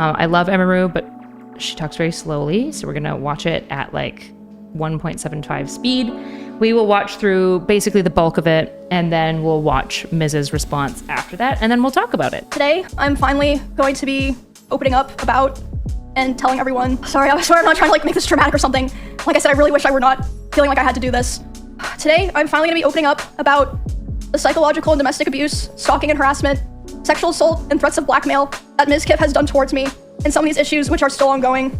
I love Emiru, but she talks very slowly, so we're gonna watch it at like 1.75 speed. We will watch through basically the bulk of it, and then we'll watch Miz's response after that, and then we'll talk about it. Today, I'm finally going to be opening up about and telling everyone. Sorry, I swear I'm not trying to like make this dramatic or something. Like I said, I really wish I were not feeling like I had to do this. Today, I'm finally gonna be opening up about the psychological and domestic abuse, stalking and harassment, sexual assault, and threats of blackmail that Ms. Kip has done towards me, and some of these issues which are still ongoing.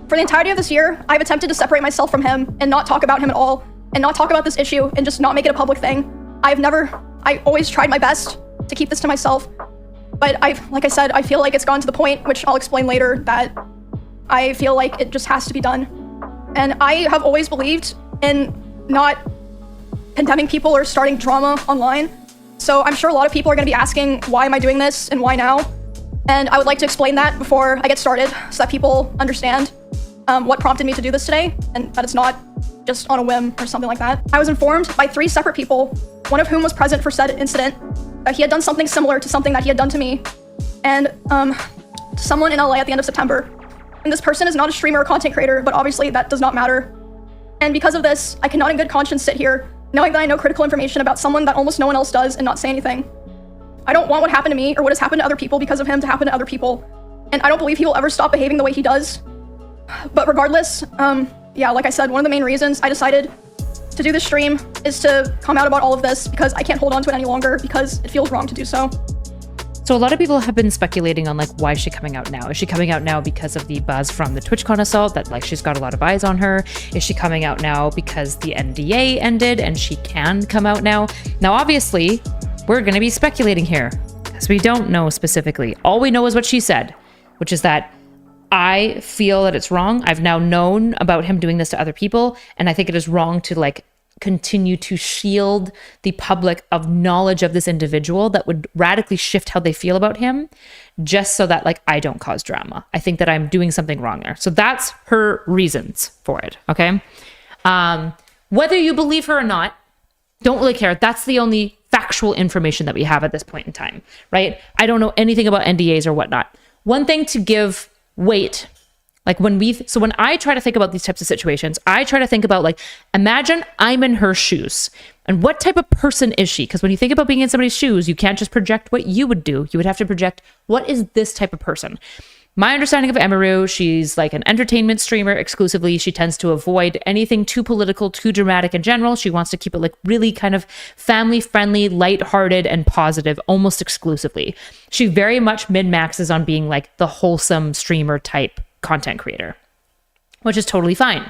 For the entirety of this year, I've attempted to separate myself from him and not talk about him at all, and not talk about this issue and just not make it a public thing. I always tried my best to keep this to myself, but like I said, I feel like it's gone to the point, which I'll explain later, that I feel like it just has to be done. And I have always believed in not condemning people or starting drama online. So I'm sure a lot of people are gonna be asking, why am I doing this and why now? And I would like to explain that before I get started so that people understand what prompted me to do this today, and that it's not just on a whim or something like that. I was informed by 3 separate people, one of whom was present for said incident, that he had done something similar to something that he had done to me, and to someone in LA at the end of September. And this person is not a streamer or content creator, but obviously that does not matter. And because of this, I cannot in good conscience sit here knowing that I know critical information about someone that almost no one else does and not say anything. I don't want what happened to me or what has happened to other people because of him to happen to other people. And I don't believe he will ever stop behaving the way he does. But regardless, yeah, like I said, one of the main reasons I decided to do this stream is to come out about all of this because I can't hold on to it any longer because it feels wrong to do so. So a lot of people have been speculating on like, why is she coming out now? Is she coming out now because of the buzz from the TwitchCon assault, that like she's got a lot of eyes on her? Is she coming out now because the NDA ended and she can come out now? Now, obviously, we're going to be speculating here because we don't know specifically. All we know is what she said, which is that I feel that it's wrong. I've now known about him doing this to other people, and I think it is wrong to like continue to shield the public of knowledge of this individual that would radically shift how they feel about him just so that like I don't cause drama. I think that I'm doing something wrong there. So that's her reasons for it, okay? Whether you believe her or not, don't really care. That's the only factual information that we have at this point in time, right? I don't know anything about NDAs or whatnot. One thing to give weight, like when I try to think about these types of situations, I try to think about like, imagine I'm in her shoes and what type of person is she? Because when you think about being in somebody's shoes, you can't just project what you would do. You would have to project, what is this type of person? My understanding of Emiru, she's like an entertainment streamer exclusively. She tends to avoid anything too political, too dramatic in general. She wants to keep it like really kind of family friendly, lighthearted, and positive, almost exclusively. She very much min-maxes on being like the wholesome streamer type content creator, which is totally fine.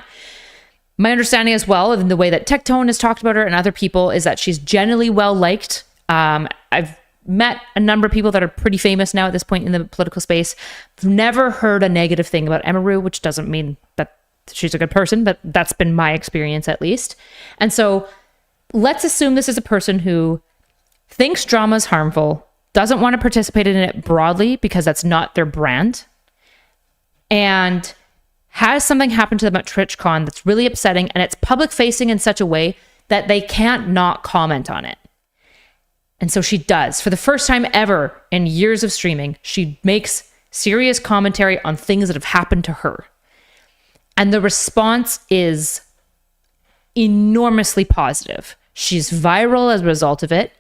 My understanding as well, in the way that Tectone has talked about her and other people, is that she's generally well liked. I've met a number of people that are pretty famous now at this point in the political space. I've never heard a negative thing about Emiru, which doesn't mean that she's a good person, but that's been my experience at least. And so let's assume this is a person who thinks drama is harmful, doesn't want to participate in it broadly because that's not their brand, and has something happen to them at TwitchCon that's really upsetting, and it's public facing in such a way that they can't not comment on it. And so she does. For the first time ever in years of streaming, she makes serious commentary on things that have happened to her. And the response is enormously positive. She's viral as a result of it.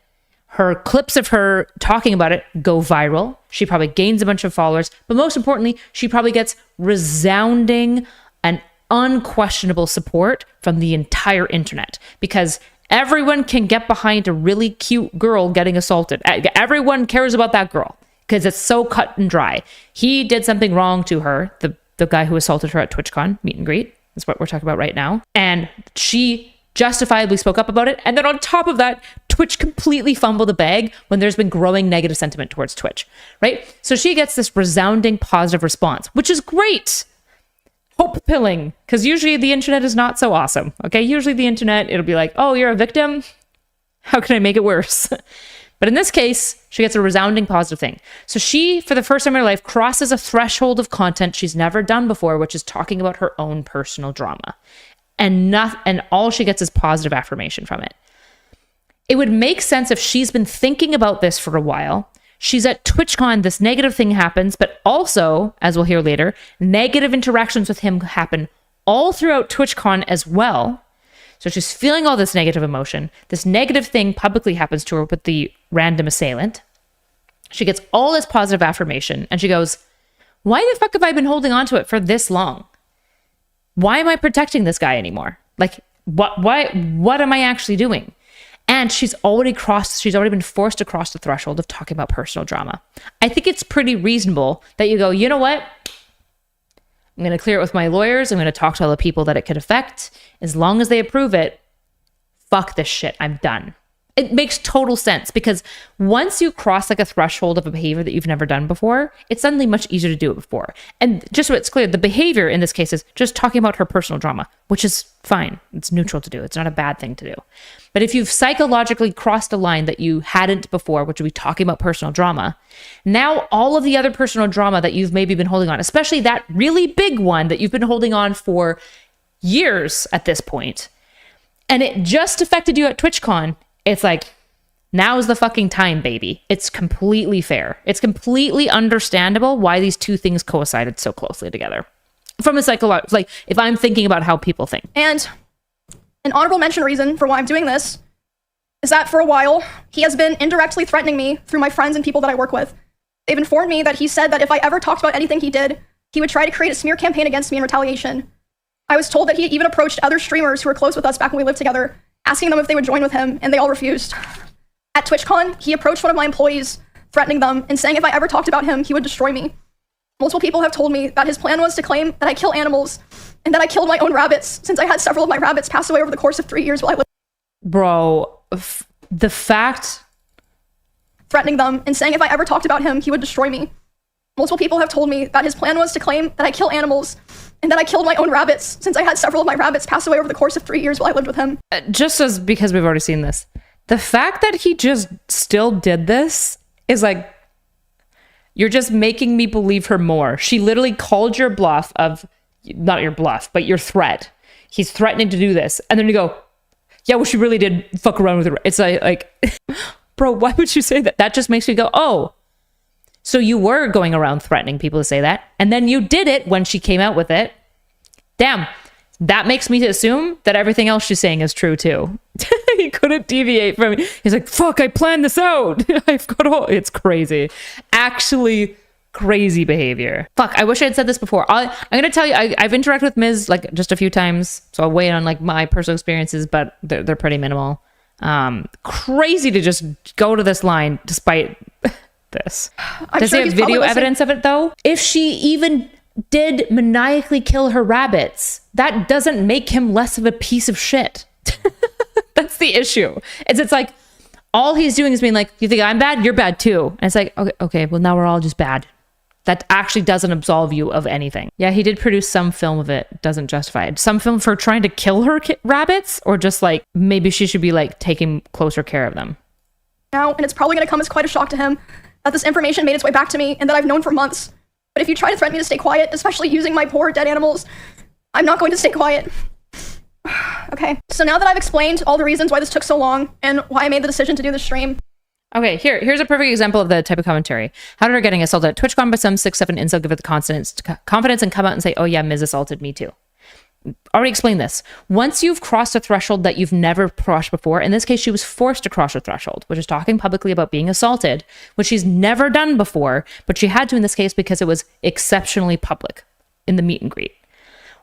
Her clips of her talking about it go viral. She probably gains a bunch of followers, but most importantly, she probably gets resounding and unquestionable support from the entire internet, because everyone can get behind a really cute girl getting assaulted. Everyone cares about that girl because it's so cut and dry. He did something wrong to her, the guy who assaulted her at TwitchCon, meet and greet. That's what we're talking about right now. And she justifiably spoke up about it. And then on top of that, Twitch completely fumbled the bag when there's been growing negative sentiment towards Twitch, right? So she gets this resounding positive response, which is great. Hope pilling, because usually the internet is not so awesome, okay? Usually the internet, it'll be like, oh, you're a victim? How can I make it worse? But in this case, she gets a resounding positive thing. So she, for the first time in her life, crosses a threshold of content she's never done before, which is talking about her own personal drama. And all she gets is positive affirmation from it. It would make sense if she's been thinking about this for a while. She's at TwitchCon, this negative thing happens, but also, as we'll hear later, negative interactions with him happen all throughout TwitchCon as well. So she's feeling all this negative emotion. This negative thing publicly happens to her with the random assailant. She gets all this positive affirmation and she goes, why the fuck have I been holding on to it for this long? Why am I protecting this guy anymore? Like, what am I actually doing? And she's already been forced to cross the threshold of talking about personal drama. I think it's pretty reasonable that you go, you know what? I'm going to clear it with my lawyers. I'm going to talk to all the people that it could affect. As long as they approve it, fuck this shit. I'm done. It makes total sense because once you cross like a threshold of a behavior that you've never done before, it's suddenly much easier to do it before. And just so it's clear, the behavior in this case is just talking about her personal drama, which is fine. It's neutral to do. It's not a bad thing to do. But if you've psychologically crossed a line that you hadn't before, which would be talking about personal drama, now all of the other personal drama that you've maybe been holding on, especially that really big one that you've been holding on for years at this point, and it just affected you at TwitchCon, it's like, now's the fucking time, baby. It's completely fair. It's completely understandable why these two things coincided so closely together. From a psychological, like, if I'm thinking about how people think. And an honorable mention reason for why I'm doing this is that for a while, he has been indirectly threatening me through my friends and people that I work with. They've informed me that he said that if I ever talked about anything he did, he would try to create a smear campaign against me in retaliation. I was told that he even approached other streamers who were close with us back when we lived together, asking them if they would join with him, and they all refused. At TwitchCon, he approached one of my employees, threatening them and saying if I ever talked about him, he would destroy me. Multiple people have told me that his plan was to claim that I kill animals and that I killed my own rabbits, since I had several of my rabbits pass away over the course of 3 years while I lived. Bro, the fact... Threatening them and saying if I ever talked about him, he would destroy me. Multiple people have told me that his plan was to claim that I kill animals and that I killed my own rabbits, since I had several of my rabbits pass away over the course of 3 years while I lived with him. Just as, because we've already seen this, the fact that he just still did this is like, you're just making me believe her more. She literally called your bluff of, not your bluff, but your threat. He's threatening to do this. And then you go, yeah, well, she really did fuck around with her. It's like bro, why would you say that? That just makes me go, oh, so you were going around threatening people to say that, and then you did it when she came out with it. Damn, that makes me assume that everything else she's saying is true too. He couldn't deviate from it. He's like, fuck, I planned this out. I've got all... It's crazy. Actually crazy behavior. Fuck, I wish I had said this before. I'm gonna tell you, I've interacted with Ms. like just a few times, so I'll weigh in on like my personal experiences, but they're pretty minimal. Crazy to just go to this line despite this. Does he have video evidence of it though? If she even did maniacally kill her rabbits, that doesn't make him less of a piece of shit. That's the issue. It's like all he's doing is being like, you think I'm bad? You're bad too. And it's like, okay, well now we're all just bad. That actually doesn't absolve you of anything. Yeah, he did produce some film of it. Doesn't justify it. Some film for trying to kill her rabbits, or just like maybe she should be like taking closer care of them. Now, and it's probably going to come as quite a shock to him that this information made its way back to me and that I've known for months. But if you try to threaten me to stay quiet, especially using my poor dead animals, I'm not going to stay quiet. Okay, so now that I've explained all the reasons why this took so long and why I made the decision to do this stream. Okay, here's a perfect example of the type of commentary. How did her getting assaulted at TwitchCon by some 6'7" incel give it the confidence and come out and say, oh yeah, Ms. assaulted me too. Already explained this. Once you've crossed a threshold that you've never crossed before, in this case, she was forced to cross a threshold, which is talking publicly about being assaulted, which she's never done before, but she had to in this case because it was exceptionally public in the meet and greet.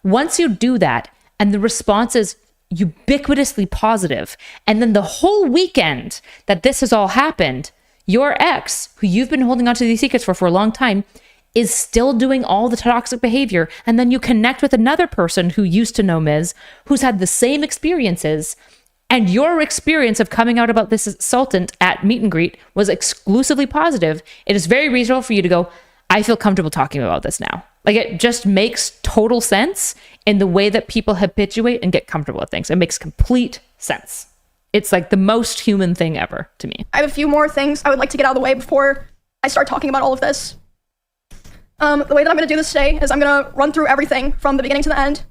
Once you do that, and the response is ubiquitously positive, and then the whole weekend that this has all happened, your ex, who you've been holding on to these secrets for a long time, is still doing all the toxic behavior, and then you connect with another person who used to know Ms., who's had the same experiences, and your experience of coming out about this assaultant at meet and greet was exclusively positive. It is very reasonable for you to go, I feel comfortable talking about this now. Like, it just makes total sense in the way that people habituate and get comfortable with things. It makes complete sense. It's like the most human thing ever to me. I have a few more things I would like to get out of the way before I start talking about all of this. The way that I'm going to do this today is I'm going to run through everything from the beginning to the end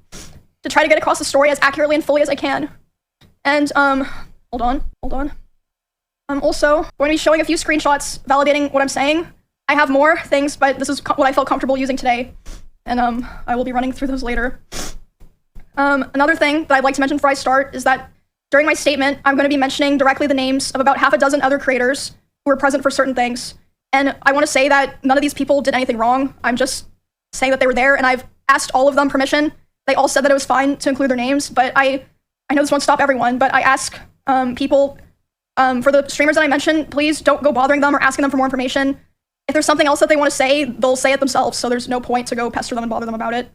to try to get across the story as accurately and fully as I can. And, hold on. I'm also going to be showing a few screenshots validating what I'm saying. I have more things, but this is what I felt comfortable using today. And I will be running through those later. Another thing that I'd like to mention before I start is that during my statement, I'm going to be mentioning directly the names of about half a dozen other creators who were present for certain things. And I want to say that none of these people did anything wrong. I'm just saying that they were there, and I've asked all of them permission. They all said that it was fine to include their names, but I know this won't stop everyone, but I ask people, for the streamers that I mentioned, please don't go bothering them or asking them for more information. If there's something else that they want to say, they'll say it themselves, so there's no point to go pester them and bother them about it.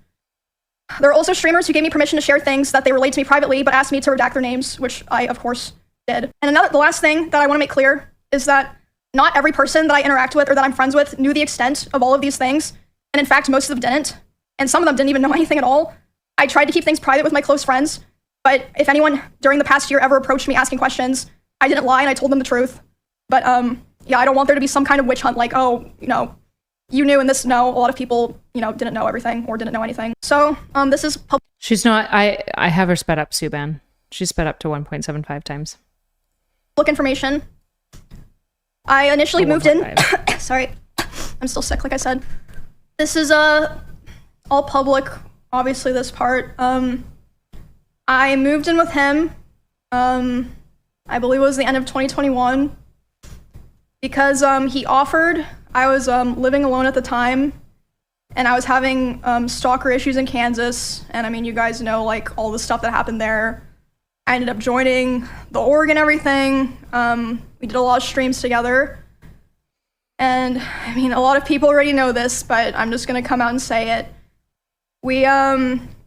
There are also streamers who gave me permission to share things that they relayed to me privately, but asked me to redact their names, which I, of course, did. And the last thing that I want to make clear is that not every person that I interact with or that I'm friends with knew the extent of all of these things, and in fact, most of them didn't, and some of them didn't even know anything at all. I tried to keep things private with my close friends, but if anyone during the past year ever approached me asking questions, I didn't lie and I told them the truth. But yeah, I don't want there to be some kind of witch hunt like, oh, you knew and this, no. A lot of people, didn't know everything or didn't know anything. So this is She's not, I have her sped up, Subban. She's sped up to 1.75 times. public information. I initially moved in. Sorry, I'm still sick, like I said. This is all public, obviously, this part. I moved in with him, I believe it was the end of 2021, because he offered. I was living alone at the time, and I was having stalker issues in Kansas, and I mean, you guys know, like, all the stuff that happened there. I ended up joining the org and everything. We did a lot of streams together, and I mean, a lot of people already know this, but I'm just gonna come out and say it. We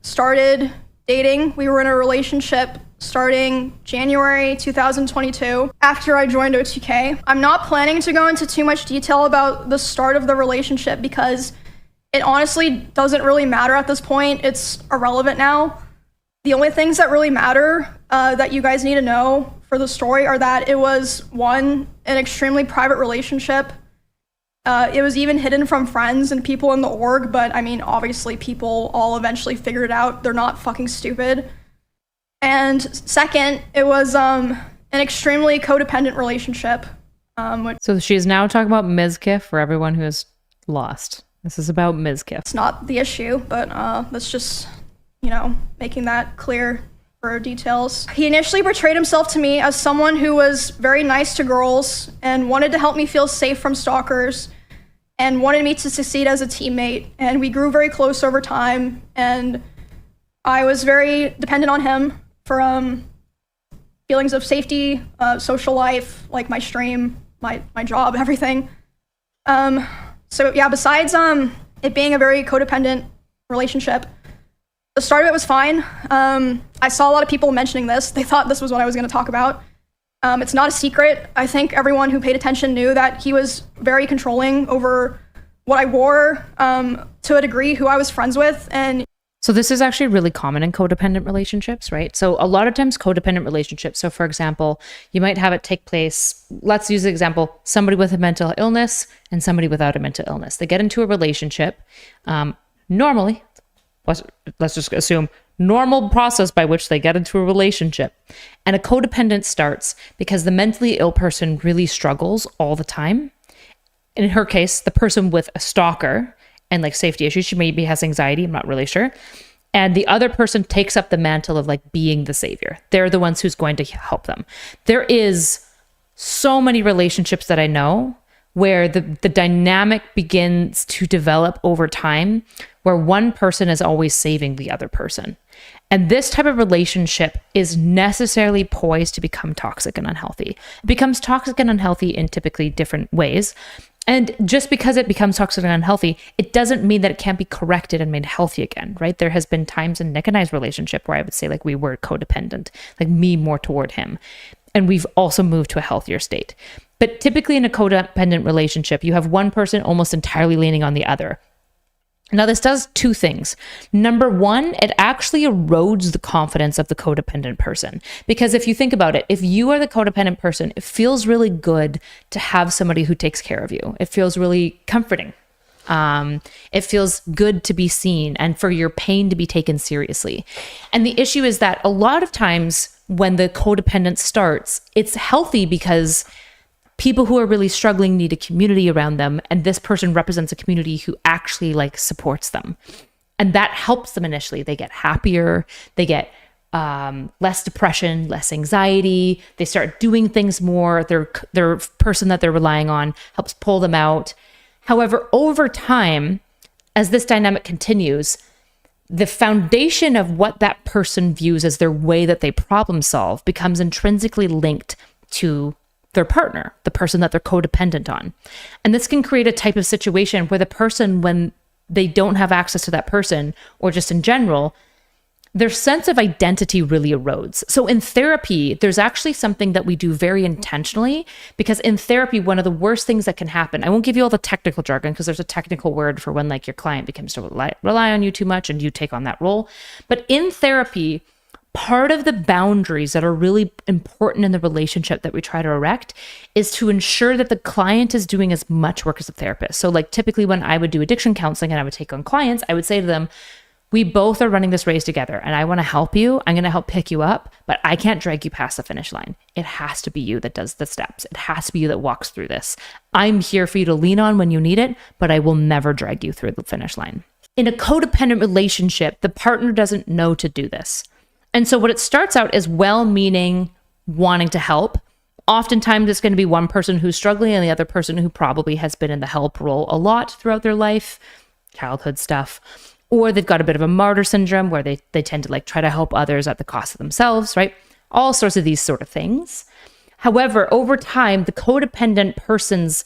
started dating. We were in a relationship starting January 2022 after I joined OTK. I'm not planning to go into too much detail about the start of the relationship because it honestly doesn't really matter at this point. It's irrelevant now. The only things that really matter that you guys need to know for the story are that it was, one, an extremely private relationship. It was even hidden from friends and people in the org, but I mean, obviously people all eventually figured it out. They're not fucking stupid. And second, it was an extremely codependent relationship. So she is now talking about Mizkif for everyone who is lost. This is about Mizkif. It's not the issue, but that's just, making that clear for details. He initially portrayed himself to me as someone who was very nice to girls and wanted to help me feel safe from stalkers and wanted me to succeed as a teammate. And we grew very close over time, and I was very dependent on him for feelings of safety, social life, like my stream, my job, everything. So yeah, besides it being a very codependent relationship, the start of it was fine. I saw a lot of people mentioning this. They thought this was what I was going to talk about. It's not a secret. I think everyone who paid attention knew that he was very controlling over what I wore, to a degree, who I was friends with, and So this is actually really common in codependent relationships, right? So a lot of times codependent relationships, so for example, you might have it take place, let's use the example, somebody with a mental illness and somebody without a mental illness. They get into a relationship, normally, let's just assume, normal process by which they get into a relationship. And a codependence starts because the mentally ill person really struggles all the time. And in her case, the person with a stalker and like safety issues, she maybe has anxiety, I'm not really sure. And the other person takes up the mantle of like being the savior. They're the ones who's going to help them. There is so many relationships that I know where the dynamic begins to develop over time, where one person is always saving the other person. And this type of relationship is necessarily poised to become toxic and unhealthy. It becomes toxic and unhealthy in typically different ways. And just because it becomes toxic and unhealthy, it doesn't mean that it can't be corrected and made healthy again, right? There has been times in Nick and I's relationship where I would say like we were codependent, like me more toward him. And we've also moved to a healthier state. But typically in a codependent relationship, you have one person almost entirely leaning on the other. Now, this does two things. Number one, it actually erodes the confidence of the codependent person. Because if you think about it, if you are the codependent person, it feels really good to have somebody who takes care of you. It feels really comforting. It feels good to be seen and for your pain to be taken seriously. And the issue is that a lot of times when the codependence starts, it's healthy because people who are really struggling need a community around them, and this person represents a community who actually like supports them, and that helps them initially. They get happier, they get less depression, less anxiety, they start doing things more. Their person that they're relying on helps pull them out. However, over time, as this dynamic continues, the foundation of what that person views as their way that they problem solve becomes intrinsically linked to their partner, the person that they're codependent on. And this can create a type of situation where the person, when they don't have access to that person, or just in general, their sense of identity really erodes. So in therapy, there's actually something that we do very intentionally, because in therapy, one of the worst things that can happen, I won't give you all the technical jargon because there's a technical word for when like your client becomes to rely on you too much and you take on that role. But in therapy, part of the boundaries that are really important in the relationship that we try to erect is to ensure that the client is doing as much work as the therapist. So like typically when I would do addiction counseling and I would take on clients, I would say to them, we both are running this race together and I want to help you. I'm going to help pick you up, but I can't drag you past the finish line. It has to be you that does the steps. It has to be you that walks through this. I'm here for you to lean on when you need it, but I will never drag you through the finish line. In a codependent relationship, the partner doesn't know to do this. And so what it starts out is well-meaning, wanting to help. Oftentimes it's going to be one person who's struggling and the other person who probably has been in the help role a lot throughout their life, childhood stuff. Or they've got a bit of a martyr syndrome where they tend to like try to help others at the cost of themselves, right? All sorts of these sort of things. However, over time, the codependent person's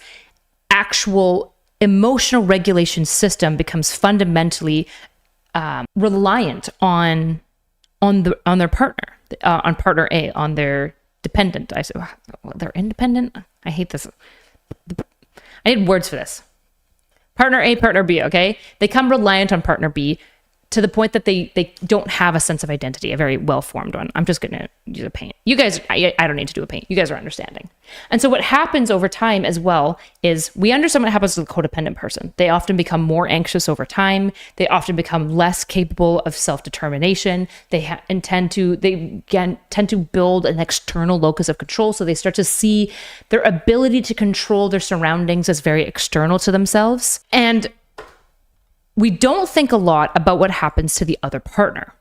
actual emotional regulation system becomes fundamentally reliant on their partner, on partner A, on their dependent. I said, they're independent. I hate this. I need words for this. Partner A, partner B, okay? They come reliant on partner B to the point that they don't have a sense of identity, a very well-formed one. I'm just going to use a paint. You guys, I don't need to do a paint. You guys are understanding. And so what happens over time as well is we understand what happens to the codependent person. They often become more anxious over time. They often become less capable of self-determination. They tend to build an external locus of control. So they start to see their ability to control their surroundings as very external to themselves. And we don't think a lot about what happens to the other partner,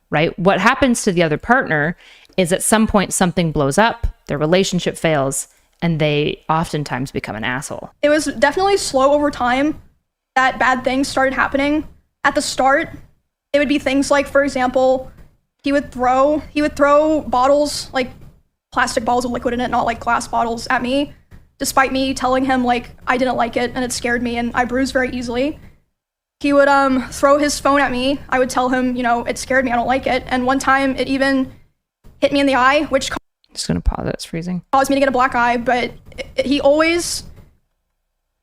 right? What happens to the other partner is at some point something blows up, their relationship fails, and they oftentimes become an asshole. It was definitely slow over time that bad things started happening. At the start, it would be things like, for example, he would throw bottles, like plastic bottles with liquid in it, not like glass bottles, at me, despite me telling him like I didn't like it and it scared me and I bruised very easily. He would throw his phone at me. I would tell him, it scared me, I don't like it. And one time it even hit me in the eye, which Just gonna pause, it's freezing. caused me to get a black eye, but he always,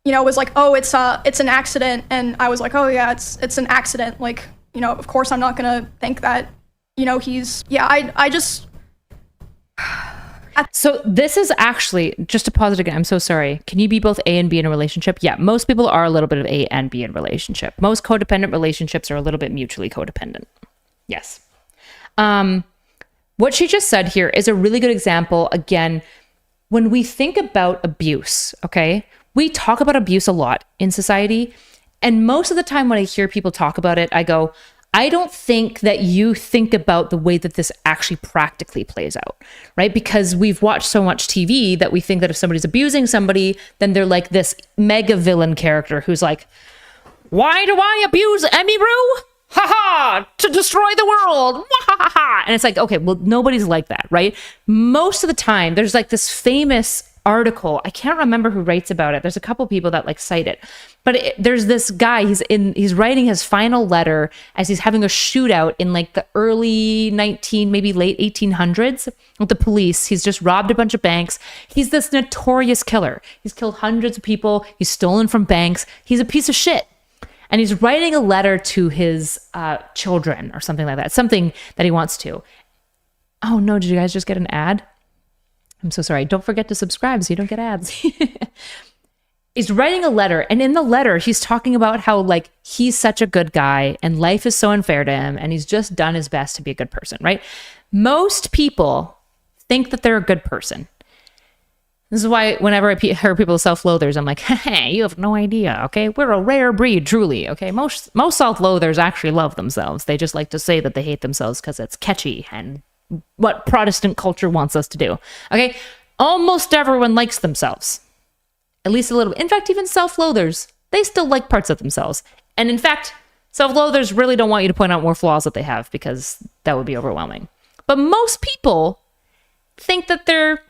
was like, oh, it's an accident. And I was like, oh yeah, it's an accident. Like, of course I'm not gonna think that, I just. So this is actually, just to pause it again, I'm so sorry. Can you be both A and B in a relationship? Yeah, most people are a little bit of A and B in a relationship. Most codependent relationships are a little bit mutually codependent. Yes. What she just said here is a really good example. Again, when we think about abuse, okay, we talk about abuse a lot in society. And most of the time when I hear people talk about it, I go, I don't think that you think about the way that this actually practically plays out, right? Because we've watched so much TV that we think that if somebody's abusing somebody, then they're like this mega villain character who's like, why do I abuse Emmy Roo? Ha ha! To destroy the world! Ha ha ha! And it's like, okay, well, nobody's like that, right? Most of the time, there's like this famous article. I can't remember who writes about it. There's a couple people that like cite it, but there's this guy. He's writing his final letter as he's having a shootout in like the early maybe late 1800s with the police. He's just robbed a bunch of banks. He's this notorious killer. He's killed hundreds of people. He's stolen from banks. He's a piece of shit. And he's writing a letter to his children or something like that. Something that he wants to. Oh no, did you guys just get an ad? I'm so sorry. Don't forget to subscribe so you don't get ads. He's writing a letter, and in the letter, he's talking about how like he's such a good guy and life is so unfair to him and he's just done his best to be a good person, right? Most people think that they're a good person. This is why whenever I hear people self-loathers, I'm like, hey, you have no idea, okay? We're a rare breed, truly, okay? Most self-loathers actually love themselves. They just like to say that they hate themselves because it's catchy and what Protestant culture wants us to do, okay? Almost everyone likes themselves. At least a little bit. In fact, even self-loathers, they still like parts of themselves. And in fact, self-loathers really don't want you to point out more flaws that they have because that would be overwhelming. But most people think that they're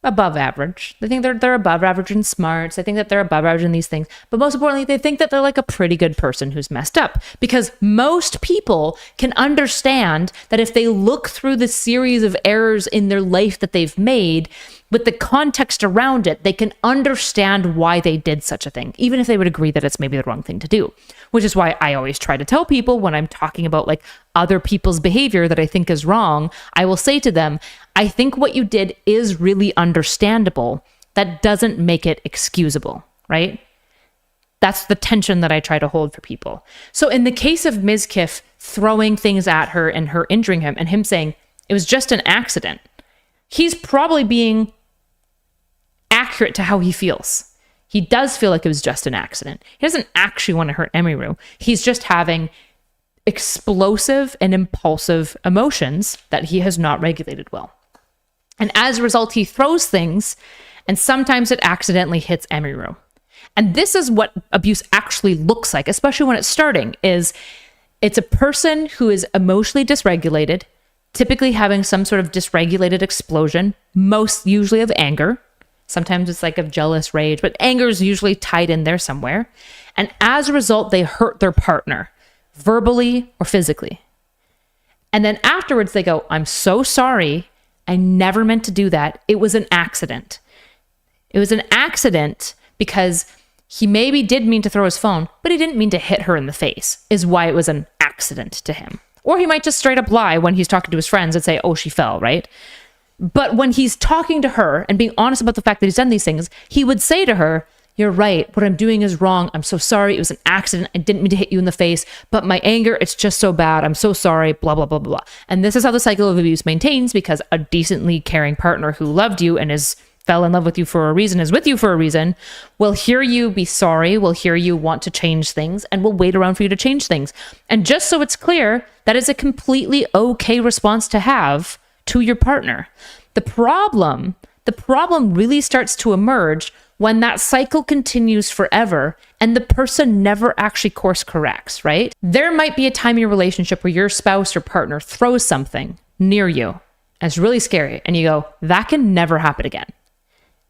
above average. They think they're above average in smarts. They think that they're above average in these things. But most importantly, they think that they're like a pretty good person who's messed up. Because most people can understand that if they look through the series of errors in their life that they've made, with the context around it, they can understand why they did such a thing, even if they would agree that it's maybe the wrong thing to do. Which is why I always try to tell people when I'm talking about like other people's behavior that I think is wrong, I will say to them, I think what you did is really understandable. That doesn't make it excusable, right? That's the tension that I try to hold for people. So in the case of Mizkif throwing things at her and her injuring him and him saying it was just an accident, he's probably being accurate to how he feels. He does feel like it was just an accident. He doesn't actually want to hurt Emiru. He's just having explosive and impulsive emotions that he has not regulated well. And as a result, he throws things, and sometimes it accidentally hits Emiru. And this is what abuse actually looks like, especially when it's starting, is it's a person who is emotionally dysregulated, typically having some sort of dysregulated explosion, most usually of anger. Sometimes it's like of jealous rage, but anger is usually tied in there somewhere. And as a result, they hurt their partner, verbally or physically. And then afterwards they go, I'm so sorry. I never meant to do that. It was an accident. It was an accident because he maybe did mean to throw his phone, but he didn't mean to hit her in the face, is why it was an accident to him. Or he might just straight up lie when he's talking to his friends and say, oh, she fell, right? But when he's talking to her and being honest about the fact that he's done these things, he would say to her, you're right. What I'm doing is wrong. I'm so sorry. It was an accident. I didn't mean to hit you in the face, but my anger, it's just so bad. I'm so sorry, blah, blah, blah, blah. And this is how the cycle of abuse maintains, because a decently caring partner who loved you and fell in love with you for a reason, is with you for a reason, will hear you be sorry, will hear you want to change things, and will wait around for you to change things. And just so it's clear, that is a completely okay response to have to your partner. The problem really starts to emerge when that cycle continues forever and the person never actually course corrects, right? There might be a time in your relationship where your spouse or partner throws something near you and it's really scary, and you go, that can never happen again.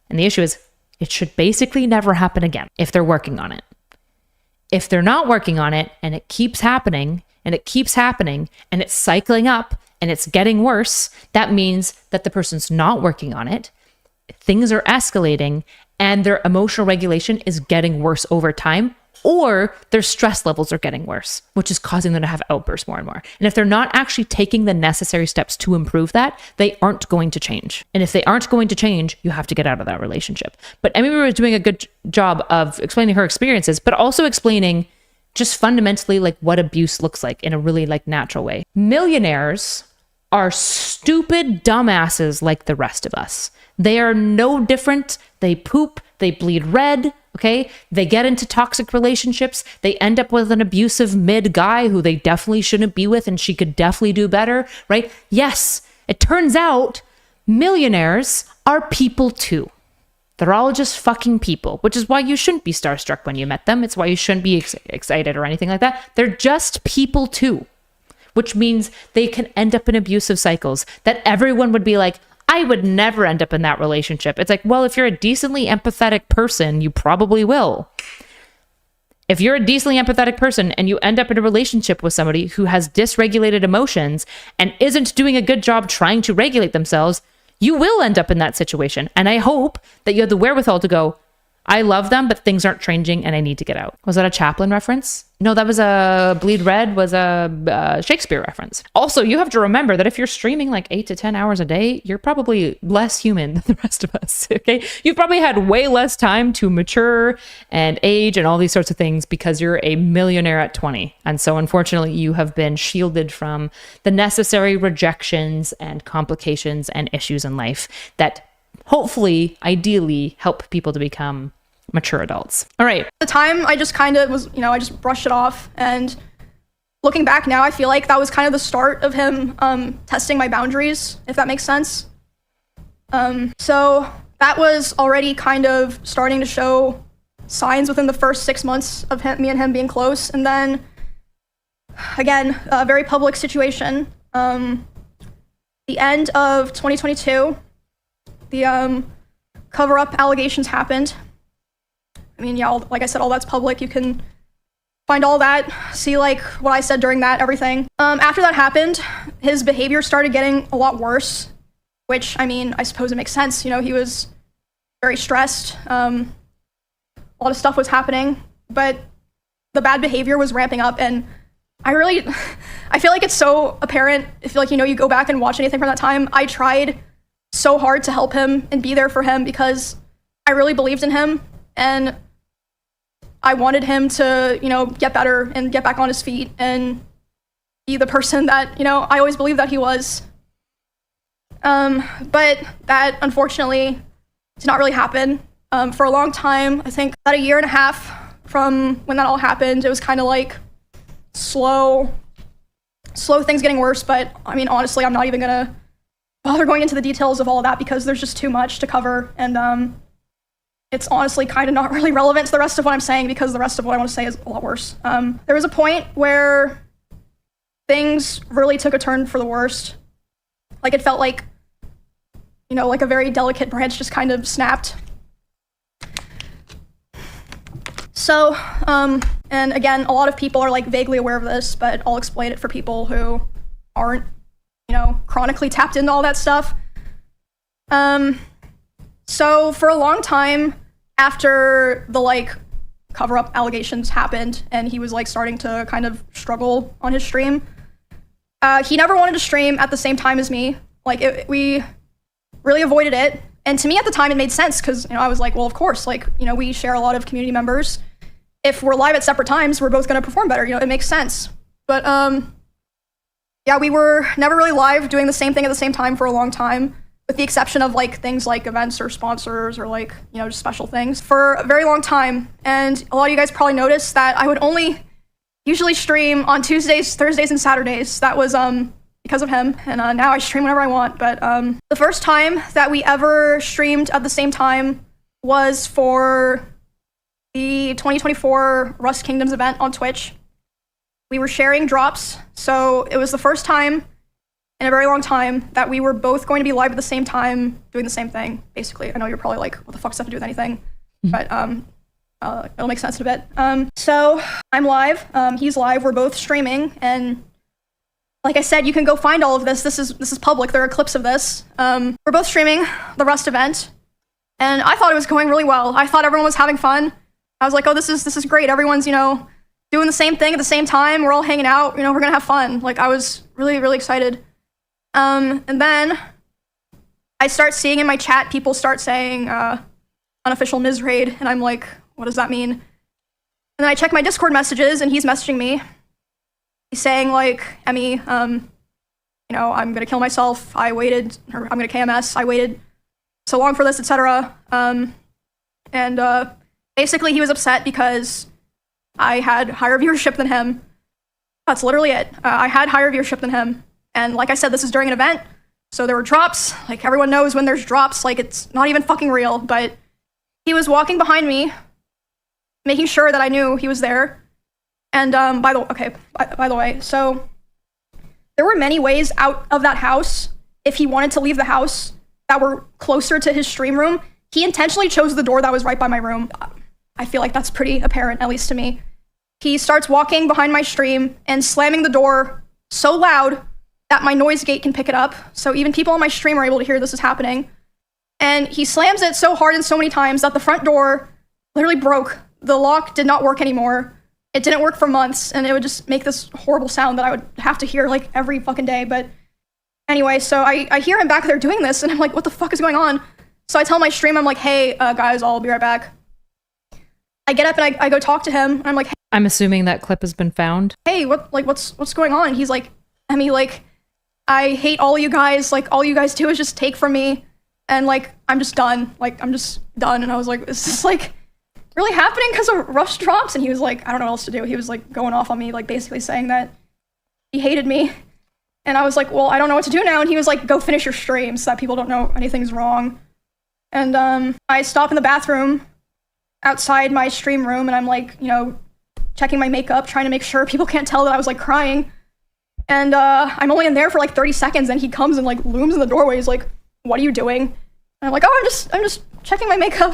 And the issue is, it should basically never happen again if they're working on it. If they're not working on it and it keeps happening and it keeps happening and it's cycling up and it's getting worse, that means that the person's not working on it. Things are escalating and their emotional regulation is getting worse over time, or their stress levels are getting worse, which is causing them to have outbursts more and more. And if they're not actually taking the necessary steps to improve that, they aren't going to change. And if they aren't going to change, you have to get out of that relationship. But Emmy was doing a good job of explaining her experiences, but also explaining just fundamentally like what abuse looks like in a really like natural way. Millionaires are stupid dumbasses like the rest of us. They are no different. They poop, they bleed red, okay? They get into toxic relationships. They end up with an abusive mid guy who they definitely shouldn't be with, and she could definitely do better, right? Yes, it turns out millionaires are people too. They're all just fucking people, which is why you shouldn't be starstruck when you met them. It's why you shouldn't be excited or anything like that. They're just people too, which means they can end up in abusive cycles that everyone would be like, I would never end up in that relationship. It's like, well, if you're a decently empathetic person, you probably will. If you're a decently empathetic person and you end up in a relationship with somebody who has dysregulated emotions and isn't doing a good job trying to regulate themselves, you will end up in that situation. And I hope that you have the wherewithal to go, I love them, but things aren't changing and I need to get out. Was that a Chaplin reference? No, that was a Bleed Red was a Shakespeare reference. Also, you have to remember that if you're streaming like 8 to 10 hours a day, you're probably less human than the rest of us, okay? You've probably had way less time to mature and age and all these sorts of things because you're a millionaire at 20. And so unfortunately, you have been shielded from the necessary rejections and complications and issues in life that hopefully, ideally, help people to become mature adults. All right. At the time, I just kind of was, I just brushed it off. And looking back now, I feel like that was kind of the start of him testing my boundaries, if that makes sense. So that was already kind of starting to show signs within the first 6 months of me and him being close. And then, again, a very public situation. The end of 2022, the cover-up allegations happened. I mean, yeah, like I said, all that's public. You can find all that, see like what I said during that, everything. After that happened, his behavior started getting a lot worse, which, I mean, I suppose it makes sense. He was very stressed. A lot of stuff was happening, but the bad behavior was ramping up, and I feel like it's so apparent if you go back and watch anything from that time. I tried so hard to help him and be there for him because I really believed in him, and I wanted him to, get better and get back on his feet and be the person that, I always believed that he was. But that, unfortunately, did not really happen. For a long time, I think about a year and a half from when that all happened, it was kind of like slow things getting worse. But, I mean, honestly, I'm not even gonna bother going into the details of all of that because there's just too much to cover. And, it's honestly kind of not really relevant to the rest of what I'm saying because the rest of what I want to say is a lot worse. There was a point where things really took a turn for the worst. Like it felt like, like a very delicate branch just kind of snapped. So, and again, a lot of people are like vaguely aware of this, but I'll explain it for people who aren't, chronically tapped into all that stuff. So for a long time after the cover-up allegations happened and he was starting to kind of struggle on his stream, he never wanted to stream at the same time as me. We really avoided it. And to me at the time it made sense because, I was like, well, of course, we share a lot of community members. If we're live at separate times, we're both going to perform better. It makes sense. But yeah, we were never really live doing the same thing at the same time for a long time, with the exception of things like events or sponsors or just special things for a very long time. And a lot of you guys probably noticed that I would only usually stream on Tuesdays, Thursdays, and Saturdays. That was because of him. And now I stream whenever I want. But the first time that we ever streamed at the same time was for the 2024 Rust Kingdoms event on Twitch. We were sharing drops. So it was the first time in a very long time that we were both going to be live at the same time doing the same thing, basically. I know you're probably like, what the fuck does that have to do with anything? But it'll make sense in a bit. So I'm live, he's live, we're both streaming, and like I said, you can go find all of this. This is public, there are clips of this. We're both streaming the Rust event, and I thought it was going really well. I thought everyone was having fun. I was like, oh, this is great. Everyone's, doing the same thing at the same time. We're all hanging out, we're gonna have fun. I was really, really excited. And then I start seeing in my chat, people start saying, unofficial Ms. Raid, and I'm like, what does that mean? And then I check my Discord messages, and he's messaging me. He's saying, Emmy, I'm gonna kill myself, I'm gonna KMS, I waited so long for this, etc. And basically he was upset because I had higher viewership than him. That's literally it. I had higher viewership than him. And like I said, this is during an event, so there were drops. Everyone knows when there's drops, it's not even fucking real. But he was walking behind me, making sure that I knew he was there. And by the way, so there were many ways out of that house if he wanted to leave the house that were closer to his stream room. He intentionally chose the door that was right by my room. I feel like that's pretty apparent, at least to me. He starts walking behind my stream and slamming the door so loud that my noise gate can pick it up, so even people on my stream are able to hear this is happening. And he slams it so hard and so many times that the front door literally broke. The lock did not work anymore. It didn't work for months, and it would just make this horrible sound that I would have to hear every fucking day. But anyway, so I hear him back there doing this, and I'm like, what the fuck is going on? So I tell my stream, I'm like, hey, guys, I'll be right back. I get up and I go talk to him, and I'm like, hey. I'm assuming that clip has been found. Hey, what's going on? And he's like, Emmy, I hate all you guys. All you guys do is just take from me. And like, I'm just done. Like, I'm just done. And I was like, is this like really happening because of rush drops? And he was like, I don't know what else to do. He was like going off on me, like basically saying that he hated me. And I was like, well, I don't know what to do now. And he was like, go finish your stream so that people don't know anything's wrong. And I stop in the bathroom outside my stream room, and I'm like, you know, checking my makeup, trying to make sure people can't tell that I was like crying. And I'm only in there for like 30 seconds, and he comes and like looms in the doorway. He's like, what are you doing? And I'm like, oh, I'm just checking my makeup.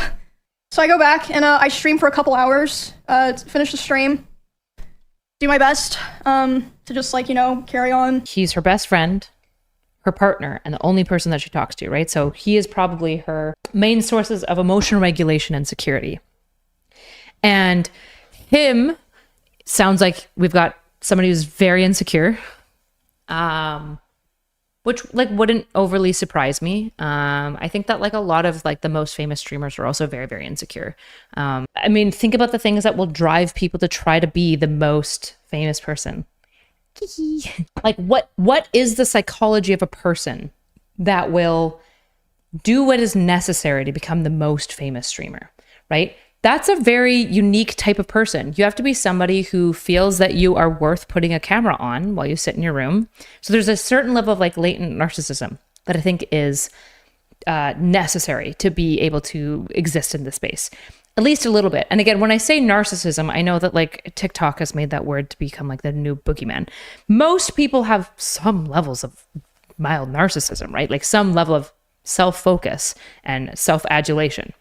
So I go back and I stream for a couple hours to finish the stream. Do my best to just like, you know, carry on. He's her best friend, her partner, and the only person that she talks to, right? So he is probably her main sources of emotional regulation and security. And him sounds like we've got somebody who's very insecure, which like wouldn't overly surprise me. I think that like a lot of like the most famous streamers are also very, very insecure. I mean, think about the things that will drive people to try to be the most famous person. Like what is the psychology of a person that will do what is necessary to become the most famous streamer, right? That's a very unique type of person. You have to be somebody who feels that you are worth putting a camera on while you sit in your room. So there's a certain level of like latent narcissism that I think is necessary to be able to exist in this space. At least a little bit. And again, when I say narcissism, I know that like TikTok has made that word to become like the new boogeyman. Most people have some levels of mild narcissism, right? Like some level of self-focus and self-adulation.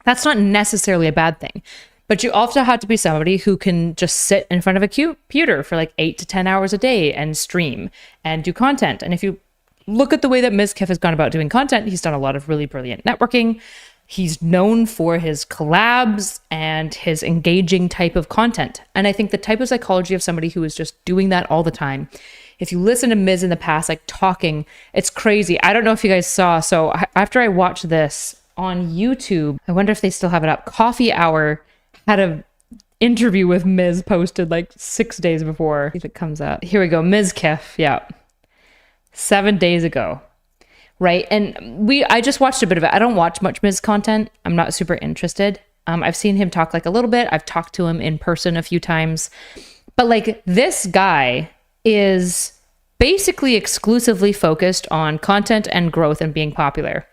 That's not necessarily a bad thing. But you also have to be somebody who can just sit in front of a computer for like 8 to 10 hours a day and stream and do content. And if you look at the way that Mizkif has gone about doing content, he's done a lot of really brilliant networking. He's known for his collabs and his engaging type of content. And I think the type of psychology of somebody who is just doing that all the time, if you listen to Miz in the past, like talking, it's crazy. I don't know if you guys saw. So after I watched this on YouTube, I wonder if they still have it up. Coffee Hour had an interview with Miz posted like 6 days before. If it comes out. Here we go. Mizkif. Yeah. 7 days ago. Right. And I just watched a bit of it. I don't watch much Miz content. I'm not super interested. I've seen him talk like a little bit. I've talked to him in person a few times. But like this guy is basically exclusively focused on content and growth and being popular.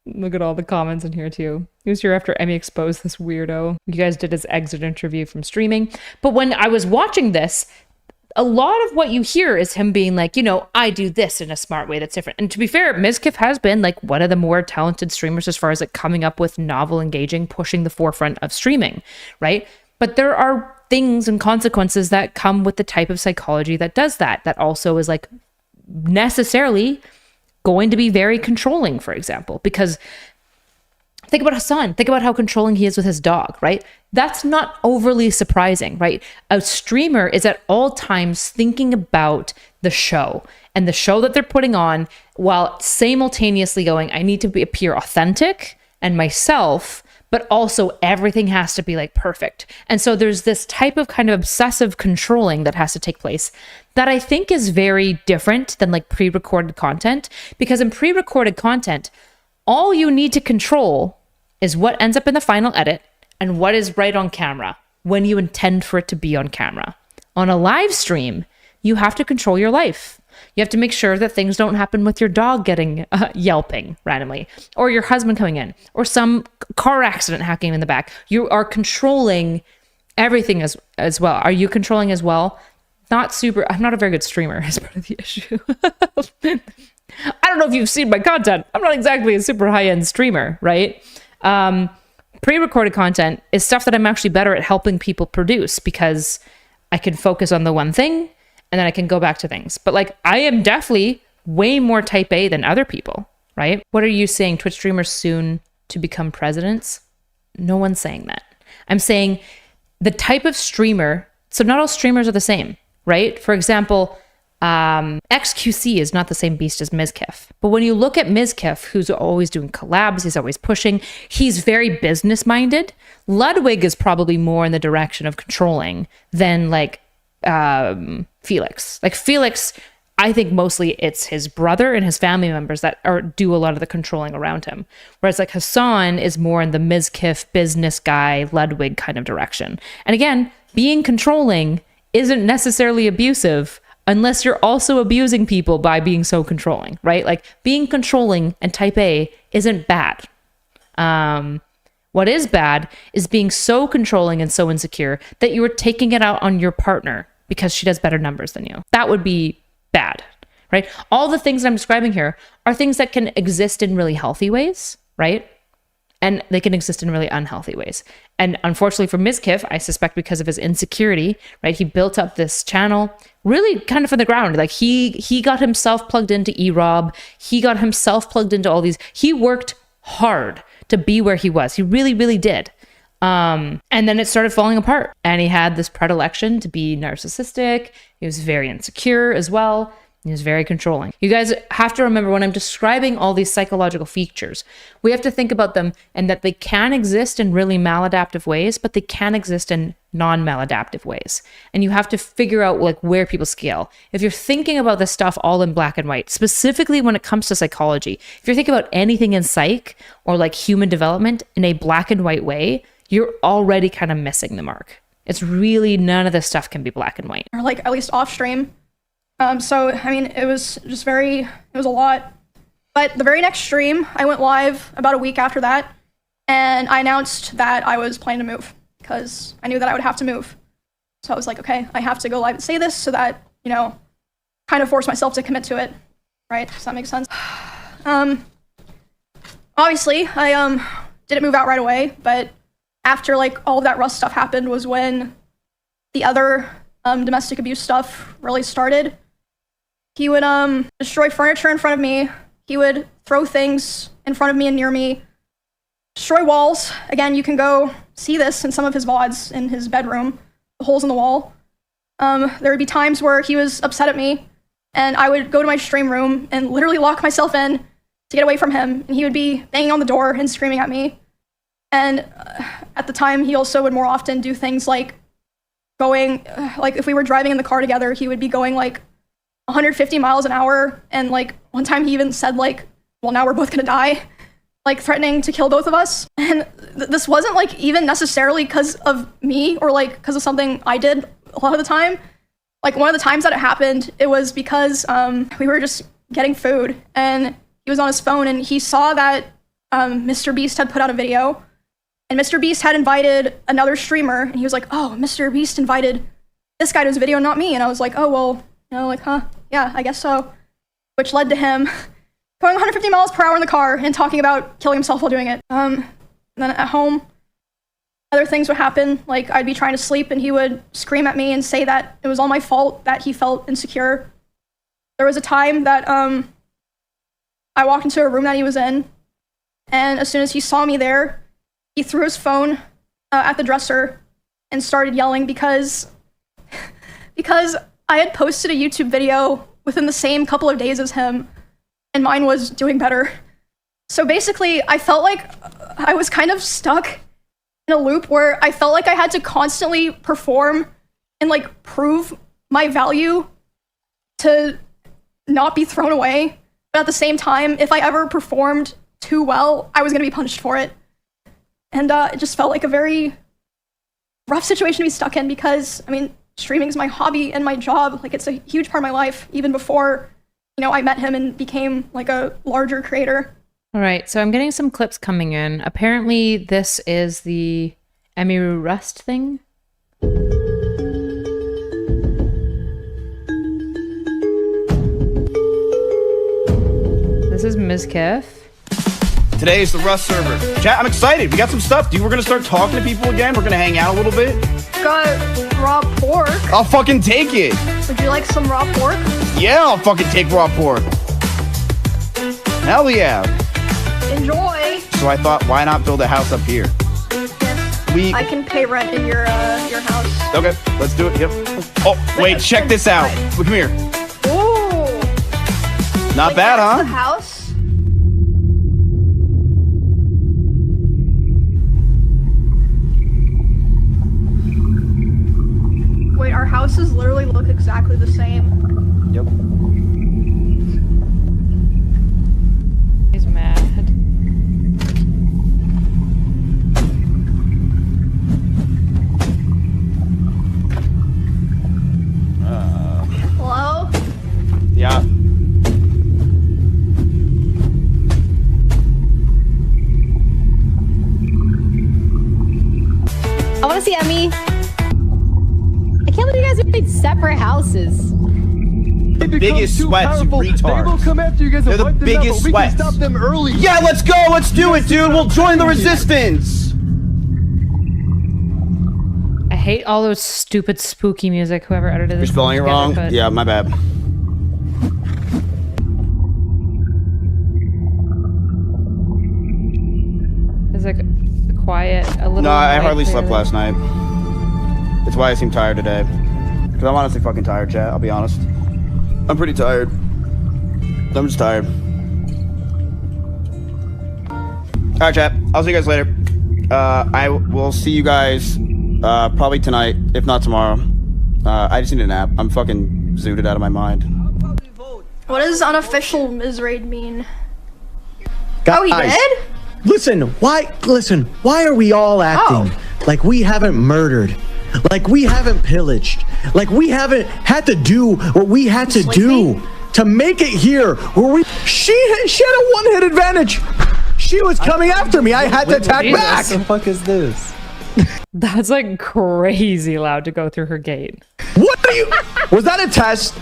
Look at all the comments in here too. He was here after Emmy exposed this weirdo. You guys did his exit interview from streaming. But when I was watching this, a lot of what you hear is him being like, you know, I do this in a smart way that's different. And to be fair, Mizkif has been like one of the more talented streamers as far as like coming up with novel, engaging, pushing the forefront of streaming, right? But there are things and consequences that come with the type of psychology that does that also is like necessarily going to be very controlling, for example, because think about Hassan. Think about how controlling he is with his dog, right? That's not overly surprising, right? A streamer is at all times thinking about the show and the show that they're putting on while simultaneously going, I need to appear authentic and myself, but also everything has to be like perfect. And so there's this type of kind of obsessive controlling that has to take place that I think is very different than like pre-recorded content, because in pre-recorded content, all you need to control is what ends up in the final edit and what is right on camera when you intend for it to be on camera. On a live stream, you have to control your life. You have to make sure that things don't happen with your dog getting yelping randomly, or your husband coming in, or some car accident happening in the back. You are controlling everything as well. Are you controlling as well? Not super. I'm not a very good streamer is part of the issue. I don't know if you've seen my content. I'm not exactly a super high-end streamer, right? Pre-recorded content is stuff that I'm actually better at helping people produce because I can focus on the one thing and then I can go back to things. But like, I am definitely way more type A than other people, right? What are you saying? Twitch streamers soon to become presidents? No one's saying that. I'm saying the type of streamer, so not all streamers are the same, right? For example, XQC is not the same beast as Mizkif. But when you look at Mizkif, who's always doing collabs, he's always pushing, he's very business minded. Ludwig is probably more in the direction of controlling than like Felix. Like Felix, I think mostly it's his brother and his family members that do a lot of the controlling around him. Whereas like Hassan is more in the Mizkif business guy, Ludwig kind of direction. And again, being controlling isn't necessarily abusive unless you're also abusing people by being so controlling, right? Like being controlling and type A isn't bad. What is bad is being so controlling and so insecure that you are taking it out on your partner because she does better numbers than you. That would be bad, right? All the things that I'm describing here are things that can exist in really healthy ways, right? And they can exist in really unhealthy ways. And unfortunately for Mizkif, I suspect because of his insecurity, right? He built up this channel really kind of from the ground. Like he got himself plugged into EROB. He got himself plugged into all these. He worked hard to be where he was. He really, really did. And then it started falling apart. And he had this predilection to be narcissistic. He was very insecure as well. He was very controlling. You guys have to remember when I'm describing all these psychological features, we have to think about them and that they can exist in really maladaptive ways, but they can exist in non-maladaptive ways. And you have to figure out like where people scale. If you're thinking about this stuff all in black and white, specifically when it comes to psychology, if you're thinking about anything in psych or like human development in a black and white way, you're already kind of missing the mark. It's really none of this stuff can be black and white. Or like at least off stream. So, I mean, it was a lot. But the very next stream, I went live about a week after that, and I announced that I was planning to move, because I knew that I would have to move. So I was like, okay, I have to go live and say this so that, you know, kind of force myself to commit to it, right? Does that make sense? Obviously, I didn't move out right away, but after, like, all of that Rust stuff happened was when the other domestic abuse stuff really started. He would destroy furniture in front of me. He would throw things in front of me and near me. Destroy walls. Again, you can go see this in some of his VODs in his bedroom, the holes in the wall. There would be times where he was upset at me, and I would go to my stream room and literally lock myself in to get away from him, and he would be banging on the door and screaming at me. And at the time, he also would more often do things like going, like if we were driving in the car together, he would be going like 150 miles an hour, and like one time he even said like, well, now we're both gonna die, like threatening to kill both of us. And this wasn't like even necessarily because of me or like because of something I did a lot of the time. Like one of the times that it happened, it was because we were just getting food, and he was on his phone and he saw that Mr. Beast had put out a video, and Mr. Beast had invited another streamer, and he was like, oh, Mr. Beast invited this guy to his video, not me. And I was like, oh, well, you know, like, huh, yeah, I guess so. Which led to him going 150 miles per hour in the car and talking about killing himself while doing it. And then at home, other things would happen. Like, I'd be trying to sleep and he would scream at me and say that it was all my fault that he felt insecure. There was a time that I walked into a room that he was in, and as soon as he saw me there, he threw his phone at the dresser and started yelling because I had posted a YouTube video within the same couple of days as him, and mine was doing better. So basically, I felt like I was kind of stuck in a loop where I felt like I had to constantly perform and like prove my value to not be thrown away. But at the same time, if I ever performed too well, I was gonna be punished for it. And it just felt like a very rough situation to be stuck in because, I mean, streaming is my hobby and my job. Like, it's a huge part of my life, even before, you know, I met him and became like a larger creator. All right, so I'm getting some clips coming in. Apparently, this is the Emiru Rust thing. This is Mizkif. Today is the Rust server. Chat, I'm excited. We got some stuff, dude. We're gonna start talking to people again. We're gonna hang out a little bit. Got raw pork. I'll fucking take it. Would you like some raw pork? Yeah, I'll fucking take raw pork. Hell yeah. Enjoy. So I thought, why not build a house up here? Yes. I can pay rent in your house. Okay, let's do it. Yep. Oh, wait, check this out. Come here. Ooh. Not bad, huh? The house. Wait, our houses literally look exactly the same. Yep. He's mad. Hello? Yeah. I want to see Emmy. I can't believe you guys made separate houses. The biggest sweats, you retards. They will come after you guys. They're the biggest We sweats. can stop them early. Yeah, let's go. Let's do it, dude. We'll join the resistance. I hate all those stupid spooky music. Whoever edited this. You're spelling it wrong. But Yeah, my bad. it's like quiet. A little. No, I light hardly slept clearly. last night. That's why I seem tired today. Because I'm honestly fucking tired, chat. I'll be honest. I'm pretty tired. I'm just tired. Alright, chat. I'll see you guys later. I will see you guys probably tonight, if not tomorrow. I just need a nap. I'm fucking zooted out of my mind. What does unofficial Misraid mean? Guys, Oh, he did? Listen, why are we all acting like we haven't murdered? Like we haven't pillaged? Like we haven't had to do what we had to do to make it here where we she had a one-hit advantage. She was coming after me. I had to attack back. What the fuck is this? That's like crazy loud to go through her gate. What are you? Was that a test?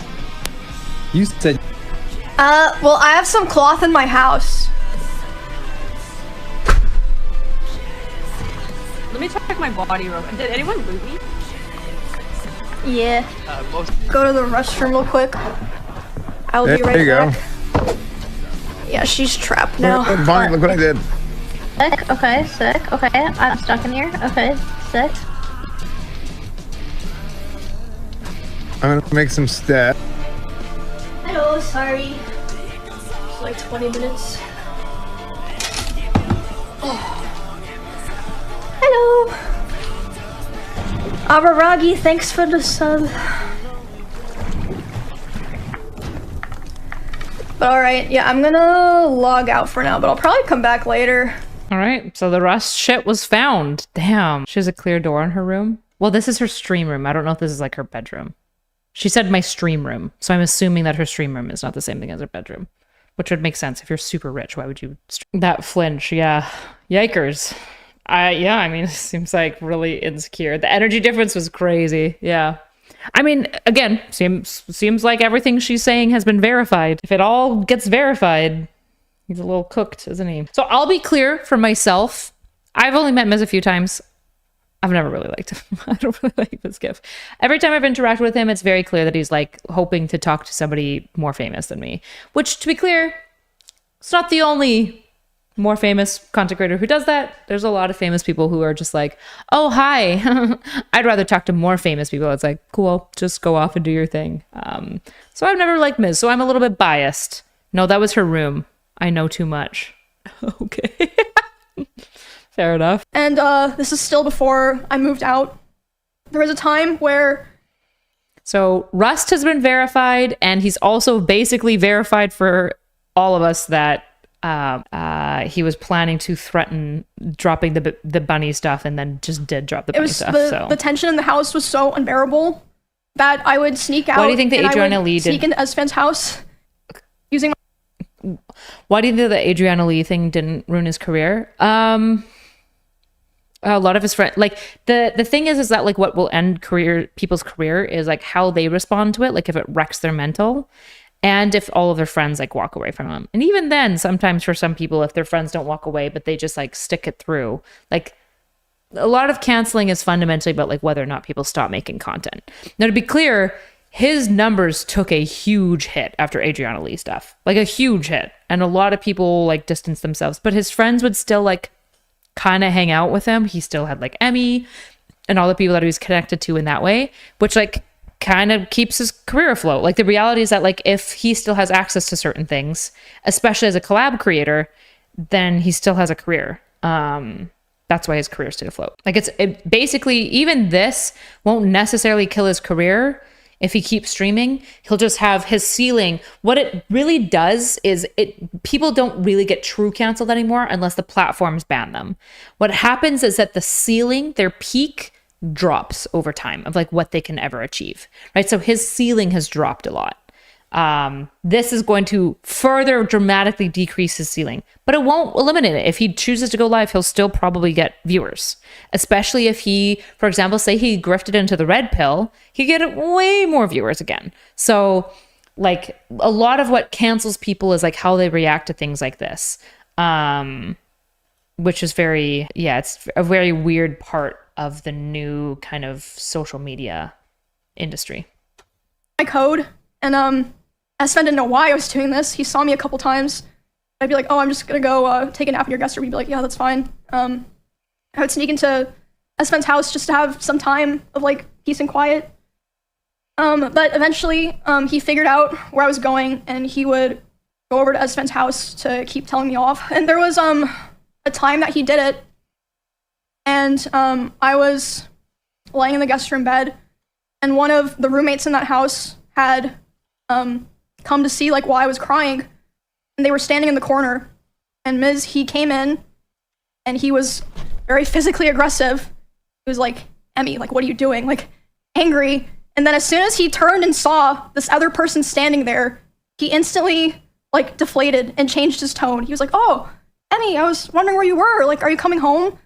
You said Well, I have some cloth in my house. Let me check my body real quick. Did anyone loot me? Yeah. Go to the restroom real quick. I'll be right There you go. back. Yeah, she's trapped now. Fine, look what I did. Sick. Okay, sick. Okay, I'm stuck in here. Okay, sick. I'm gonna make some stat. Hello, sorry. It's like 20 minutes. Oh. Hello. Abaragi, thanks for the sub. But alright, yeah, I'm gonna log out for now, but I'll probably come back later. All right, so the rust shit was found. Damn. She has a clear door in her room. Well, this is her stream room. I don't know if this is like her bedroom. She said my stream room, so I'm assuming that her stream room is not the same thing as her bedroom, which would make sense. If you're super rich, why would you? That flinch, yeah. Yikers. Yeah, I mean, it seems like really insecure. The energy difference was crazy. Yeah. I mean, again, seems like everything she's saying has been verified. If it all gets verified, he's a little cooked, isn't he? So I'll be clear for myself. I've only met Miz a few times. I've never really liked him. I don't really like this gif. Every time I've interacted with him, it's very clear that he's like hoping to talk to somebody more famous than me. Which, to be clear, it's not the only more famous content creator who does that. There's a lot of famous people who are just like, oh, hi. I'd rather talk to more famous people. It's like, cool, just go off and do your thing. So I've never liked Miz, so I'm a little bit biased. No, that was her room. I know too much. Okay. Fair enough. And this is still before I moved out. There was a time where So Rust has been verified, and he's also basically verified for all of us that he was planning to threaten dropping the bunny stuff, and then just did drop the bunny stuff. the tension in the house was so unbearable that I would sneak out. Why do you think the and I Adriana would Lee sneak into Esfan's house using my Why do you think the Adriana Lee thing didn't ruin his career? A lot of his friends, like the thing is that like what will end people's career is like how they respond to it. Like if it wrecks their mental, and if all of their friends like walk away from them. And even then, sometimes for some people, if their friends don't walk away, but they just like stick it through, like a lot of canceling is fundamentally about like whether or not people stop making content. Now, to be clear, his numbers took a huge hit after Adriana Lee stuff, like a huge hit. And a lot of people like distanced themselves, but his friends would still like kind of hang out with him. He still had like Emmy and all the people that he was connected to in that way, which like kind of keeps his career afloat. Like the reality is that like if he still has access to certain things, especially as a collab creator, then he still has a career. That's why his career stayed afloat. Like it basically, even this won't necessarily kill his career If he keeps streaming, he'll just have his ceiling. What it really does is people don't really get true canceled anymore unless the platforms ban them. What happens is that the ceiling, their peak drops over time of like what they can ever achieve, right? So his ceiling has dropped a lot. This is going to further dramatically decrease his ceiling, but it won't eliminate it. If he chooses to go live, he'll still probably get viewers, especially if he, for example, say he grifted into the red pill, he get way more viewers again. So like a lot of what cancels people is like how they react to things like this, which is it's a very weird part of the new kind of social media industry. My code, and Sven didn't know why I was doing this. He saw me a couple times. I'd be like, oh, I'm just gonna go take a nap in your guest room. He'd be like, yeah, that's fine. I would sneak into Sven's house just to have some time of like peace and quiet. But eventually he figured out where I was going, and he would go over to Sven's house to keep telling me off. And there was a time that he did it, and I was laying in the guest room bed, and one of the roommates in that house had come to see like why I was crying, and they were standing in the corner, and he came in, and he was very physically aggressive. He was like, Emmy, like, what are you doing? Like, angry. And then as soon as he turned and saw this other person standing there, he instantly like deflated and changed his tone. He was like, oh, Emmy, I was wondering where you were. Like, are you coming home?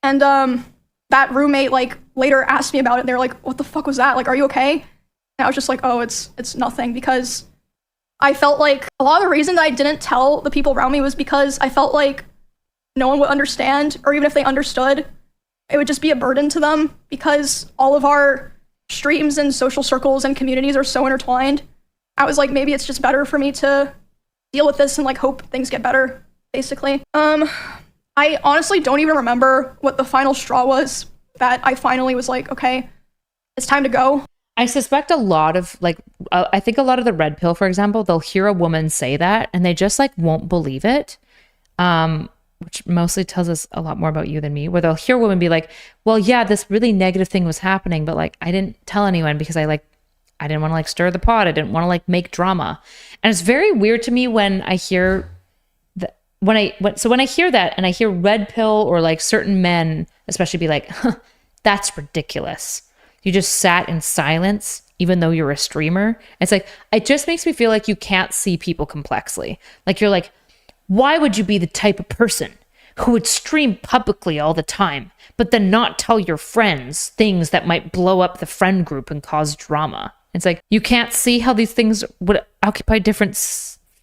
And that roommate like later asked me about it. They're like, what the fuck was that? Like, are you okay? And I was just like, oh, it's nothing, because I felt like a lot of the reason that I didn't tell the people around me was because I felt like no one would understand, or even if they understood, it would just be a burden to them, because all of our streams and social circles and communities are so intertwined. I was like, maybe it's just better for me to deal with this and like hope things get better, basically. I honestly don't even remember what the final straw was that I finally was like, okay, it's time to go. I suspect a lot of like, I think a lot of the red pill, for example, they'll hear a woman say that and they just like won't believe it. Which mostly tells us a lot more about you than me, where they'll hear a woman be like, well, yeah, this really negative thing was happening, but like, I didn't tell anyone because I didn't want to like stir the pot. I didn't want to like make drama. And it's very weird to me when I hear that, when I hear that and I hear red pill or like certain men, especially be like, huh, that's ridiculous. You just sat in silence, even though you're a streamer. It's like, it just makes me feel like you can't see people complexly. Like you're like, why would you be the type of person who would stream publicly all the time, but then not tell your friends things that might blow up the friend group and cause drama? It's like, you can't see how these things would occupy different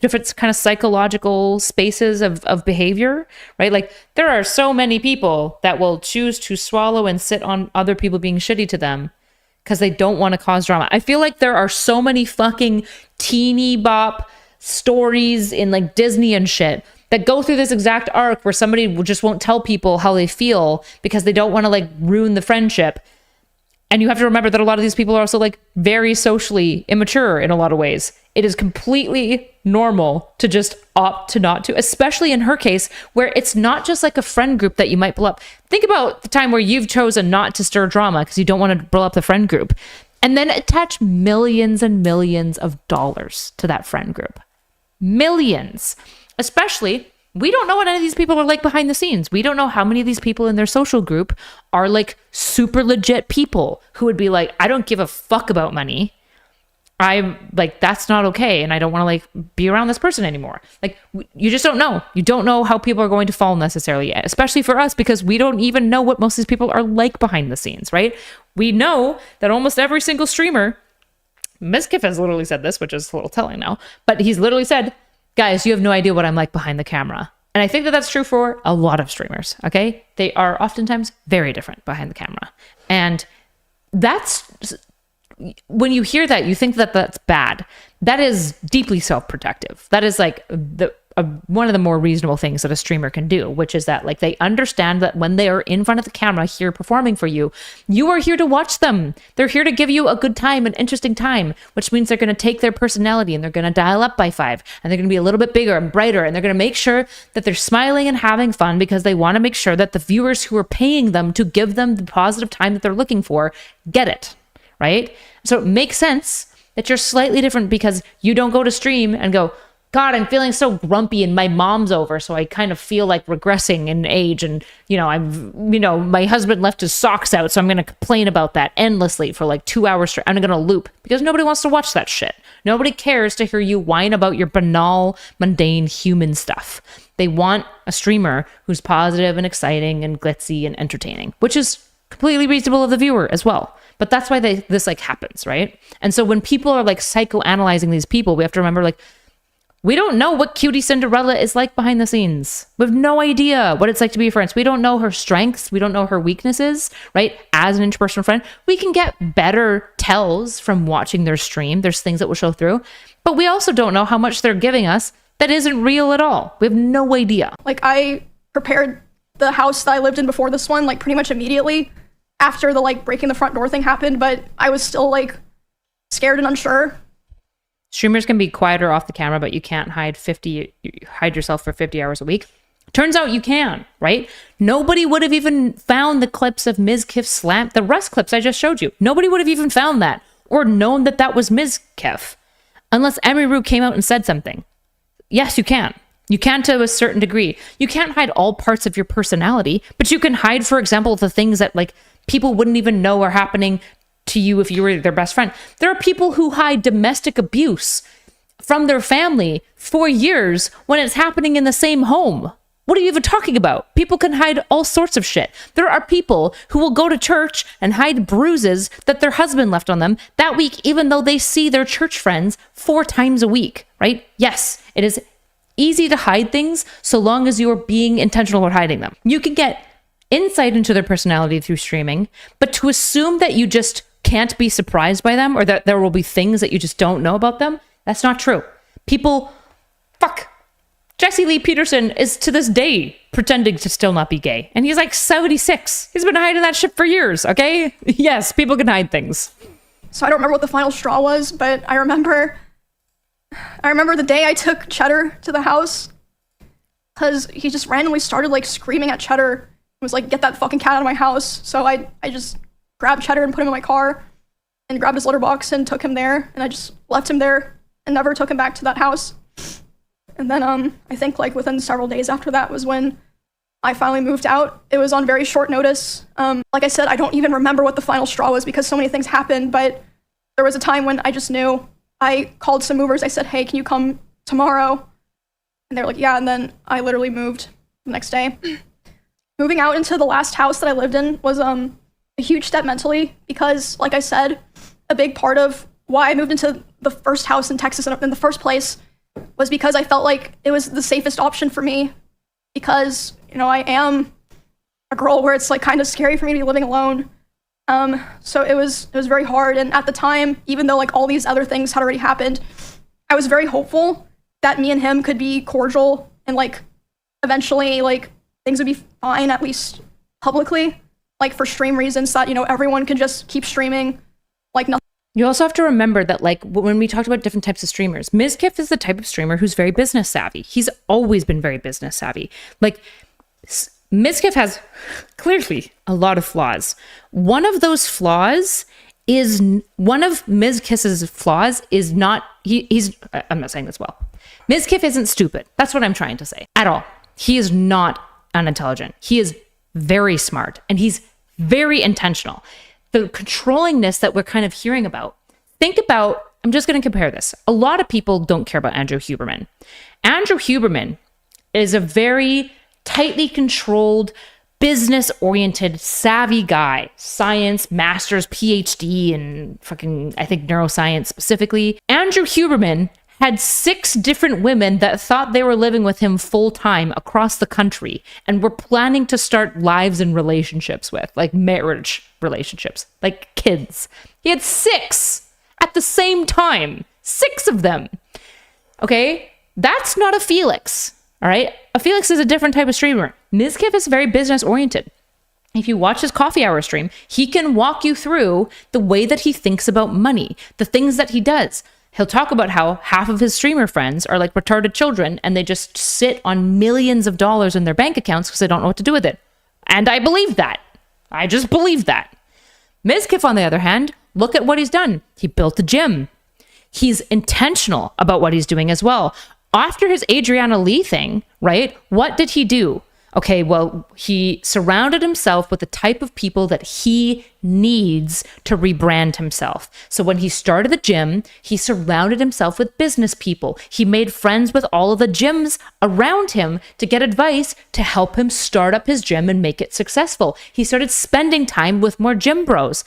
kind of psychological spaces of behavior, right? Like there are so many people that will choose to swallow and sit on other people being shitty to them because they don't want to cause drama. I feel like there are so many fucking teeny bop stories in like Disney and shit that go through this exact arc where somebody just won't tell people how they feel because they don't want to like ruin the friendship. And you have to remember that a lot of these people are also like very socially immature in a lot of ways. It is completely normal to just opt to not to, especially in her case, where it's not just like a friend group that you might blow up. Think about the time where you've chosen not to stir drama because you don't want to blow up the friend group, and then attach millions and millions of dollars to that friend group. Millions. Especially, we don't know what any of these people are like behind the scenes. We don't know how many of these people in their social group are like super legit people who would be like, I don't give a fuck about money. I'm like, that's not okay. And I don't want to like be around this person anymore. Like, you just don't know. You don't know how people are going to fall necessarily, especially for us, because we don't even know what most of these people are like behind the scenes, right? We know that almost every single streamer, Mizkif has literally said this, which is a little telling now, but he's literally said, guys, you have no idea what I'm like behind the camera. And I think that that's true for a lot of streamers, okay? They are oftentimes very different behind the camera. And that's, when you hear that, you think that that's bad. That is deeply self-protective. That is like one of the more reasonable things that a streamer can do, which is that like they understand that when they are in front of the camera here performing for you, you are here to watch them. They're here to give you a good time, an interesting time, which means they're going to take their personality and they're going to dial up by 5, and they're going to be a little bit bigger and brighter, and they're going to make sure that they're smiling and having fun because they want to make sure that the viewers who are paying them to give them the positive time that they're looking for get it. right? So it makes sense that you're slightly different because you don't go to stream and go, God, I'm feeling so grumpy and my mom's over, so I kind of feel like regressing in age, and my husband left his socks out, so I'm going to complain about that endlessly for like 2 hours straight. I'm going to loop because nobody wants to watch that shit. Nobody cares to hear you whine about your banal, mundane human stuff. They want a streamer who's positive and exciting and glitzy and entertaining, which is completely reasonable of the viewer as well. But that's why this like happens, right? And so when people are like psychoanalyzing these people, we have to remember like, we don't know what Cutie Cinderella is like behind the scenes. We have no idea what it's like to be a friend. We don't know her strengths. We don't know her weaknesses, right? As an interpersonal friend, we can get better tells from watching their stream. There's things that will show through, but we also don't know how much they're giving us that isn't real at all. We have no idea. Like, I prepared the house that I lived in before this one, like pretty much immediately after the like breaking the front door thing happened, but I was still like scared and unsure. Streamers can be quieter off the camera, but you can't hide yourself for 50 hours a week. Turns out you can, right? Nobody would have even found the clips of Ms. Kiff slam, the Rust clips I just showed you. Nobody would have even found that or known that that was Ms. Kiff unless Emiru came out and said something. Yes, you can. You can to a certain degree. You can't hide all parts of your personality, but you can hide, for example, the things that like people wouldn't even know are happening to you if you were their best friend. There are people who hide domestic abuse from their family for years when it's happening in the same home. What are you even talking about? People can hide all sorts of shit. There are people who will go to church and hide bruises that their husband left on them that week, even though they see their church friends 4 times a week, right? Yes, it is easy to hide things so long as you're being intentional about hiding them. You can get insight into their personality through streaming, but to assume that you just can't be surprised by them or that there will be things that you just don't know about them, that's not true. Jesse Lee Peterson is to this day pretending to still not be gay, and he's like 76. He's been hiding that shit for years, okay? Yes, people can hide things. So I don't remember what the final straw was, but I remember the day I took Cheddar to the house because he just randomly started like screaming at Cheddar. He was like, get that fucking cat out of my house. So I just grabbed Cheddar and put him in my car and grabbed his litter box and took him there, and I just left him there and never took him back to that house. And then I think like within several days after that was when I finally moved out. It was on very short notice. Like I said, I don't even remember what the final straw was because so many things happened, but there was a time when I just knew. I called some movers. I said, hey, can you come tomorrow? And they were like, yeah, and then I literally moved the next day. Moving out into the last house that I lived in was a huge step mentally because, like I said, a big part of why I moved into the first house in Texas in the first place was because I felt like it was the safest option for me because, I am a girl where it's like kind of scary for me to be living alone. So it was very hard. And at the time, even though like all these other things had already happened, I was very hopeful that me and him could be cordial and like eventually like things would be fine, at least publicly, like for stream reasons that, everyone could just keep streaming like nothing. You also have to remember that, like, when we talked about different types of streamers, Ms. Kiff is the type of streamer who's very business savvy. He's always been very business savvy. Like, Ms. Kiff has clearly a lot of flaws. One of Ms. Kiff's flaws is not, I'm not saying this well. Ms. Kiff isn't stupid. That's what I'm trying to say. At all. He is not unintelligent. He is very smart and he's very intentional. The controllingness that we're kind of hearing about. Think about, I'm just going to compare this. A lot of people don't care about Andrew Huberman. Andrew Huberman is a very tightly controlled, business-oriented, savvy guy. Science, master's, PhD, and fucking, I think, neuroscience specifically. Andrew Huberman had 6 different women that thought they were living with him full-time across the country and were planning to start lives and relationships with, like marriage relationships, like kids. He had 6 at the same time. 6 of them. Okay? That's not a Felix. All right? A Felix is a different type of streamer. Ms. Kiff is very business-oriented. If you watch his coffee hour stream, he can walk you through the way that he thinks about money, the things that he does. He'll talk about how half of his streamer friends are like retarded children and they just sit on millions of dollars in their bank accounts because they don't know what to do with it. And I believe that. I just believe that. Ms. Kiff, on the other hand, Look at what he's done. He built a gym. He's intentional about what he's doing as well. After his Adriana Lee thing, right? What did he do? Okay, well, he surrounded himself with the type of people that he needs to rebrand himself. So when he started the gym, he surrounded himself with business people. He made friends with all of the gyms around him to get advice to help him start up his gym and make it successful. He started spending time with more gym bros.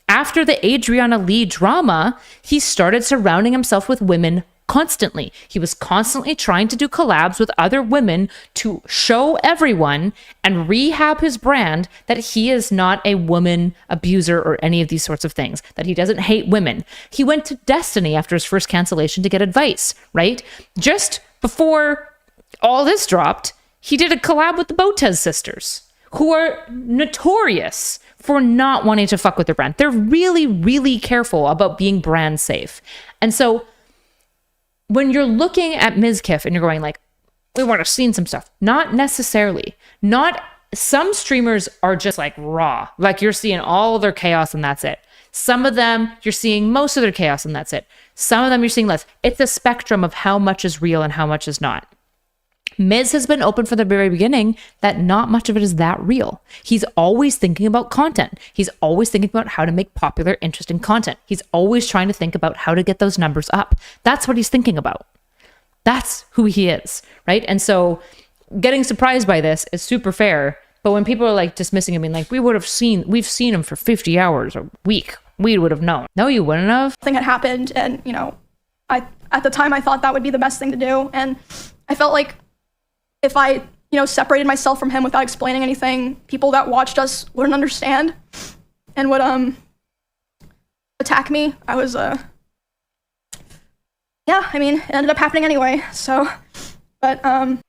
After the Adriana Lee drama, he started surrounding himself with women constantly. He was constantly trying to do collabs with other women to show everyone and rehab his brand that he is not a woman abuser or any of these sorts of things, that he doesn't hate women. He went to Destiny after his first cancellation to get advice, right? Just before all this dropped, he did a collab with the Botez sisters, who are notorious for not wanting to fuck with their brand. They're really, really careful about being brand safe. And so when you're looking at Ms. Kiff and you're going like, we want to have seen some stuff. Not necessarily. Not some streamers are just like raw. Like you're seeing all of their chaos and that's it. Some of them, you're seeing most of their chaos and that's it. Some of them you're seeing less. It's a spectrum of how much is real and how much is not. Miz has been open from the very beginning that not much of it is that real. He's always thinking about content. He's always thinking about how to make popular, interesting content. He's always trying to think about how to get those numbers up. That's what he's thinking about. That's who he is, right? And so getting surprised by this is super fair. But when people are like dismissing him, I mean, like, we've seen him for 50 hours a week. We would have known. No, you wouldn't have. Thing had happened, and at the time I thought that would be the best thing to do, and I felt like if I, separated myself from him without explaining anything, people that watched us wouldn't understand and would attack me. It ended up happening anyway. So, but after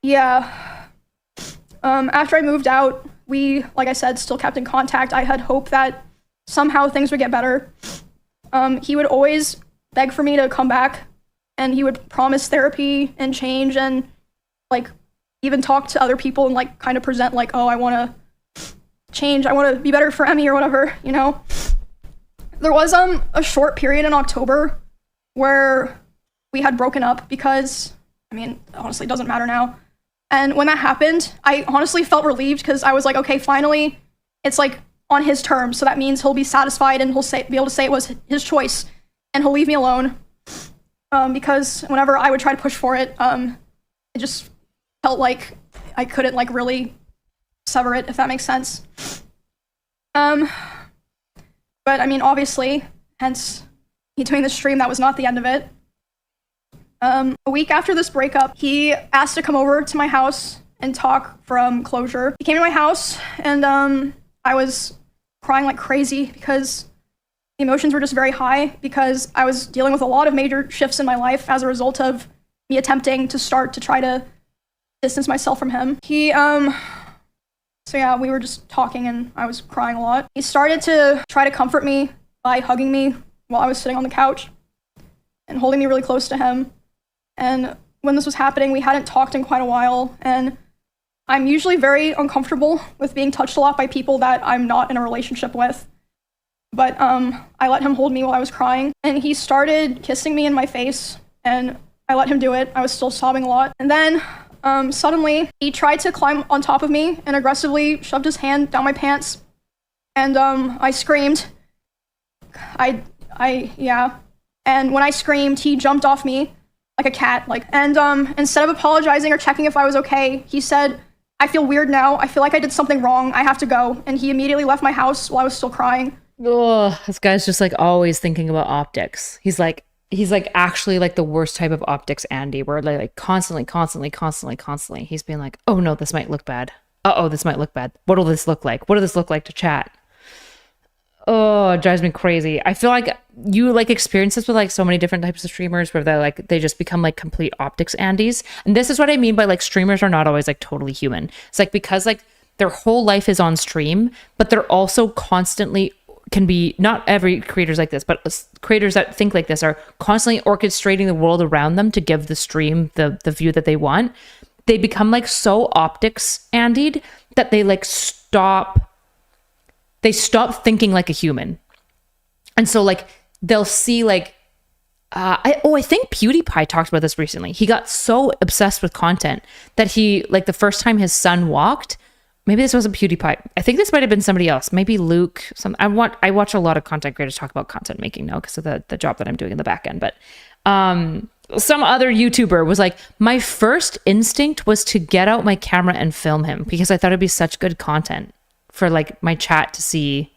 I moved out, we, like I said, still kept in contact. I had hope that somehow things would get better. He would always beg for me to come back, and he would promise therapy and change and even talk to other people and kind of present oh, I want to change, I want to be better for Emmy or whatever, There was a short period in October where we had broken up because, honestly, it doesn't matter now. And when that happened, I honestly felt relieved because I was like, okay, finally, it's on his terms, so that means he'll be satisfied and he'll be able to say it was his choice and he'll leave me alone. Because whenever I would try to push for it, it just felt like I couldn't really sever it, if that makes sense. But obviously, hence he doing the stream, that was not the end of it. A week after this breakup, he asked to come over to my house and talk from closure. He came to my house, and I was crying like crazy because the emotions were just very high because I was dealing with a lot of major shifts in my life as a result of me attempting to try to distance myself from him. We were just talking and I was crying a lot. He started to try to comfort me by hugging me while I was sitting on the couch and holding me really close to him. And when this was happening, we hadn't talked in quite a while, and I'm usually very uncomfortable with being touched a lot by people that I'm not in a relationship with. But I let him hold me while I was crying, and he started kissing me in my face, and I let him do it. I was still sobbing a lot. And then suddenly, he tried to climb on top of me and aggressively shoved his hand down my pants. And I screamed. And when I screamed, he jumped off me like a cat. And instead of apologizing or checking if I was okay, he said, I feel weird now. I feel like I did something wrong. I have to go. And he immediately left my house while I was still crying. Oh, this guy's just always thinking about optics. He's actually the worst type of optics Andy, where constantly he's being like, oh no, this might look bad. Uh-oh, this might look bad. What will this look like? What will this look like to chat? Oh, it drives me crazy. I feel like you experience this with so many different types of streamers where they just become complete optics Andys. And this is what I mean by streamers are not always totally human. It's because their whole life is on stream, but they're also constantly can be, not every creator's like this, but creators that think like this are constantly orchestrating the world around them to give the stream the view that they want. They become so optics Andied that they stop thinking like a human. And so like they'll see like I think PewDiePie talked about this recently. He got so obsessed with content that he, like, the first time his son walked, maybe this wasn't PewDiePie. I think this might have been somebody else. Maybe Luke. I watch a lot of content creators talk about content making now because of the job that I'm doing in the back end. But some other YouTuber was like, my first instinct was to get out my camera and film him because I thought it'd be such good content for like my chat to see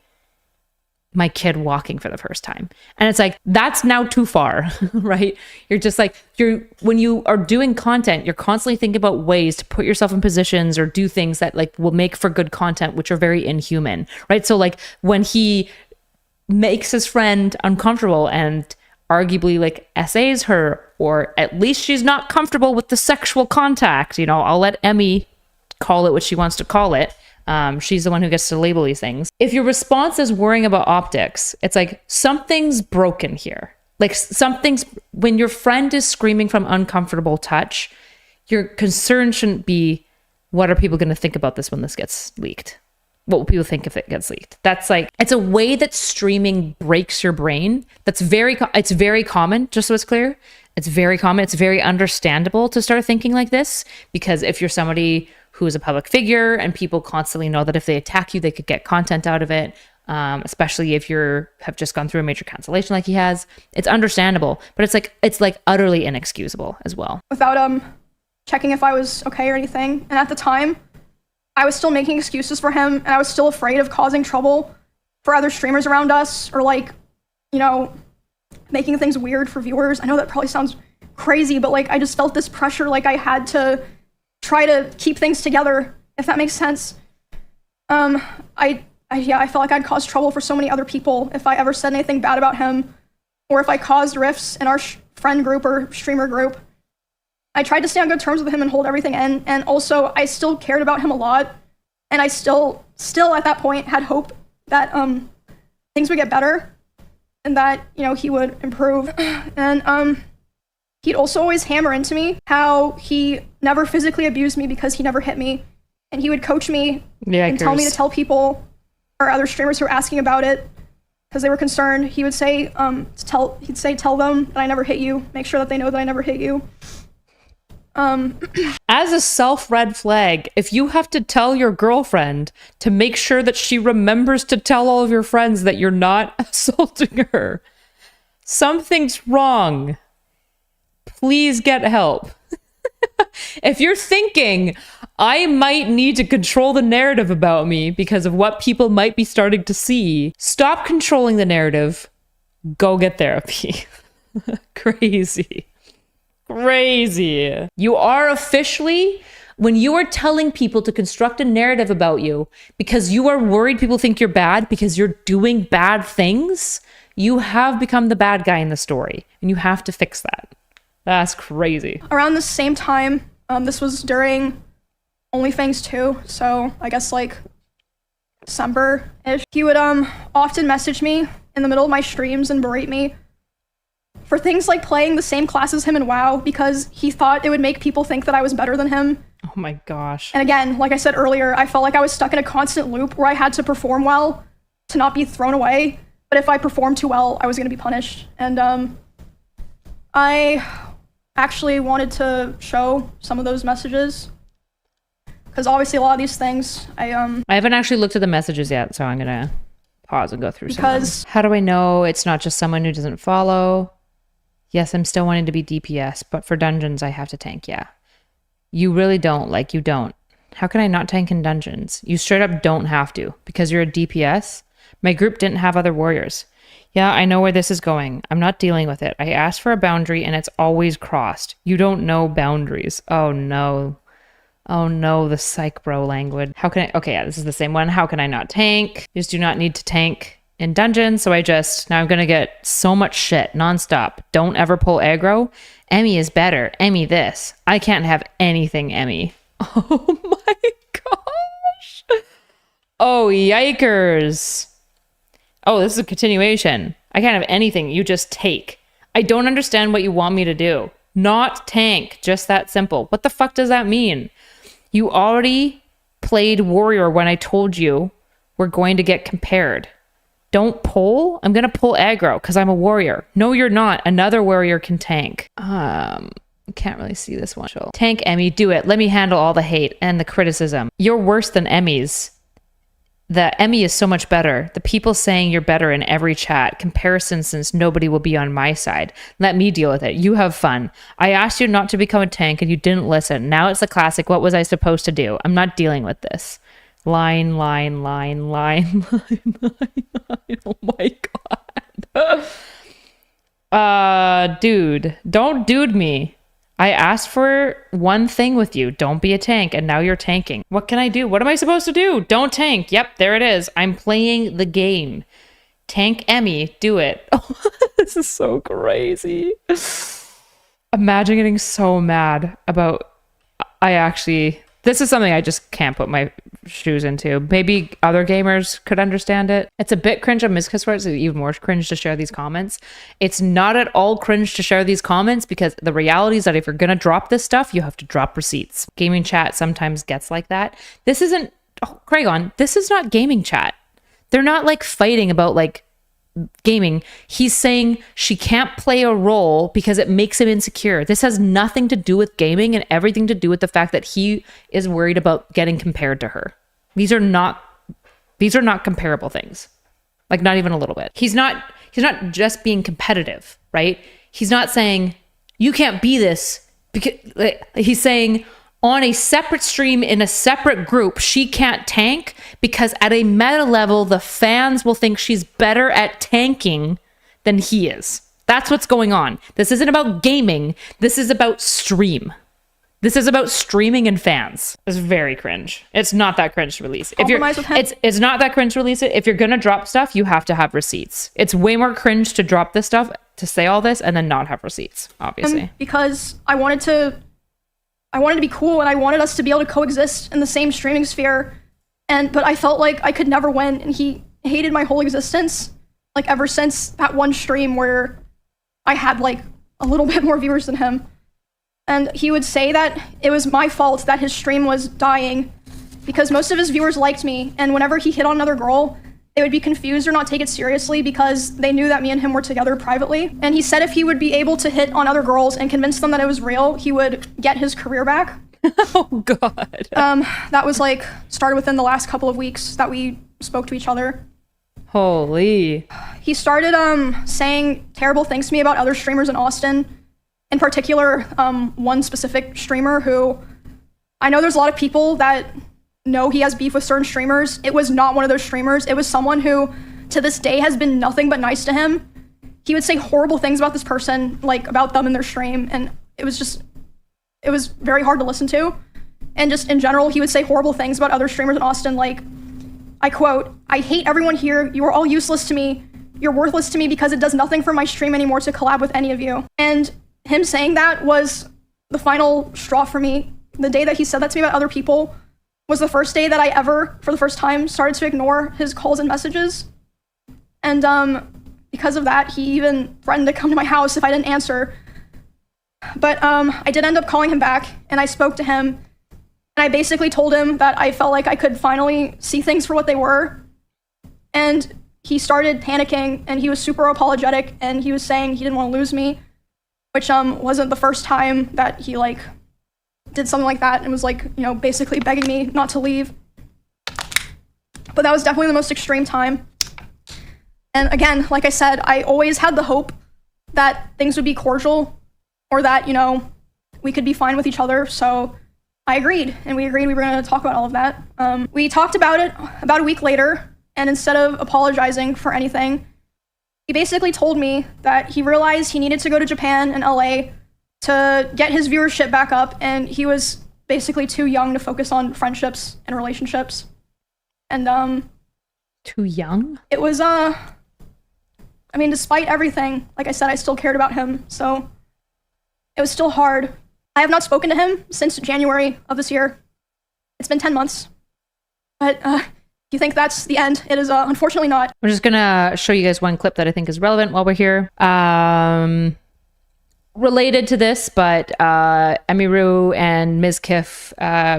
my kid walking for the first time. And it's like, that's now too far, right? You're just like, when you are doing content, you're constantly thinking about ways to put yourself in positions or do things that like will make for good content, which are very inhuman, right? So like when he makes his friend uncomfortable and arguably like essays her, or at least she's not comfortable with the sexual contact, you know, I'll let Emmy call it what she wants to call it. She's the one who gets to label these things. If your response is worrying about optics, it's like something's broken here. Like when your friend is screaming from uncomfortable touch, your concern shouldn't be, what are people going to think about this when this gets leaked? What will people think if it gets leaked? That's like, it's a way that streaming breaks your brain. It's very common, just so it's clear. It's very common. It's very understandable to start thinking like this, because if you're somebody who is a public figure and people constantly know that if they attack you, they could get content out of it, especially if have just gone through a major cancellation like he has, it's understandable, but it's like utterly inexcusable as well. Without checking if I was okay or anything. And at the time, I was still making excuses for him, and I was still afraid of causing trouble for other streamers around us, or like, you know, making things weird for viewers. I know that probably sounds crazy, but like I just felt this pressure, like I had to try to keep things together, if that makes sense. I felt like I'd caused trouble for so many other people if I ever said anything bad about him, or if I caused rifts in our friend group or streamer group. I tried to stay on good terms with him and hold everything in, and also I still cared about him a lot, and I still at that point had hope that things would get better, and that, you know, he would improve. And he'd also always hammer into me how he never physically abused me because he never hit me. And he would coach me and tell me to tell people or other streamers who were asking about it because they were concerned. He would say, tell them that I never hit you. Make sure that they know that I never hit you. As a self-red flag, if you have to tell your girlfriend to make sure that she remembers to tell all of your friends that you're not assaulting her, something's wrong. Please get help. If you're thinking, I might need to control the narrative about me because of what people might be starting to see, stop controlling the narrative. Go get therapy. Crazy. You are officially, when you are telling people to construct a narrative about you because you are worried people think you're bad because you're doing bad things, you have become the bad guy in the story, and you have to fix that. That's crazy. Around the same time, this was during OnlyFans 2, so I guess like December-ish. He would often message me in the middle of my streams and berate me for things like playing the same class as him in WoW because he thought it would make people think that I was better than him. Oh my gosh. And again, like I said earlier, I felt like I was stuck in a constant loop where I had to perform well to not be thrown away, but if I performed too well, I was going to be punished. And I actually wanted to show some of those messages because obviously a lot of these things I haven't actually looked at the messages yet, so I'm gonna pause and go through some of them. How do I know it's not just someone who doesn't follow? Yes, I'm still wanting to be DPS, but for dungeons I have to tank. Yeah, you really don't. Like, you don't. How can I not tank in dungeons? You straight up don't have to because you're a DPS. My group didn't have other warriors. Yeah, I know where this is going. I'm not dealing with it. I asked for a boundary and it's always crossed. You don't know boundaries. Oh no. Oh no, the psych bro language. How can I? Okay, yeah, this is the same one. How can I not tank? You just do not need to tank in dungeons. So now I'm going to get so much shit nonstop. Don't ever pull aggro. Emmy is better. Emmy this. I can't have anything Emmy. Oh my gosh. Oh, yikers. Oh, this is a continuation. I can't have anything. You just take. I don't understand what you want me to do. Not tank. Just that simple. What the fuck does that mean? You already played warrior when I told you we're going to get compared. Don't pull. I'm gonna pull aggro because I'm a warrior. No, you're not. Another warrior can tank. Can't really see this one. Tank Emmy, do it. Let me handle all the hate and the criticism. You're worse than Emmys. The Emmy is so much better. The people saying you're better in every chat. Comparison since nobody will be on my side. Let me deal with it. You have fun. I asked you not to become a tank and you didn't listen. Now it's the classic. What was I supposed to do? I'm not dealing with this. Line. Oh my God. Dude, don't dude me. I asked for one thing with you. Don't be a tank, and now you're tanking. What can I do? What am I supposed to do? Don't tank. Yep, there it is. I'm playing the game. Tank Emmy, do it. Oh, this is so crazy. Imagine getting so mad about... This is something I just can't put my shoes into. Maybe other gamers could understand it. It's a bit cringe on Mizka's part. It's even more cringe to share these comments. It's not at all cringe to share these comments because the reality is that if you're going to drop this stuff, you have to drop receipts. Gaming chat sometimes gets like that. This isn't... Oh, Craigon, this is not gaming chat. They're not like fighting about like gaming. He's saying she can't play a role because it makes him insecure. This has nothing to do with gaming and everything to do with the fact that he is worried about getting compared to her. These are not comparable things. Like not even a little bit. He's not just being competitive, right? He's not saying you can't be this because he's saying on a separate stream in a separate group, she can't tank because at a meta level, the fans will think she's better at tanking than he is. That's what's going on. This isn't about gaming. This is about stream. This is about streaming and fans. It's very cringe. It's not that cringe to release. It's not that cringe to release it. If you're gonna drop stuff, you have to have receipts. It's way more cringe to drop this stuff, to say all this, and then not have receipts, obviously. Because I wanted to be cool and I wanted us to be able to coexist in the same streaming sphere. But I felt like I could never win, and he hated my whole existence. Like ever since that one stream where I had like a little bit more viewers than him. And he would say that it was my fault that his stream was dying because most of his viewers liked me, and whenever he hit on another girl, they would be confused or not take it seriously because they knew that me and him were together privately. And he said if he would be able to hit on other girls and convince them that it was real, he would get his career back. Oh God. That was like started within the last couple of weeks that we spoke to each other. Holy. He started saying terrible things to me about other streamers in Austin. In particular, one specific streamer who I know there's a lot of people that know he has beef with certain streamers. It was not one of those streamers. It was someone who to this day has been nothing but nice to him. He would say horrible things about this person, like about them in their stream, and it was very hard to listen to. And just in general, he would say horrible things about other streamers in Austin, like, I quote, "I hate everyone here. You are all useless to me. You're worthless to me because it does nothing for my stream anymore to collab with any of you." And him saying that was the final straw for me. The day that he said that to me about other people was the first day that I ever, for the first time, started to ignore his calls and messages. And because of that, he even threatened to come to my house if I didn't answer. But I did end up calling him back, and I spoke to him, and I basically told him that I felt like I could finally see things for what they were. And he started panicking, and he was super apologetic, and he was saying he didn't want to lose me, which wasn't the first time that he like did something like that and was like, you know, basically begging me not to leave. But that was definitely the most extreme time. And again, like I said, I always had the hope that things would be cordial or that, you know, we could be fine with each other. So I agreed, and we agreed we were going to talk about all of that. We talked about it about a week later, and instead of apologizing for anything, he basically told me that he realized he needed to go to Japan and LA to get his viewership back up, and he was basically too young to focus on friendships and relationships. And too young? It was I mean, despite everything, like I said, I still cared about him, so it was still hard. I have not spoken to him since January of this year. It's been 10 months. But you think that's the end? It is unfortunately not. I'm just gonna show you guys one clip that I think is relevant while we're here. Related to this, but Emiru and Ms. Kiff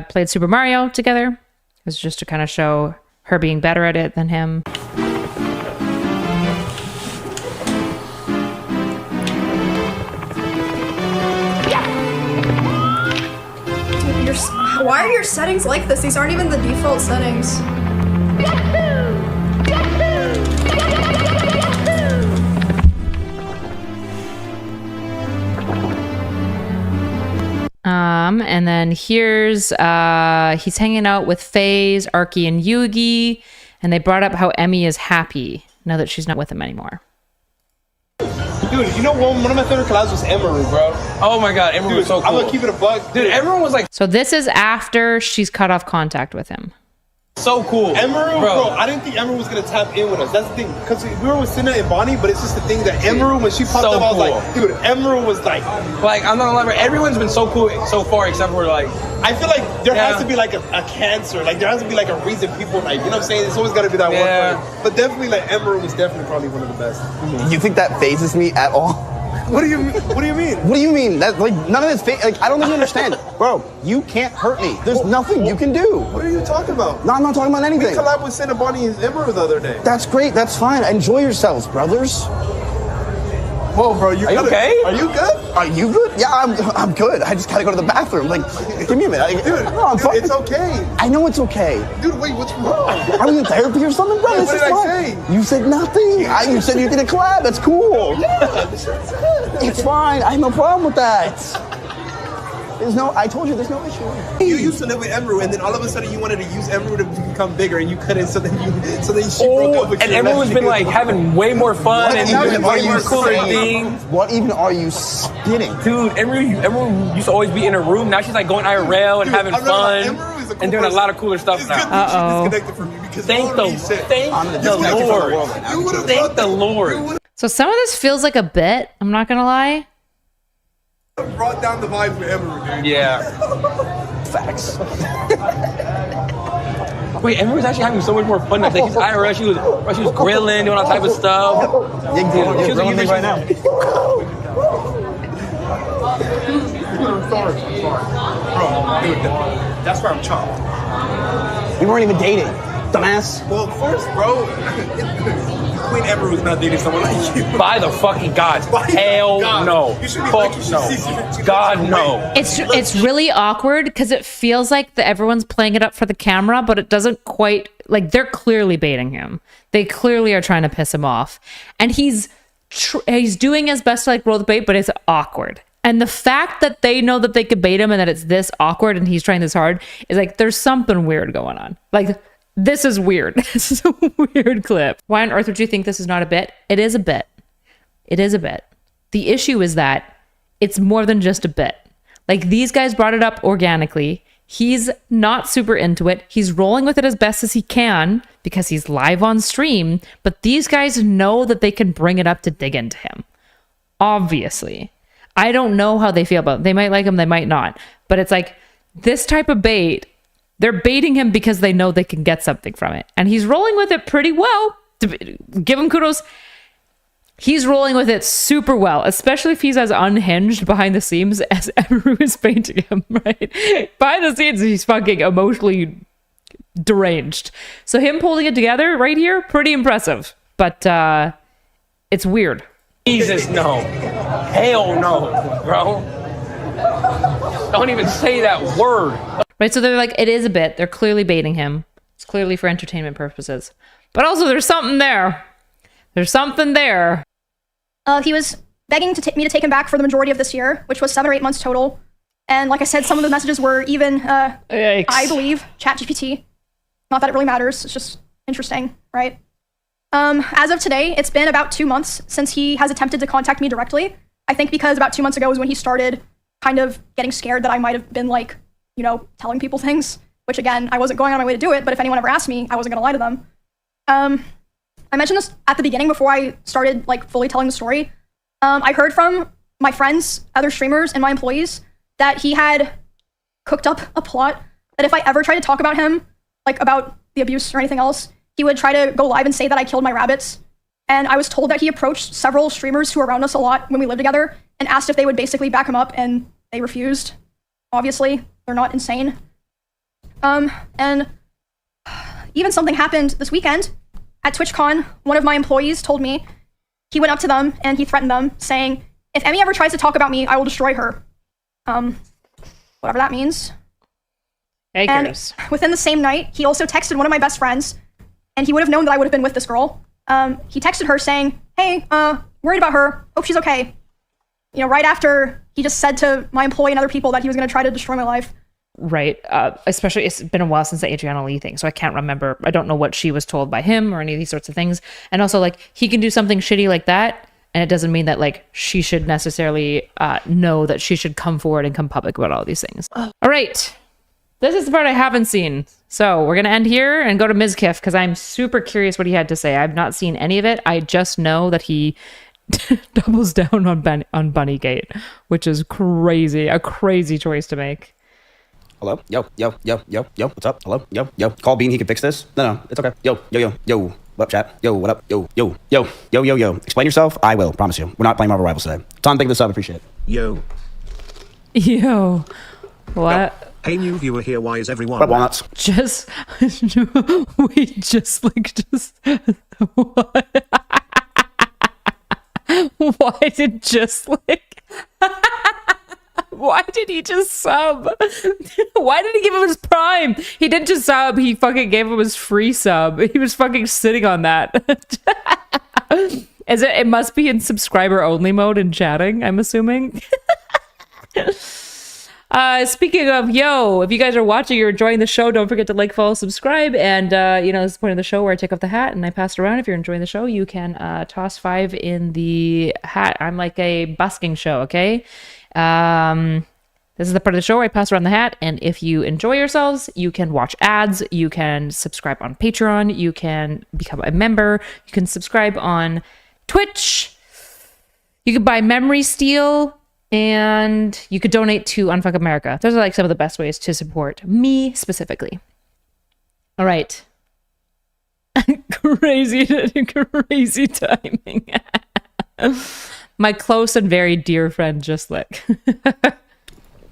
played Super Mario together. It was just to kind of show her being better at it than him. Why are your settings like this? These aren't even the default settings. And then here's he's hanging out with FaZe, Arky, and Yugi, and they brought up how Emmy is happy now that she's not with him anymore. Dude, you know one of my favorite collabs was Emeru, bro. Oh my god, Emeru was so cool. I'm gonna keep it a buck. Dude, everyone was like So this is after she's cut off contact with him. so cool. Emeru, bro, I didn't think Emeru was gonna tap in with us. That's the thing, because we were with Cinna and Bonnie, but it's just the thing that Emeru, when she popped So up, I was cool. like, dude, Emeru was like I'm not gonna lie, bro, everyone's been so cool so far except for like I feel like there has to be like a cancer, like there has to be like a reason people like, you know what I'm saying? It's always gotta be that one person. But definitely like Emeru was definitely probably one of the best. You think that phases me at all? What do you mean? What do you mean? What do you mean? That like none of this like I don't even understand. Bro, you can't hurt me. There's nothing you can do. What are you talking about? No, I'm not talking about We anything. collabed with Cinna, Bonnie, and Emeru the other day. That's great. That's fine. Enjoy yourselves, brothers. Whoa, bro, are you okay? Are you good? Are you good? Yeah, I'm good. I just gotta go to the bathroom. Like, give me a minute. Dude, no, I'm fine. it's okay. I know it's okay. Dude, wait, what's wrong? Are we in therapy or something, bro? Wait, This what is did I fine. say? You said nothing. You said you did a collab. That's cool. It's fine. I have no problem with that. I told you there's no issue. You used to live with Emeru, and then all of a sudden you wanted to use Emeru to become bigger, and you couldn't. So then she broke up with and you. everyone's been like having way more fun and doing way more cooler things. What even are you spitting? Dude, Emeru used to always be in her room. Now she's like going IRL and having fun and doing a lot of cooler stuff now. Disconnected from you because Thank the Lord. Thank the Lord. So some of this feels like a bit, I'm not gonna lie. Brought down the vibes with Emeru, dude. Yeah. Facts. Wait, Emeru was actually having so much more fun. Like his IRL, she was grilling, doing all type of stuff. You're grilling me right now. I'm sorry. Bro, dude, that's where I'm chopped. We weren't even dating, dumbass. Well, of course, bro. Queen Emeru is not dating someone like you. By the fucking gods. Hell no. Fuck no. God no. It's really awkward because it feels like everyone's playing it up for the camera, but it doesn't quite, like, they're clearly baiting him. They clearly are trying to piss him off. And he's doing his best to like roll the bait, but it's awkward. And the fact that they know that they could bait him and that it's this awkward and he's trying this hard is like, there's something weird going on. Like, this is weird. This is a weird clip. Why on earth would you think this is not a bit? It is a bit. It is a bit. The issue is that it's more than just a bit. Like, these guys brought it up organically. He's not super into it. He's rolling with it as best as he can because he's live on stream. But these guys know that they can bring it up to dig into him. Obviously. I don't know how they feel about it. They might like him, they might not. But it's like, this type of bait, they're baiting him because they know they can get something from it. And he's rolling with it pretty well. To give him kudos. He's rolling with it super well, especially if he's as unhinged behind the scenes as Emeru is painting him, right? Behind the scenes, he's fucking emotionally deranged. So him pulling it together right here, pretty impressive. But it's weird. Jesus, no. Hell no, bro. Don't even say that word. Right, so they're like, it is a bit. They're clearly baiting him. It's clearly for entertainment purposes. But also, there's something there. There's something there. He was begging me to take him back for the majority of this year, which was 7 or 8 months total. And like I said, some of the messages were even, I believe, ChatGPT. Not that it really matters. It's just interesting, right? As of today, it's been about 2 months since he has attempted to contact me directly. I think because about 2 months ago was when he started kind of getting scared that I might have been like, you know, telling people things, which again, I wasn't going on my way to do it, but if anyone ever asked me, I wasn't gonna lie to them. I mentioned this at the beginning before I started like fully telling the story. I heard from my friends, other streamers, and my employees that he had cooked up a plot that if I ever tried to talk about him, like about the abuse or anything else, he would try to go live and say that I killed my rabbits. And I was told that he approached several streamers who were around us a lot when we lived together and asked if they would basically back him up, and they refused. Obviously, they're not insane. And even something happened this weekend. At TwitchCon, one of my employees told me he went up to them and he threatened them, saying, if Emmy ever tries to talk about me, I will destroy her. Whatever that means. Akers. And within the same night, he also texted one of my best friends, and he would have known that I would have been with this girl. He texted her saying, hey, worried about her, hope she's okay. You know, right after he just said to my employee and other people that he was going to try to destroy my life. Right. Especially, it's been a while since the Adriana Lee thing, so I can't remember. I don't know what she was told by him or any of these sorts of things. And also, like, he can do something shitty like that, and it doesn't mean that, like, she should necessarily know that she should come forward and come public about all these things. All right. This is the part I haven't seen. So we're going to end here and go to Mizkif because I'm super curious what he had to say. I've not seen any of it. I just know that he doubles down on Bunnygate, which is crazy. A crazy choice to make. Hello? Yo. What's up? Hello? Yo. Call Bean, he can fix this. No, it's okay. Yo. What up, chat? Yo, what up? Yo. Explain yourself. I will, promise you. We're not playing Marvel Rivals today. Tom, pick this up. Appreciate it. Yo. What? Hey, new viewer here. Why is everyone? What up, walnuts? What? Why did just like... Why did he just sub? Why did he give him his Prime? He didn't just sub, he fucking gave him his free sub. He was fucking sitting on that. It must be in subscriber only mode in chatting, I'm assuming. Speaking of, if you guys are watching or enjoying the show, don't forget to like, follow, subscribe. And, this is the point of the show where I take off the hat and I pass it around. If you're enjoying the show, you can toss 5 in the hat. I'm like a busking show, okay? This is the part of the show where I pass around the hat. And if you enjoy yourselves, you can watch ads. You can subscribe on Patreon. You can become a member. You can subscribe on Twitch. You can buy Memory Steel. And you could donate to Unfuck America. Those are like some of the best ways to support me specifically. All right. Crazy timing. My close and very dear friend, just like.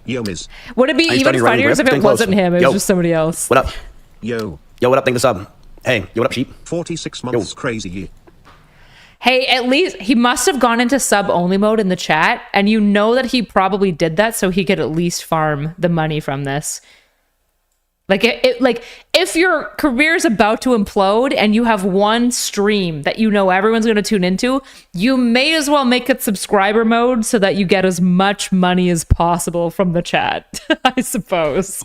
Yo, Miz. Would it be even funnier if it wasn't him? It was just somebody else. What up? Yo, what up? Think this up. Hey, what up, sheep? 46 months crazy. Hey, at least he must have gone into sub-only mode in the chat, and you know that he probably did that so he could at least farm the money from this. Like, if your career is about to implode and you have one stream that you know everyone's going to tune into, you may as well make it subscriber mode so that you get as much money as possible from the chat, I suppose.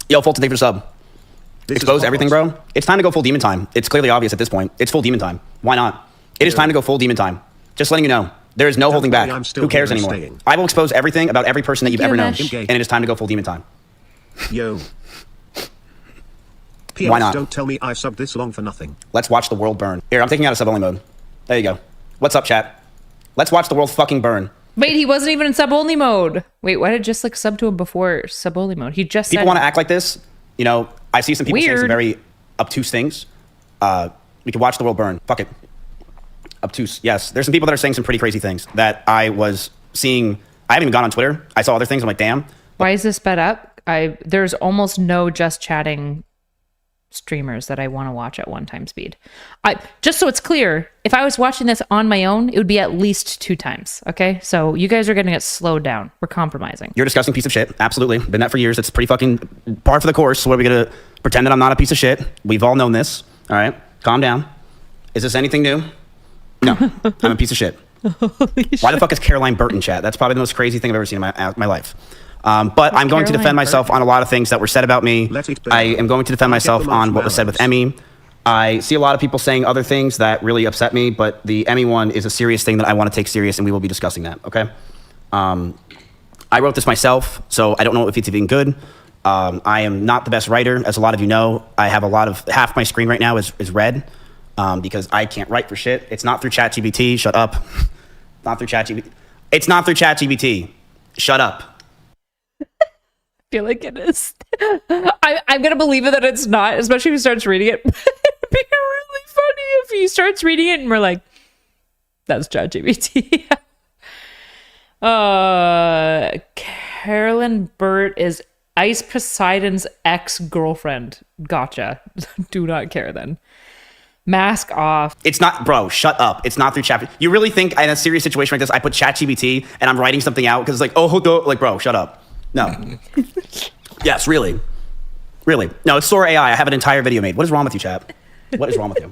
Yo, Fulton, thank you for the sub. Expose everything, bro. It's time to go full demon time. It's clearly obvious at this point. It's full demon time. Why not? It is time to go full demon time. Just letting you know. There is no holding back. Who cares anymore? I will expose everything about every person that you've ever known. And it is time to go full demon time. Yo. Why not? Don't tell me I subbed this long for nothing. Let's watch the world burn. Here, I'm taking out of sub-only mode. There you go. What's up, chat? Let's watch the world fucking burn. Wait, he wasn't even in sub-only mode. Wait, why did it just like sub to him before sub-only mode? He just People want to act like this. You know, I see some people saying some very obtuse things. We could watch the world burn. Fuck it. Obtuse. Yes. There's some people that are saying some pretty crazy things that I was seeing. I haven't even gone on Twitter. I saw other things. I'm like, damn. Why is this sped up? There's almost no just chatting streamers that I want to watch at 1x speed. Just so it's clear, if I was watching this on my own, it would be at least 2x. Okay, so you guys are getting it slowed down. We're compromising. You're a disgusting piece of shit. Absolutely, been that for years. It's pretty fucking par for the course. What are we gonna pretend that I'm not a piece of shit? We've all known this. All right, calm down. Is this anything new? No, I'm a piece of shit. Why the fuck is Caroline Burton chat? That's probably the most crazy thing I've ever seen in my life. But I'm going to defend myself on a lot of things that were said about me. I am going to defend myself on what was said with Emmy. I see a lot of people saying other things that really upset me, but the Emmy one is a serious thing that I want to take serious, and we will be discussing that, okay? I wrote this myself, so I don't know if it's even good. I am not the best writer, as a lot of you know. I have half my screen right now is red, because I can't write for shit. It's not through ChatGPT. Shut up. Not through ChatGPT. It's not through ChatGPT. Shut up. I feel like it is. I'm gonna believe it that it's not, especially if he starts reading it. It'd be really funny if he starts reading it and we're like, that's ChatGPT. Carolyn Burt is Ice Poseidon's ex-girlfriend. Gotcha. Do not care then. Mask off. It's not, bro, shut up. It's not through chat. You really think in a serious situation like this, I put ChatGPT and I'm writing something out because it's like, oh, like, bro, shut up. No. Yes, really. Really. No, it's Sora AI. I have an entire video made. What is wrong with you, chat? What is wrong with you?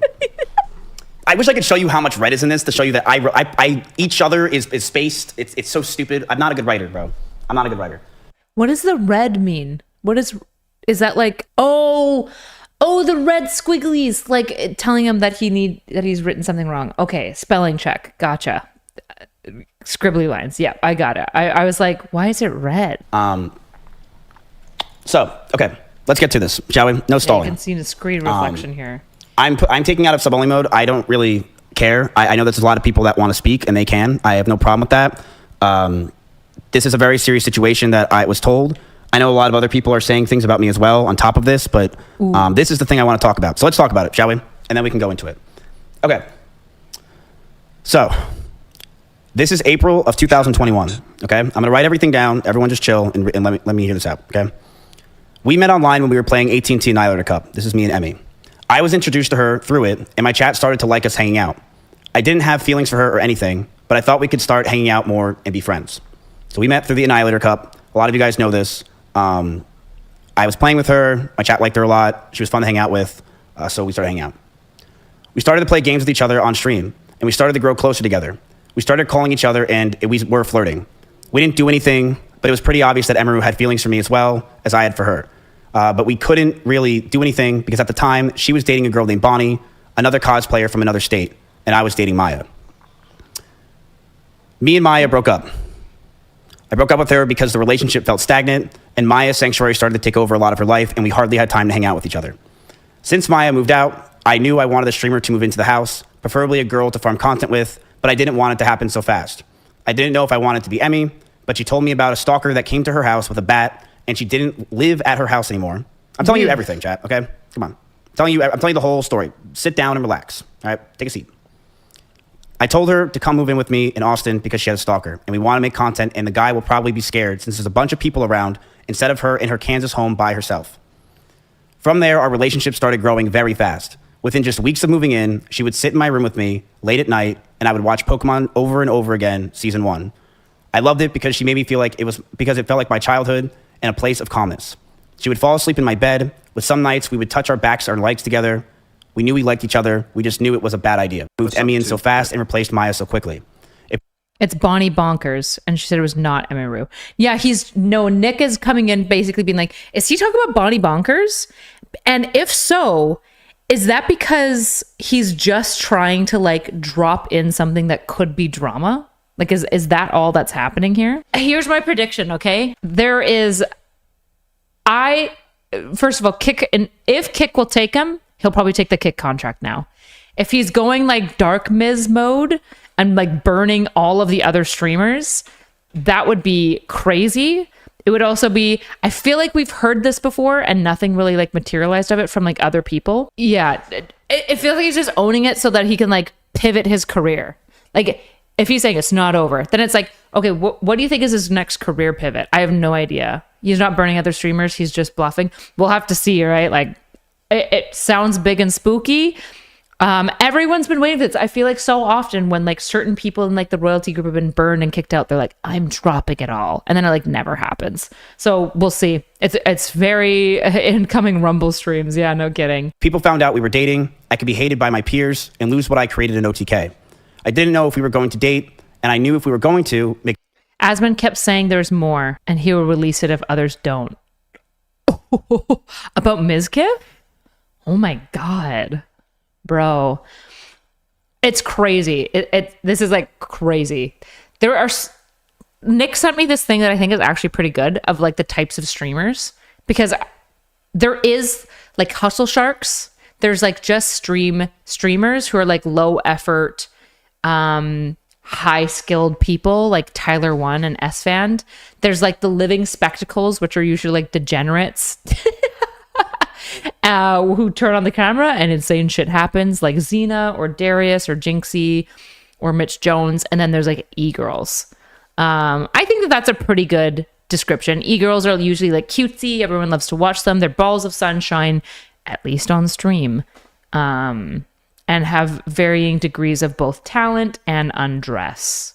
I wish I could show you how much red is in this to show you that each other is spaced. It's so stupid. I'm not a good writer, bro. I'm not a good writer. What does the red mean? What is that like, oh, the red squigglies, like telling him that he's written something wrong. Okay, spelling check. Gotcha. Scribbly lines. Yeah, I got it. I was like, why is it red? So, okay, let's get to this, shall we? No stalling. You can see the screen reflection here. I'm taking out of sub-only mode. I don't really care. I know there's a lot of people that want to speak, and they can. I have no problem with that. This is a very serious situation that I was told. I know a lot of other people are saying things about me as well on top of this, but this is the thing I want to talk about. So let's talk about it, shall we? And then we can go into it. Okay. So, this is April of 2021, okay? I'm going to write everything down. Everyone just chill and let me hear this out, okay? We met online when we were playing AT&T Annihilator Cup. This is me and Emmy. I was introduced to her through it, and my chat started to like us hanging out. I didn't have feelings for her or anything, but I thought we could start hanging out more and be friends. So we met through the Annihilator Cup. A lot of you guys know this. I was playing with her. My chat liked her a lot. She was fun to hang out with, so we started hanging out. We started to play games with each other on stream, and we started to grow closer together. We started calling each other, and we were flirting. We didn't do anything, but it was pretty obvious that Emeru had feelings for me as well as I had for her. But we couldn't really do anything because at the time, she was dating a girl named Bonnie, another cosplayer from another state, and I was dating Maya. Me and Maya broke up. I broke up with her because the relationship felt stagnant, and Maya's sanctuary started to take over a lot of her life, and we hardly had time to hang out with each other. Since Maya moved out, I knew I wanted a streamer to move into the house, preferably a girl to farm content with, but I didn't want it to happen so fast. I didn't know if I wanted to be Emmy, but she told me about a stalker that came to her house with a bat, and she didn't live at her house anymore. I'm telling you everything, chat, okay? Come on. I'm telling you the whole story. Sit down and relax, all right? Take a seat. I told her to come move in with me in Austin because she had a stalker, and we want to make content, and the guy will probably be scared since there's a bunch of people around instead of her in her Kansas home by herself. From there, our relationship started growing very fast. Within just weeks of moving in, she would sit in my room with me late at night, and I would watch Pokemon over and over again, season 1. I loved it because she made me feel like because it felt like my childhood and a place of calmness. She would fall asleep in my bed. With some nights, we would touch our backs or legs together. We knew we liked each other. We just knew it was a bad idea. Moved Emmy in so fast and replaced Maya so quickly. It's Bonnie Bonkers, and she said it was not Emeru. Yeah, Nick is coming in basically being like, is he talking about Bonnie Bonkers? And if so, is that because he's just trying to like drop in something that could be drama? Like, is that all that's happening here? Here's my prediction, okay? First of all, if Kick will take him, he'll probably take the Kick contract now. If he's going like dark Miz mode and like burning all of the other streamers, that would be crazy. It would also be, I feel like we've heard this before and nothing really like materialized of it from like other people. Yeah, it feels like he's just owning it so that he can like pivot his career. Like, if he's saying it's not over, then it's like, okay, what do you think is his next career pivot? I have no idea. He's not burning other streamers. He's just bluffing. We'll have to see, right? Like, it sounds big and spooky. Everyone's been waiting for this. I feel like so often when like certain people in like the royalty group have been burned and kicked out, they're like, I'm dropping it all. And then it like never happens. So we'll see. It's very incoming Rumble streams. Yeah, no kidding. People found out we were dating. I could be hated by my peers and lose what I created in OTK. I didn't know if we were going to date, and I knew if we were going to make... Asmund kept saying there's more, and he will release it if others don't. About Mizkif? Oh my God. Bro. It's crazy. This is like crazy. Nick sent me this thing that I think is actually pretty good of like the types of streamers, because there is like hustle sharks. There's like just streamers who are like low effort, high skilled people like Tyler One and S-Fand. There's like the living spectacles, which are usually like degenerates who turn on the camera and insane shit happens, like Xena or Darius or Jinxie or Mitch Jones. And then there's like e-girls. I think that's a pretty good description. E-girls are usually like cutesy. Everyone loves to watch them. They're balls of sunshine, at least on stream. And have varying degrees of both talent and undress.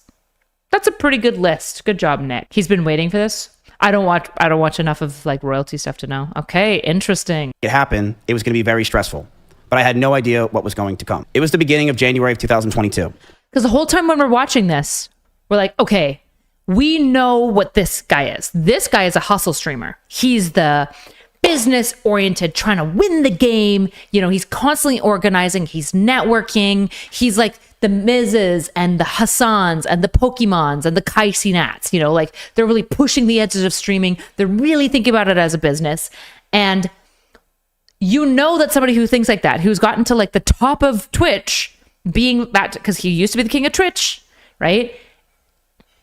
That's a pretty good list. Good job, Nick. He's been waiting for this. I don't watch enough of like royalty stuff to know. Okay, interesting. It happened, it was going to be very stressful, but I had no idea what was going to come. It was the beginning of January of 2022. Because the whole time when we're watching this, we're like, okay, we know what this guy is. This guy is a hustle streamer. He's the business oriented, trying to win the game. You know, he's constantly organizing. He's networking. He's like the Mizes and the Hassans and the Pokemons and the Kaisi Nats. You know, like they're really pushing the edges of streaming. They're really thinking about it as a business. And you know that somebody who thinks like that, who's gotten to like the top of Twitch, being that, because he used to be the king of Twitch, right?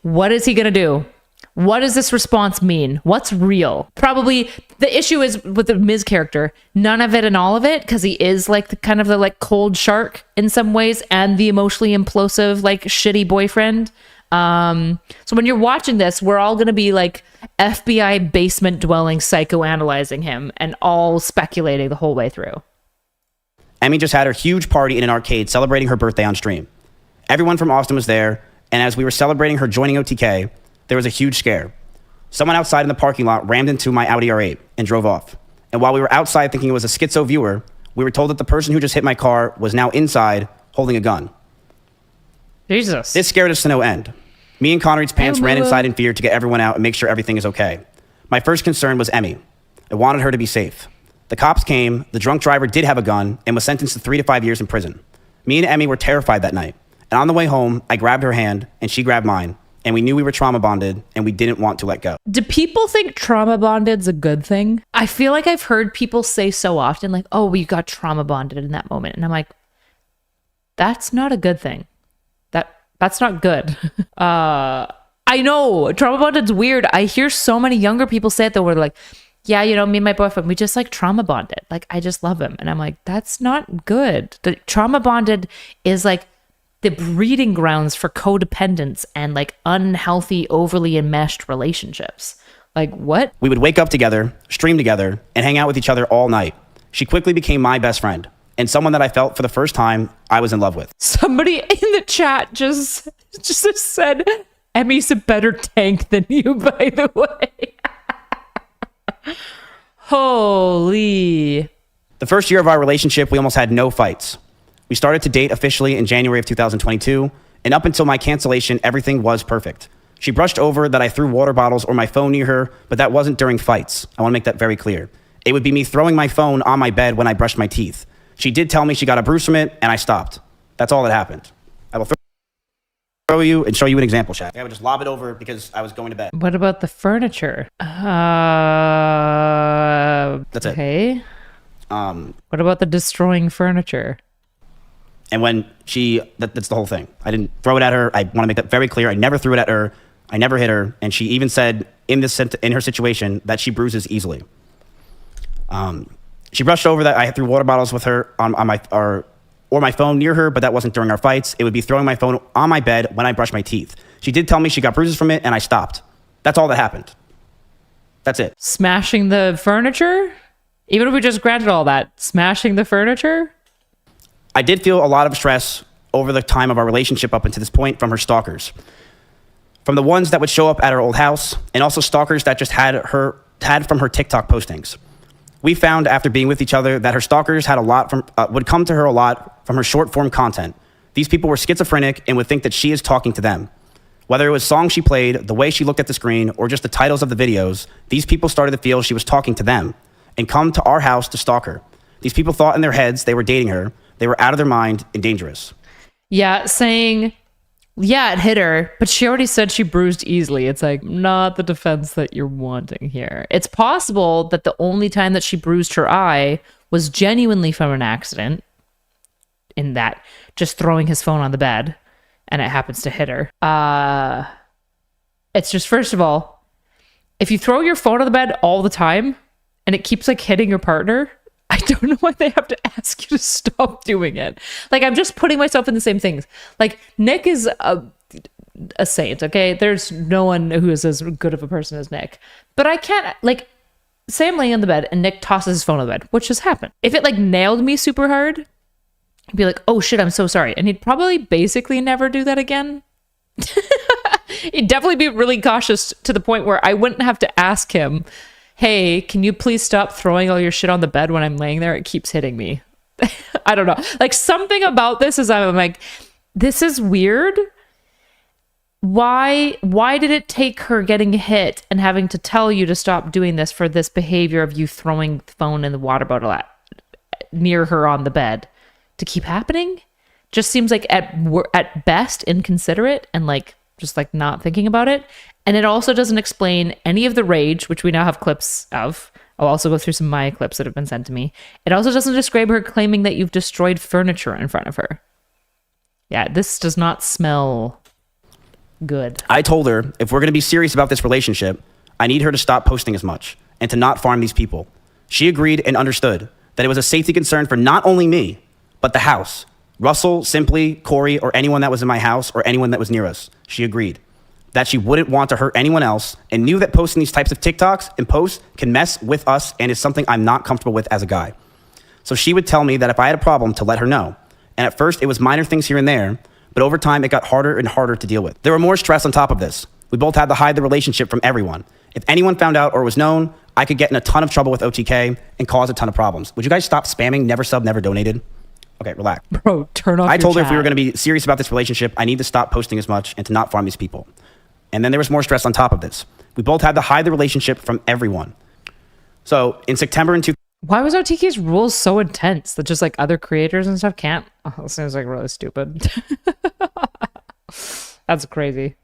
What is he going to do? What does this response mean? What's real? Probably the issue is with the Miz character, none of it and all of it, because he is like the kind of the like cold shark in some ways and the emotionally implosive, like shitty boyfriend. So when you're watching this, we're all going to be like FBI basement dwelling psychoanalyzing him and all speculating the whole way through. Emmy just had her huge party in an arcade celebrating her birthday on stream. Everyone from Austin was there, and as we were celebrating her joining OTK, there was a huge scare. Someone outside in the parking lot rammed into my Audi R8 and drove off. And while we were outside thinking it was a schizo viewer, we were told that the person who just hit my car was now inside holding a gun. Jesus. This scared us to no end. Me and Connery's pants ran inside in fear to get everyone out and make sure everything is okay. My first concern was Emmy. I wanted her to be safe. The cops came, the drunk driver did have a gun, and was sentenced to 3 to 5 years in prison. Me and Emmy were terrified that night. And on the way home, I grabbed her hand, and she grabbed mine. And we knew we were trauma bonded, and we didn't want to let go. Do people think trauma bonded's a good thing? I feel like I've heard people say so often, like, oh, we got trauma bonded in that moment. And I'm like, that's not a good thing. That's not good. I know, trauma bonded's weird. I hear so many younger people say it, though, where they're like, yeah, you know, me and my boyfriend, we just like trauma bonded. Like, I just love him. And I'm like, that's not good. The trauma bonded is like the breeding grounds for codependence and like unhealthy, overly enmeshed relationships. Like, what? We would wake up together, stream together, and hang out with each other all night. She quickly became my best friend and someone that I felt for the first time I was in love with. Somebody in the chat just said, Emmy's a better tank than you, by the way. Holy. The first year of our relationship, we almost had no fights. We started to date officially in January of 2022, and up until my cancellation, everything was perfect. She brushed over that I threw water bottles or my phone near her, but that wasn't during fights. I want to make that very clear. It would be me throwing my phone on my bed when I brushed my teeth. She did tell me she got a bruise from it, and I stopped. That's all that happened. I will throw you and show you an example, chat. I would just lob it over because I was going to bed. What about the furniture? That's it. Okay. What about the destroying furniture? And when that's the whole thing. I didn't throw it at her. I want to make that very clear. I never threw it at her. I never hit her. And she even said in her situation that she bruises easily. She brushed over that I threw water bottles with her on my phone near her, but that wasn't during our fights. It would be throwing my phone on my bed when I brushed my teeth. She did tell me she got bruises from it, and I stopped. That's all that happened. That's it. Smashing the furniture? Even if we just granted all that, smashing the furniture? I did feel a lot of stress over the time of our relationship up until this point from her stalkers. From the ones that would show up at her old house, and also stalkers that just had from her TikTok postings. We found after being with each other that her stalkers had would come to her a lot from her short form content. These people were schizophrenic and would think that she is talking to them. Whether it was songs she played, the way she looked at the screen, or just the titles of the videos, these people started to feel she was talking to them and come to our house to stalk her. These people thought in their heads they were dating her. They were out of their mind and dangerous. Yeah, saying, yeah, it hit her, but she already said she bruised easily. It's like, not the defense that you're wanting here. It's possible that the only time that she bruised her eye was genuinely from an accident, in that just throwing his phone on the bed, and it happens to hit her. It's just, first of all, if you throw your phone on the bed all the time, and it keeps like hitting your partner, I don't know why they have to ask you to stop doing it. Like, I'm just putting myself in the same things. Like, Nick is a saint, okay? There's no one who is as good of a person as Nick. But I can't, like, say I'm laying on the bed and Nick tosses his phone on the bed, which has happened. If it, like, nailed me super hard, I'd be like, oh shit, I'm so sorry. And he'd probably basically never do that again. He'd definitely be really cautious to the point where I wouldn't have to ask him, hey, can you please stop throwing all your shit on the bed when I'm laying there? It keeps hitting me. I don't know. Like, something about this is I'm like, this is weird. Why did it take her getting hit and having to tell you to stop doing this for this behavior of you throwing the phone and the water bottle near her on the bed to keep happening? Just seems like at best inconsiderate and like just like not thinking about it. And it also doesn't explain any of the rage, which we now have clips of. I'll also go through some Maya clips that have been sent to me. It also doesn't describe her claiming that you've destroyed furniture in front of her. Yeah, this does not smell good. I told her, if we're going to be serious about this relationship, I need her to stop posting as much and to not farm these people. She agreed and understood that it was a safety concern for not only me, but the house. Russell, Simply, Corey, or anyone that was in my house or anyone that was near us. She agreed that she wouldn't want to hurt anyone else and knew that posting these types of TikToks and posts can mess with us and is something I'm not comfortable with as a guy. So she would tell me that if I had a problem to let her know. And at first it was minor things here and there, but over time it got harder and harder to deal with. There were more stress on top of this. We both had to hide the relationship from everyone. If anyone found out or was known, I could get in a ton of trouble with OTK and cause a ton of problems. Would you guys stop spamming never sub, never donated? Okay, relax. Bro, turn off I told her your if we were chat. going to be serious about this relationship, I need to stop posting as much and to not farm these people. And then there was more stress on top of this. We both had to hide the relationship from everyone. So in September Why was OTK's rules so intense that just like other creators and stuff can't? Oh, it seems like really stupid. That's crazy.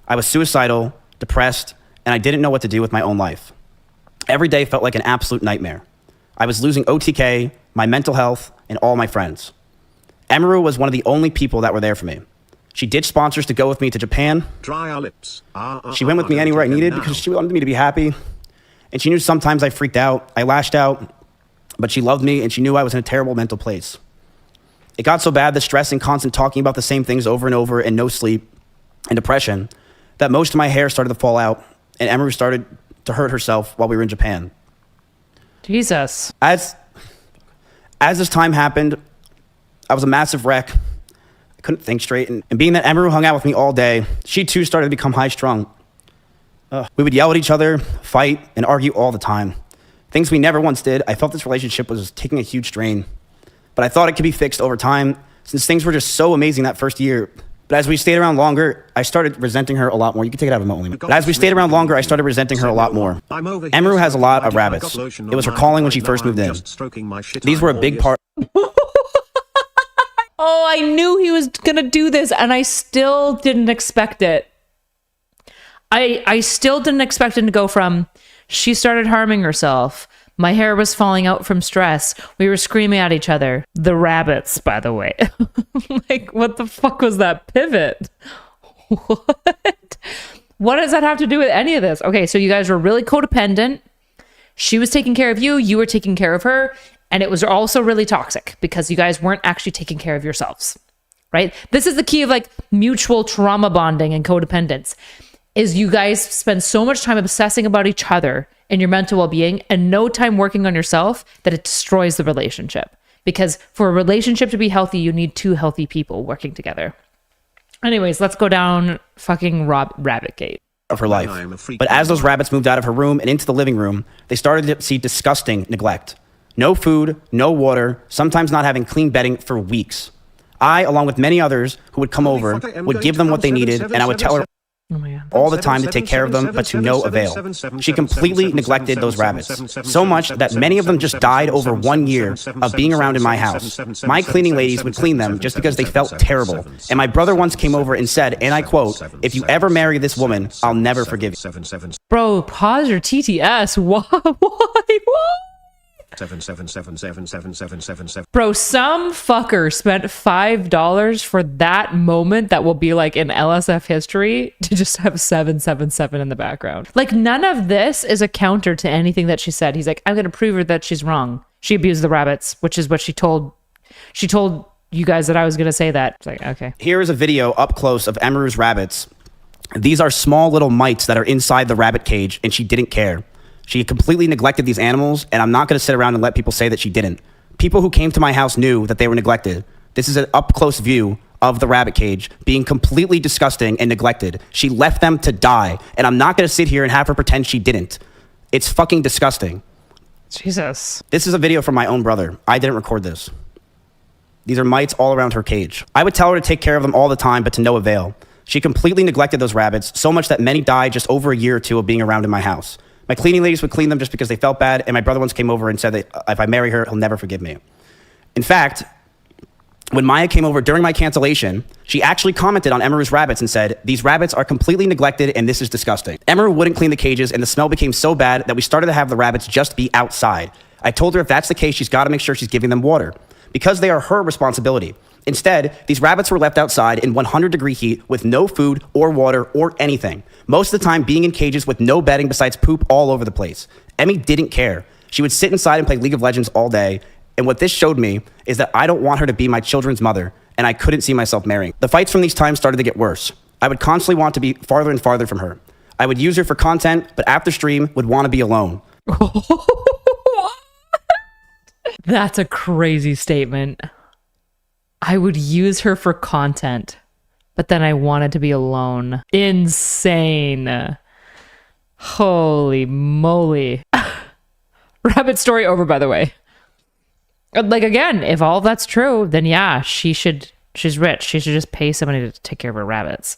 I was suicidal, depressed, and I didn't know what to do with my own life. Every day felt like an absolute nightmare. I was losing OTK, my mental health, and all my friends. Emeru was one of the only people that were there for me. She ditched sponsors to go with me to Japan. Dry our lips. She went with me anywhere I needed because she wanted me to be happy. And she knew sometimes I freaked out, I lashed out, but she loved me and she knew I was in a terrible mental place. It got so bad, the stress and constant talking about the same things over and over and no sleep and depression, that most of my hair started to fall out and Emeru started to hurt herself while we were in Japan. Jesus. As this time happened, I was a massive wreck. I couldn't think straight. And being that Emeru hung out with me all day, she too started to become high-strung. We would yell at each other, fight, and argue all the time. Things we never once did. I felt this relationship was taking a huge strain. But I thought it could be fixed over time, since things were just so amazing that first year. But as we stayed around longer, I started resenting her a lot more. You can take it out of remotely. But as we stayed around longer, I started resenting her a lot more. Emeru has a lot of rabbits. It was her calling when she first moved in. These were a big part. Oh, I knew he was gonna do this, and I still didn't expect it. I still didn't expect him to go from, she started harming herself, my hair was falling out from stress, we were screaming at each other. The rabbits, by the way. Like, what the fuck was that pivot? What? What does that have to do with any of this? Okay, so you guys were really codependent. She was taking care of you, you were taking care of her. And it was also really toxic because you guys weren't actually taking care of yourselves, right? This is the key of like mutual trauma bonding and codependence, is you guys spend so much time obsessing about each other and your mental well-being and no time working on yourself that it destroys the relationship. Because for a relationship to be healthy, you need two healthy people working together. Anyways, let's go down fucking Rabbit Gate. Of her life. But as those rabbits moved out of her room and into the living room, they started to see disgusting neglect. No food, no water, sometimes not having clean bedding for weeks. I, along with many others who would come over, would give them what they needed, and I would tell her all the time to take care of them, but to no avail. She completely neglected those rabbits, so much that many of them just died over 1 year of being around in my house. My cleaning ladies would clean them just because they felt terrible. And my brother once came over and said, and I quote, "If you ever marry this woman, I'll never forgive you." Bro, pause your TTS. Why? Bro, some fucker spent $5 for that moment that will be like in LSF history to just have 777 in the background. Like, none of this is a counter to anything that she said. He's like, I'm gonna prove her that she's wrong. She abused the rabbits, which is what she told you guys that I was gonna say that. It's like, okay. Here is a video up close of Emeru's rabbits. These are small little mites that are inside the rabbit cage, and she didn't care. She completely neglected these animals, and I'm not going to sit around and let people say that she didn't. People who came to my house knew that they were neglected. This is an up-close view of the rabbit cage being completely disgusting and neglected. She left them to die, and I'm not gonna sit here and have her pretend she didn't. It's fucking disgusting. Jesus. This is a video from my own brother. I didn't record this. These are mites all around her cage. I would tell her to take care of them all the time, but to no avail. She completely neglected those rabbits, so much that many died just over a year or two of being around in my house. My cleaning ladies would clean them just because they felt bad, and my brother once came over and said that if I marry her, he'll never forgive me. In fact, when Maya came over during my cancellation, she actually commented on Emeru's rabbits and said, "These rabbits are completely neglected and this is disgusting." Emeru wouldn't clean the cages and the smell became so bad that we started to have the rabbits just be outside. I told her if that's the case, she's got to make sure she's giving them water because they are her responsibility. Instead, these rabbits were left outside in 100-degree heat with no food or water or anything. Most of the time being in cages with no bedding besides poop all over the place. Emmy didn't care. She would sit inside and play League of Legends all day. And what this showed me is that I don't want her to be my children's mother, and I couldn't see myself marrying. The fights from these times started to get worse. I would constantly want to be farther and farther from her. I would use her for content, but after stream would want to be alone. That's a crazy statement. I would use her for content, but then I wanted to be alone. Insane. Holy moly. Rabbit story over, by the way. Like, again, if all that's true, then yeah, she's rich. She should just pay somebody to take care of her rabbits.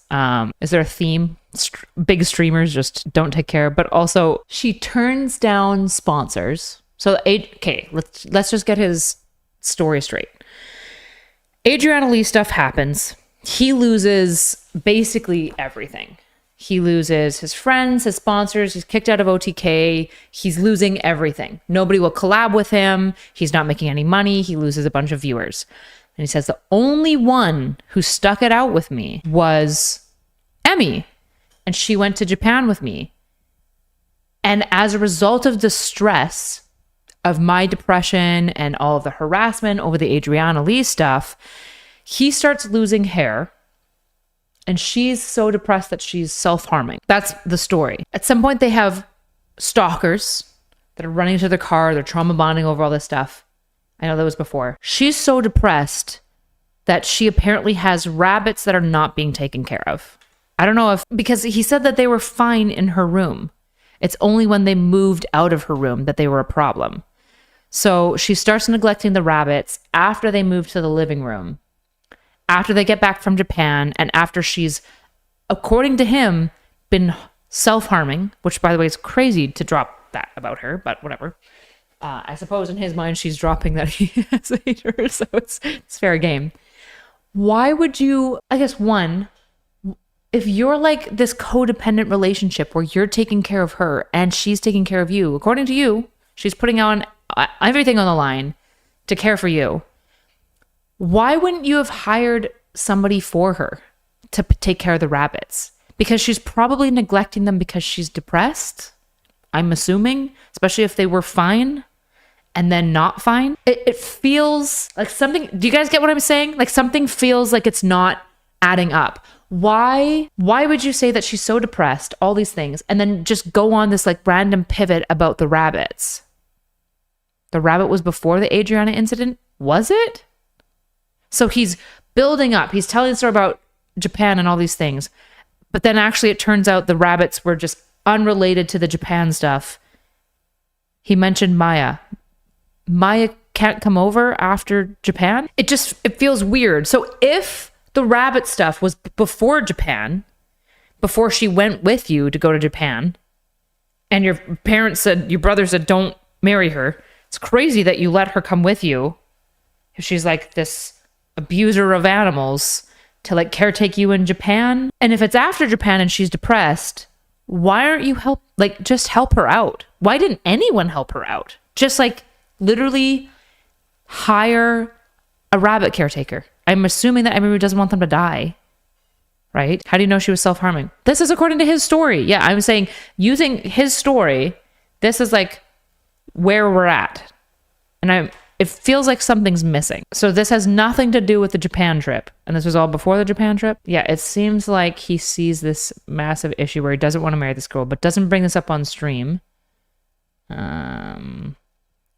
Is there a theme? Big streamers just don't take care. But also, she turns down sponsors. So, okay, let's just get his story straight. Adriana Lee stuff happens. He loses basically everything. He loses his friends, his sponsors. He's kicked out of OTK. He's losing everything. Nobody will collab with him. He's not making any money. He loses a bunch of viewers. And he says, the only one who stuck it out with me was Emmy. And she went to Japan with me. And as a result of the stress of my depression and all of the harassment over the Adriana Lee stuff, he starts losing hair. And she's so depressed that she's self-harming. That's the story. At some point, they have stalkers that are running to their car. They're trauma bonding over all this stuff. I know that was before. She's so depressed that she apparently has rabbits that are not being taken care of. I don't know if, because he said that they were fine in her room. It's only when they moved out of her room that they were a problem. So she starts neglecting the rabbits after they move to the living room. After they get back from Japan, and after she's, according to him, been self-harming, which, by the way, is crazy to drop that about her, but whatever. I suppose in his mind, she's dropping that he has haters, so it's fair game. Why would you, I guess, one, if you're like this codependent relationship where you're taking care of her and she's taking care of you, according to you, she's putting on everything on the line to care for you. Why wouldn't you have hired somebody for her to take care of the rabbits? Because she's probably neglecting them because she's depressed, I'm assuming, especially if they were fine and then not fine. It feels like something, do you guys get what I'm saying? Like something feels like it's not adding up. Why would you say that she's so depressed, all these things, and then just go on this like random pivot about the rabbits? The rabbit was before the Adriana incident, was it? So he's building up. He's telling the story about Japan and all these things. But then actually it turns out the rabbits were just unrelated to the Japan stuff. He mentioned Maya. Maya can't come over after Japan? It feels weird. So if the rabbit stuff was before Japan, before she went with you to go to Japan, and your brother said, don't marry her, it's crazy that you let her come with you if she's like this abuser of animals to like caretake you in Japan. And if it's after Japan and she's depressed, why aren't you just help her out? Why didn't anyone help her out? Just like literally hire a rabbit caretaker. I'm assuming that everybody doesn't want them to die, right? How do you know she was self-harming? This is according to his story. Yeah, I'm saying using his story, this is like where we're at. And it feels like something's missing. So this has nothing to do with the Japan trip. And this was all before the Japan trip. Yeah, it seems like he sees this massive issue where he doesn't want to marry this girl, but doesn't bring this up on stream.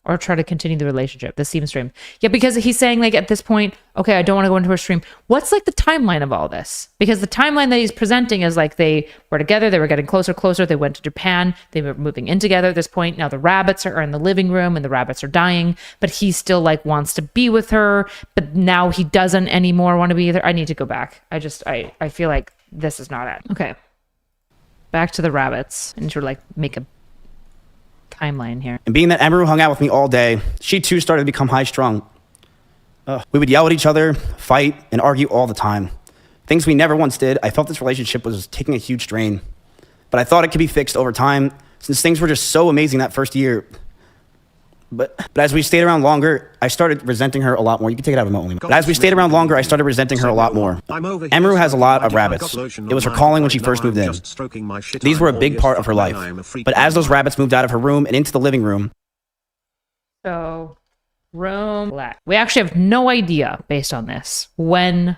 or try to continue the relationship. This seems stream. Yeah, because he's saying like at this point, okay, I don't want to go into her stream. What's like the timeline of all this? Because the timeline that he's presenting is like they were together, they were getting closer. They went to Japan, they were moving in together at this point. Now the rabbits are in the living room and the rabbits are dying, but he still like wants to be with her, but now he doesn't anymore want to be there. I need to go back. I feel like this is not it. Okay. Back to the rabbits and sort of like make a timeline here. And being that Emeru hung out with me all day, she too started to become high-strung. We would yell at each other, fight, and argue all the time. Things we never once did. I felt this relationship was taking a huge strain. But I thought it could be fixed over time, since things were just so amazing that first year. But as we stayed around longer, I started resenting her a lot more. You can take it out of remote only. But as we stayed around longer, I started resenting her a lot more. Emeru has a lot of rabbits. It was her calling when she first moved in. These were a big part of her life. But as those rabbits moved out of her room and into the living room... So, room... We actually have no idea, based on this, when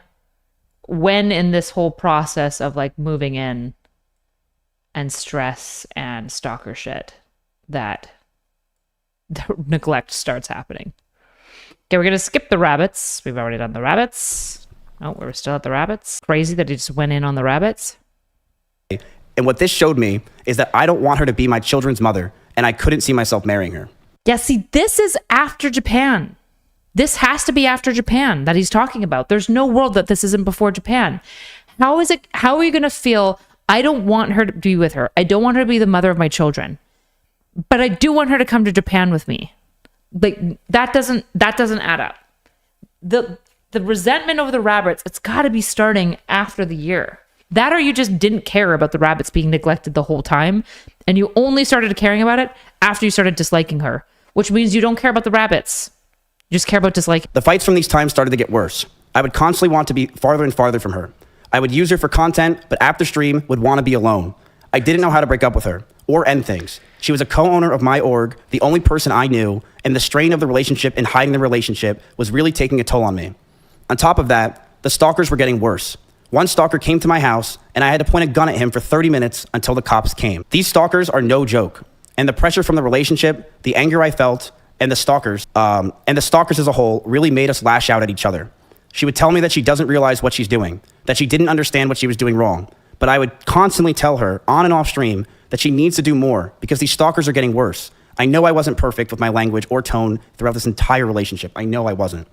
in this whole process of like moving in and stress and stalker shit that the neglect starts happening. Okay, we're gonna skip the rabbits. We've already done the rabbits. Oh, we're still at the rabbits. Crazy that he just went in on the rabbits. And what this showed me is that I don't want her to be my children's mother, and I couldn't see myself marrying her. Yeah, see, this is after Japan. This has to be after Japan that he's talking about. There's no world that this isn't before Japan. How are you gonna feel, I don't want her to be with her. I don't want her to be the mother of my children. But I do want her to come to Japan with me. Like that doesn't add up. The resentment over the rabbits, it's got to be starting after the year. That or you just didn't care about the rabbits being neglected the whole time, and you only started caring about it after you started disliking her, which means you don't care about the rabbits. You just care about disliking. The fights from these times started to get worse. I would constantly want to be farther and farther from her. I would use her for content, but after stream would want to be alone. I didn't know how to break up with her or end things. She was a co-owner of my org, the only person I knew, and the strain of the relationship and hiding the relationship was really taking a toll on me. On top of that, the stalkers were getting worse. One stalker came to my house, and I had to point a gun at him for 30 minutes until the cops came. These stalkers are no joke, and the pressure from the relationship, the anger I felt, and the stalkers as a whole really made us lash out at each other. She would tell me that she doesn't realize what she's doing, that she didn't understand what she was doing wrong. But I would constantly tell her, on and off stream, that she needs to do more because these stalkers are getting worse. I know I wasn't perfect with my language or tone throughout this entire relationship. I know I wasn't.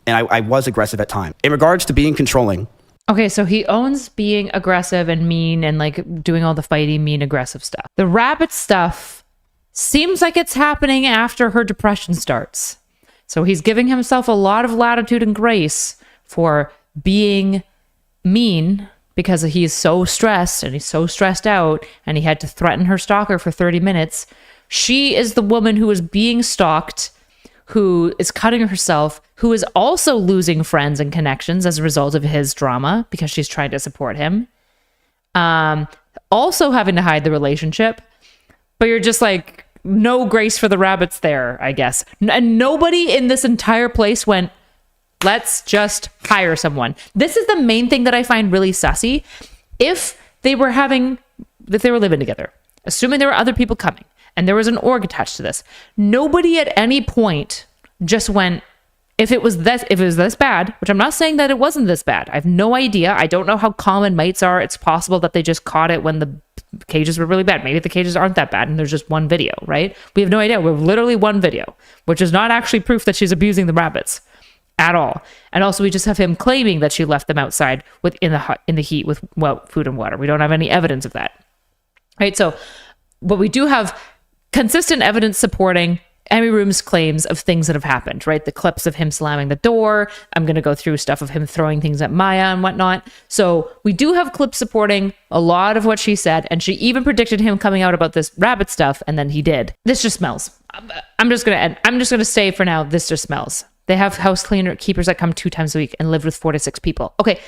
And I was aggressive at times. In regards to being controlling. Okay, so he owns being aggressive and mean and like doing all the fighty, mean, aggressive stuff. The rabbit stuff seems like it's happening after her depression starts. So he's giving himself a lot of latitude and grace for being mean because he's so stressed and he's so stressed out and he had to threaten her stalker for 30 minutes. She is the woman who is being stalked, who is cutting herself, who is also losing friends and connections as a result of his drama because she's trying to support him. Also having to hide the relationship, but you're just like, no grace for the rabbits there, I guess. And nobody in this entire place went, let's just hire someone. This is the main thing that I find really sussy. If they were living together, assuming there were other people coming, and there was an org attached to this, nobody at any point just went, if it was this bad, which I'm not saying that it wasn't this bad. I have no idea. I don't know how common mites are. It's possible that they just caught it when the cages were really bad. Maybe the cages aren't that bad and there's just one video, right? We have no idea. We have literally one video, which is not actually proof that she's abusing the rabbits at all. And also we just have him claiming that she left them outside in the heat with food and water. We don't have any evidence of that. Right? So, but we do have consistent evidence supporting Emeru's claims of things that have happened, right? The clips of him slamming the door. I'm going to go through stuff of him throwing things at Maya and whatnot. So we do have clips supporting a lot of what she said. And she even predicted him coming out about this rabbit stuff. And then he did. This just smells. I'm just going to say for now, this just smells. They have house cleaner keepers that come 2 times a week and live with 4 to 6 people. Okay.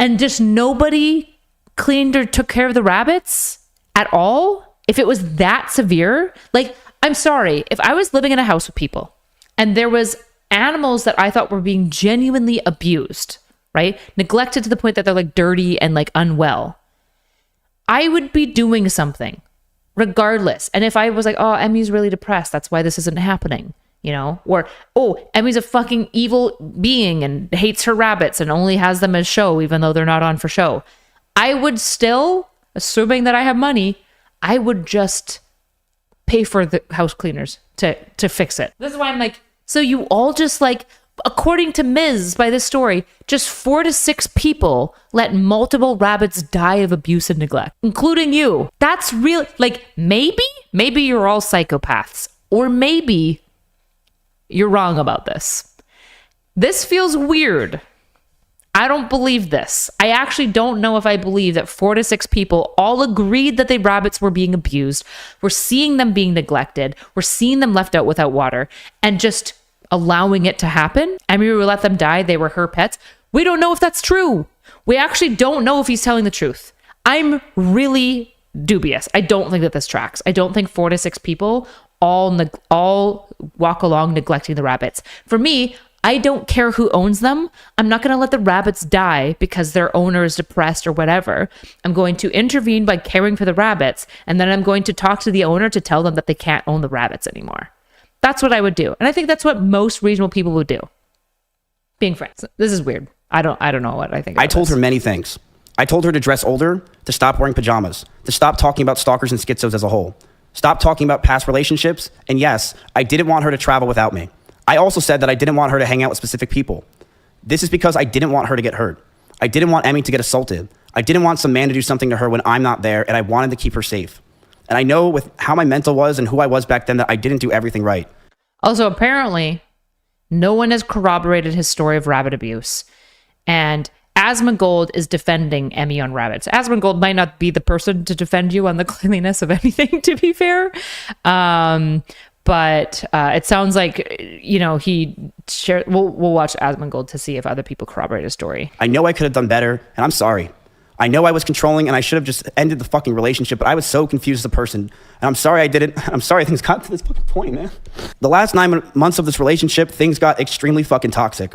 And just nobody cleaned or took care of the rabbits at all? If it was that severe, like, I'm sorry, if I was living in a house with people and there was animals that I thought were being genuinely abused, right? Neglected to the point that they're like dirty and like unwell, I would be doing something regardless. And if I was like, oh, Emmy's really depressed, that's why this isn't happening, you know? Or, oh, Emmy's a fucking evil being and hates her rabbits and only has them as show, even though they're not on for show. I would still, assuming that I have money, I would just pay for the house cleaners to fix it. This is why I'm like, so you all just like, according to Ms. by this story, just 4 to 6 people let multiple rabbits die of abuse and neglect, including you. That's real. Like, maybe you're all psychopaths, or maybe you're wrong about this. This feels weird. I don't believe this. I actually don't know if I believe that 4 to 6 people all agreed that the rabbits were being abused. We're seeing them being neglected. We're seeing them left out without water and just allowing it to happen. Emmy would let them die. They were her pets. We don't know if that's true. We actually don't know if he's telling the truth. I'm really dubious. I don't think that this tracks. I don't think 4 to 6 people all walk along neglecting the rabbits. For me, I don't care who owns them. I'm not going to let the rabbits die because their owner is depressed or whatever. I'm going to intervene by caring for the rabbits, and then I'm going to talk to the owner to tell them that they can't own the rabbits anymore. That's what I would do. And I think that's what most reasonable people would do. Being friends. This is weird. I don't know what I think. I told her many things. I told her to dress older, to stop wearing pajamas, to stop talking about stalkers and schizos as a whole, stop talking about past relationships, and yes, I didn't want her to travel without me. I also said that I didn't want her to hang out with specific people. This is because I didn't want her to get hurt. I didn't want Emmy to get assaulted. I didn't want some man to do something to her when I'm not there, and I wanted to keep her safe. And I know with how my mental was and who I was back then that I didn't do everything right. Also, apparently, no one has corroborated his story of rabbit abuse. And Asmongold is defending Emmy on rabbits. Asmongold might not be the person to defend you on the cleanliness of anything, to be fair. But it sounds like, you know, he shared. We'll watch Asmongold to see if other people corroborate his story. I know I could have done better, and I'm sorry. I know I was controlling, and I should have just ended the fucking relationship, but I was so confused as a person. And I'm sorry I didn't. I'm sorry things got to this fucking point, man. The last 9 months of this relationship, things got extremely fucking toxic.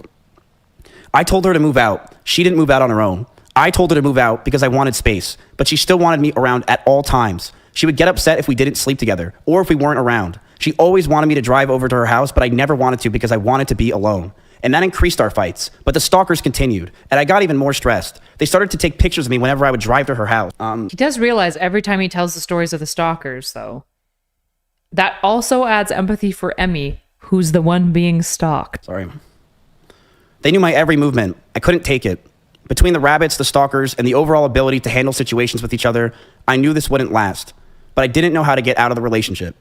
I told her to move out. She didn't move out on her own. I told her to move out because I wanted space, but she still wanted me around at all times. She would get upset if we didn't sleep together or if we weren't around. She always wanted me to drive over to her house, but I never wanted to because I wanted to be alone. And that increased our fights, but the stalkers continued, and I got even more stressed. They started to take pictures of me whenever I would drive to her house. He does realize every time he tells the stories of the stalkers, though, that also adds empathy for Emmy, who's the one being stalked. Sorry. They knew my every movement. I couldn't take it. Between the rabbits, the stalkers, and the overall ability to handle situations with each other, I knew this wouldn't last, but I didn't know how to get out of the relationship.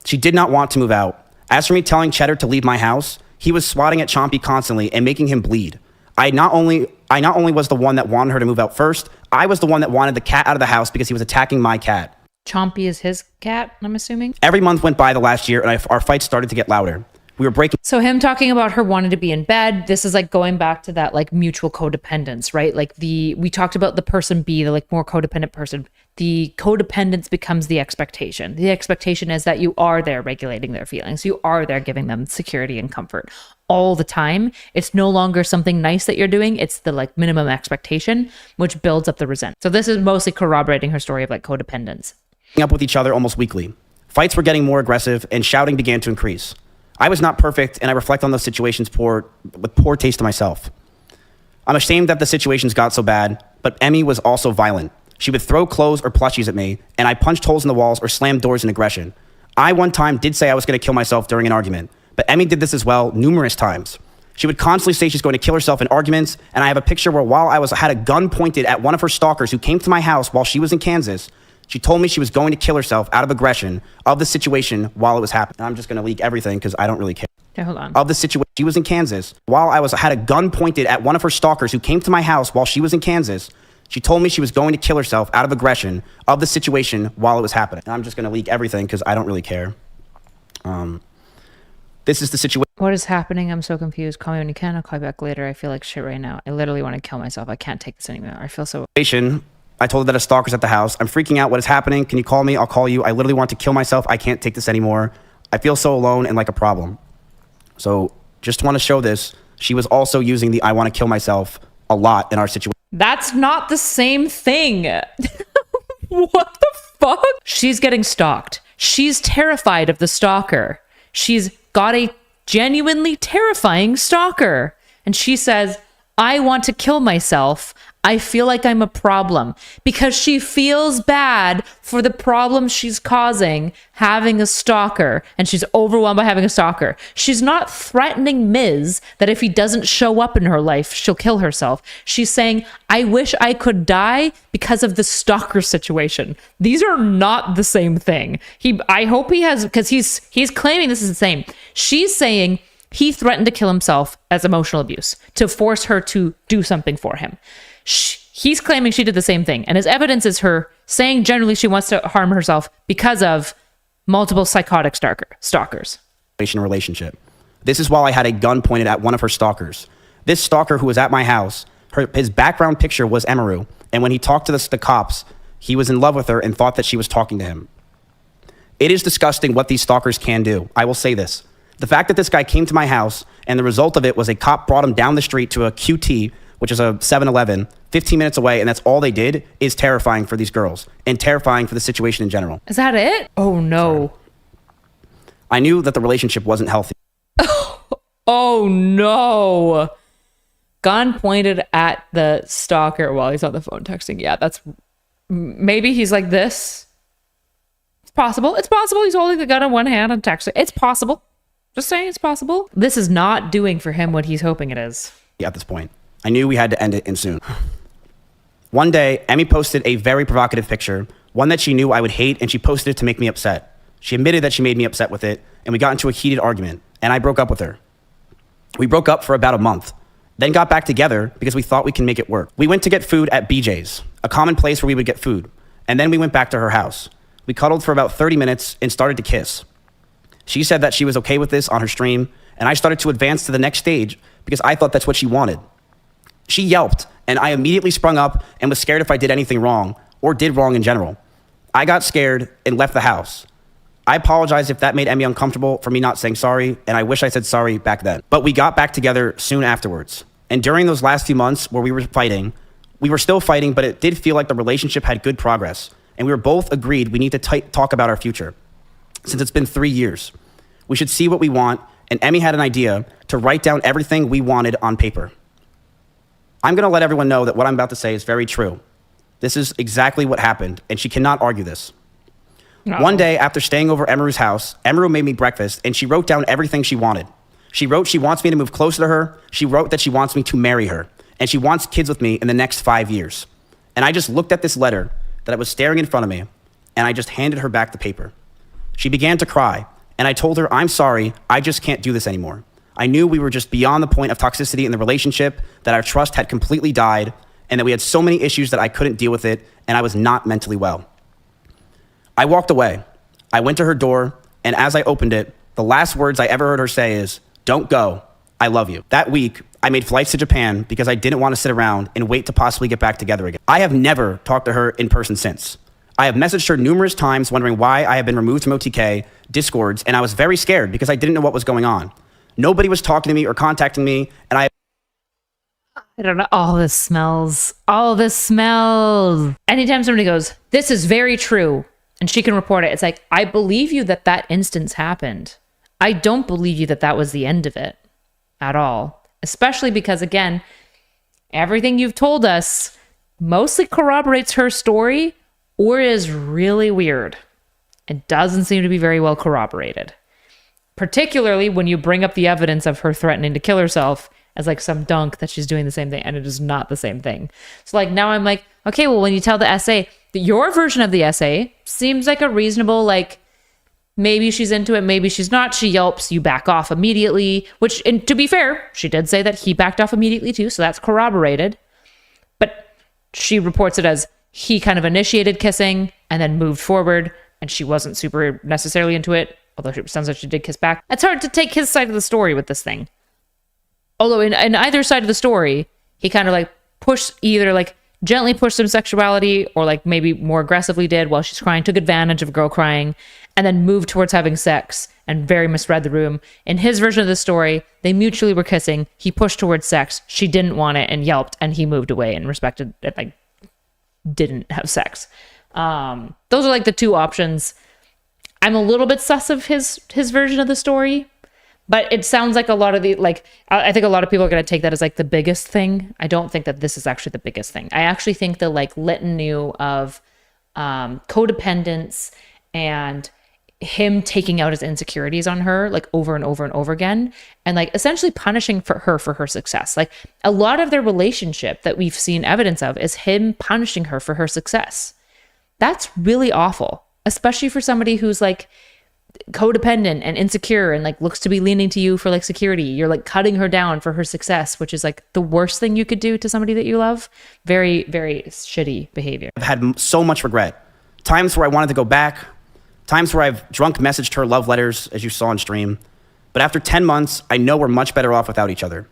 She did not want to move out. As for me telling Cheddar to leave my house, he was swatting at Chompy constantly and making him bleed. I not only was the one that wanted her to move out first, I was the one that wanted the cat out of the house because he was attacking my cat. Chompy is his cat, I'm assuming? Every month went by the last year, and our fights started to get louder. We were breaking. So him talking about her wanting to be in bed, this is like going back to that like mutual codependence, right? Like we talked about the person B, the like more codependent person. The codependence becomes the expectation. The expectation is that you are there regulating their feelings. You are there giving them security and comfort all the time. It's no longer something nice that you're doing. It's the like minimum expectation, which builds up the resentment. So this is mostly corroborating her story of like codependence. Up with each other almost weekly. Fights were getting more aggressive and shouting began to increase. I was not perfect, and I reflect on those situations with poor taste to myself. I'm ashamed that the situations got so bad, but Emmy was also violent. She would throw clothes or plushies at me, and I punched holes in the walls or slammed doors in aggression. I one time did say I was going to kill myself during an argument, but Emmy did this as well numerous times. She would constantly say she's going to kill herself in arguments, and I have a picture where while I had a gun pointed at one of her stalkers who came to my house while she was in Kansas, she told me she was going to kill herself out of aggression of the situation while it was happening. I'm just going to leak everything because I don't really care. Okay, hold on. Of the situation, she was in Kansas. While I had a gun pointed at one of her stalkers who came to my house while she was in Kansas, she told me she was going to kill herself out of aggression of the situation while it was happening. I'm just going to leak everything because I don't really care. This is the situation. What is happening? I'm so confused. Call me when you can. I'll call you back later. I feel like shit right now. I literally want to kill myself. I can't take this anymore. I feel so... I told her that a stalker's at the house. I'm freaking out. What is happening? Can you call me? I'll call you. I literally want to kill myself. I can't take this anymore. I feel so alone and like a problem. So just want to show this. She was also using the I want to kill myself a lot in our situation. That's not the same thing. What the fuck? She's getting stalked. She's terrified of the stalker. She's got a genuinely terrifying stalker. And she says, I want to kill myself. I feel like I'm a problem, because she feels bad for the problem she's causing having a stalker, and she's overwhelmed by having a stalker. She's not threatening Miz that if he doesn't show up in her life, she'll kill herself. She's saying, I wish I could die because of the stalker situation. These are not the same thing. I hope he has, because he's claiming this is the same. She's saying he threatened to kill himself as emotional abuse to force her to do something for him. He's claiming she did the same thing, and his evidence is her saying generally she wants to harm herself because of multiple psychotic stalkers. Relationship. This is while I had a gun pointed at one of her stalkers. This stalker who was at my house, his background picture was Emeru, and when he talked to the cops, he was in love with her and thought that she was talking to him. It is disgusting what these stalkers can do. I will say this. The fact that this guy came to my house and the result of it was a cop brought him down the street to a QT, which is a 7-Eleven, 15 minutes away, and that's all they did, is terrifying for these girls and terrifying for the situation in general. Is that it? Oh, no. Sorry. I knew that the relationship wasn't healthy. Oh, no. Gun pointed at the stalker while he's on the phone texting. Yeah, that's... Maybe he's like this. It's possible. It's possible he's holding the gun in one hand and texting. It's possible. Just saying it's possible. This is not doing for him what he's hoping it is. Yeah, at this point. I knew we had to end it and soon. One day, Emmy posted a very provocative picture, one that she knew I would hate, and she posted it to make me upset. She admitted that she made me upset with it, and we got into a heated argument, and I broke up with her. We broke up for about a month, then got back together because we thought we can make it work. We went to get food at BJ's, a common place where we would get food, and then we went back to her house. We cuddled for about 30 minutes and started to kiss. She said that she was okay with this on her stream, and I started to advance to the next stage because I thought that's what she wanted. She yelped, and I immediately sprung up and was scared if I did anything wrong, or did wrong in general. I got scared and left the house. I apologize if that made Emmy uncomfortable for me not saying sorry, and I wish I said sorry back then. But we got back together soon afterwards. And during those last few months where we were fighting, we were still fighting, but it did feel like the relationship had good progress. And we were both agreed we need to talk about our future. Since it's been 3 years, we should see what we want, and Emmy had an idea to write down everything we wanted on paper. I'm going to let everyone know that what I'm about to say is very true. This is exactly what happened, and she cannot argue this. No. One day, after staying over Emeru's house, Emeru made me breakfast, and she wrote down everything she wanted. She wrote she wants me to move closer to her. She wrote that she wants me to marry her, and she wants kids with me in the next 5 years. And I just looked at this letter that was staring in front of me, and I just handed her back the paper. She began to cry, and I told her, I'm sorry, I just can't do this anymore. I knew we were just beyond the point of toxicity in the relationship, that our trust had completely died, and that we had so many issues that I couldn't deal with it, and I was not mentally well. I walked away. I went to her door, and as I opened it, the last words I ever heard her say is, don't go, I love you. That week, I made flights to Japan because I didn't want to sit around and wait to possibly get back together again. I have never talked to her in person since. I have messaged her numerous times wondering why I have been removed from OTK, Discords, and I was very scared because I didn't know what was going on. Nobody was talking to me or contacting me, and I don't know. All this smells. All this smells. Anytime somebody goes, this is very true, and she can report it, it's like, I believe you that that instance happened. I don't believe you that that was the end of it at all. Especially because, again, everything you've told us mostly corroborates her story or is really weird. It doesn't seem to be very well corroborated. Particularly when you bring up the evidence of her threatening to kill herself as like some dunk that she's doing the same thing, and it is not the same thing. So like now I'm like, okay, well, when you tell the essay, your version of the essay seems like a reasonable, like, maybe she's into it, maybe she's not. She yelps, you back off immediately, which, and to be fair, she did say that he backed off immediately too, so that's corroborated. But she reports it as he kind of initiated kissing and then moved forward, and she wasn't super necessarily into it, although it sounds like she did kiss back. It's hard to take his side of the story with this thing. Although in either side of the story, he kind of like either like gently pushed some sexuality or like maybe more aggressively did while she's crying, took advantage of a girl crying, and then moved towards having sex and very misread the room. In his version of the story, they mutually were kissing. He pushed towards sex. She didn't want it and yelped, and he moved away and respected it, like didn't have sex. Those are like the two options. I'm a little bit sus of his version of the story, but it sounds like a lot of the, like, I think a lot of people are going to take that as like the biggest thing. I don't think that this is actually the biggest thing. I actually think the like litany of codependence and him taking out his insecurities on her like over and over and over again, and like essentially punishing her for her success. Like a lot of their relationship that we've seen evidence of is him punishing her for her success. That's really awful, especially for somebody who's like codependent and insecure and like looks to be leaning to you for like security. You're like cutting her down for her success, which is like the worst thing you could do to somebody that you love. Very, very shitty behavior. I've had so much regret. Times where I wanted to go back, times where I've drunk messaged her love letters, as you saw on stream. But after 10 months, I know we're much better off without each other.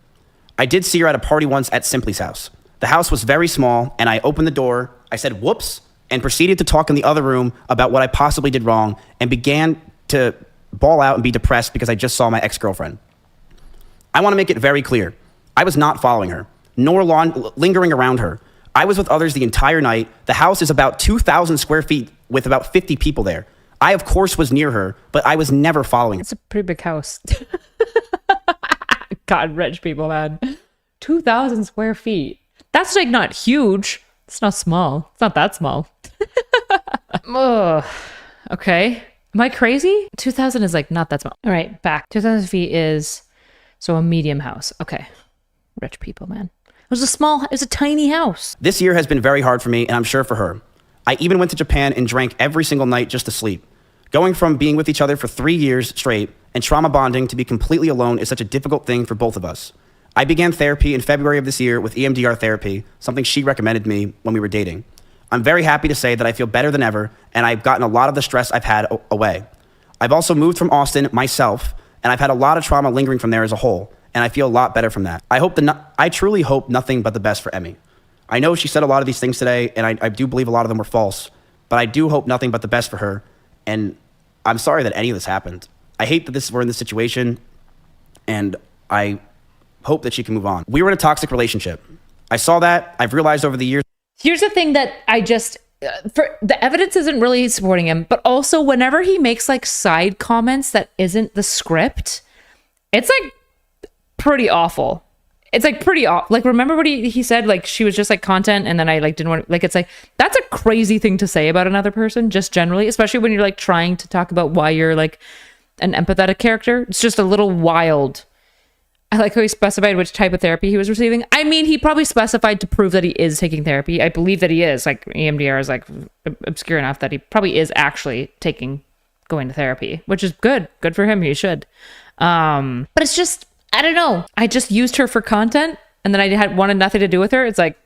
I did see her at a party once at Simply's house. The house was very small, and I opened the door, I said whoops, and proceeded to talk in the other room about what I possibly did wrong, and began to bawl out and be depressed because I just saw my ex-girlfriend. I want to make it very clear. I was not following her, nor lingering around her. I was with others the entire night. The house is about 2,000 square feet with about 50 people there. I, of course, was near her, but I was never following her. It's a pretty big house. God, rich people, man. 2,000 square feet. That's like not huge. It's not small. It's not that small. Ugh. Okay. Am I crazy? 2,000 is like not that small. All right, back. 2,000 feet is so a medium house. Okay. Rich people, man. It was a tiny house. This year has been very hard for me, and I'm sure for her. I even went to Japan and drank every single night just to sleep. Going from being with each other for 3 years straight and trauma bonding to be completely alone is such a difficult thing for both of us. I began therapy in February of this year with EMDR therapy, something she recommended me when we were dating. I'm very happy to say that I feel better than ever, and I've gotten a lot of the stress I've had away. I've also moved from Austin myself, and I've had a lot of trauma lingering from there as a whole, and I feel a lot better from that. I truly hope nothing but the best for Emmy. I know she said a lot of these things today, and I do believe a lot of them were false, but I do hope nothing but the best for her, and I'm sorry that any of this happened. I hate that we're in this situation, and I hope that she can move on. We were in a toxic relationship. I saw that. I've realized over the years. Here's the thing that I just, for the evidence isn't really supporting him, but also whenever he makes like side comments that isn't the script, it's like pretty awful. It's like pretty awful. Like, remember what he said? Like, she was just like content, and then I like didn't want to, like, it's like, that's a crazy thing to say about another person, just generally, especially when you're like trying to talk about why you're like an empathetic character. It's just a little wild. I like how he specified which type of therapy he was receiving. I mean, he probably specified to prove that he is taking therapy. I believe that he is. Like, EMDR is like obscure enough that he probably is actually going to therapy, which is good. Good for him. He should. But it's just, I don't know. I just used her for content, and then I wanted nothing to do with her. It's like,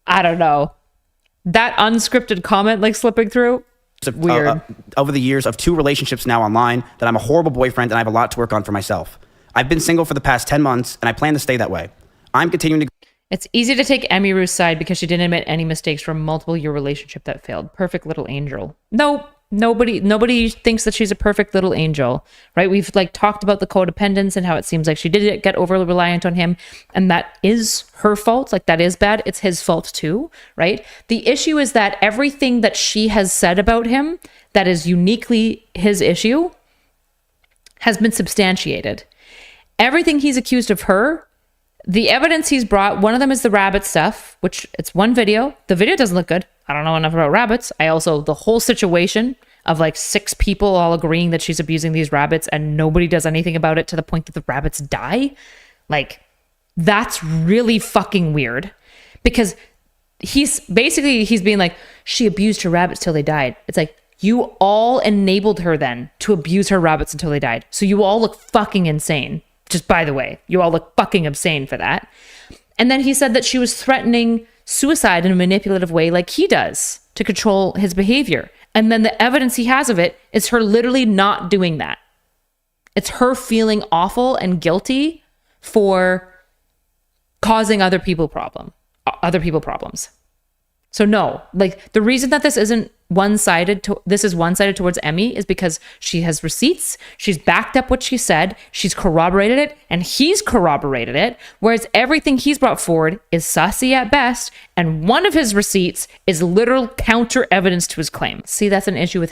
I don't know. That unscripted comment like slipping through. Weird. Over the years of 2 relationships now online, that I'm a horrible boyfriend and I have a lot to work on for myself. I've been single for the past 10 months, and I plan to stay that way. I'm continuing to... It's easy to take Emmy Ruth's side because she didn't admit any mistakes from multiple-year relationship that failed. Perfect little angel. No, nobody thinks that she's a perfect little angel, right? We've like talked about the codependence and how it seems like she did get overly reliant on him, and that is her fault. Like, that is bad. It's his fault too, right? The issue is that everything that she has said about him that is uniquely his issue has been substantiated. Everything he's accused of her, the evidence he's brought, one of them is the rabbit stuff, which it's one video. The video doesn't look good. I don't know enough about rabbits. The whole situation of like 6 people all agreeing that she's abusing these rabbits and nobody does anything about it to the point that the rabbits die. Like, that's really fucking weird, because he's being like, she abused her rabbits till they died. It's like, you all enabled her then to abuse her rabbits until they died. So you all look fucking insane. Just by the way, you all look fucking insane for that. And then he said that she was threatening suicide in a manipulative way like he does to control his behavior. And then the evidence he has of it is her literally not doing that. It's her feeling awful and guilty for causing other people problems. So no, like, the reason that this isn't one-sided this is one-sided towards Emmy is because she has receipts, she's backed up what she said, she's corroborated it, and he's corroborated it, whereas everything he's brought forward is sussy at best, and one of his receipts is literal counter evidence to his claim. See, that's an issue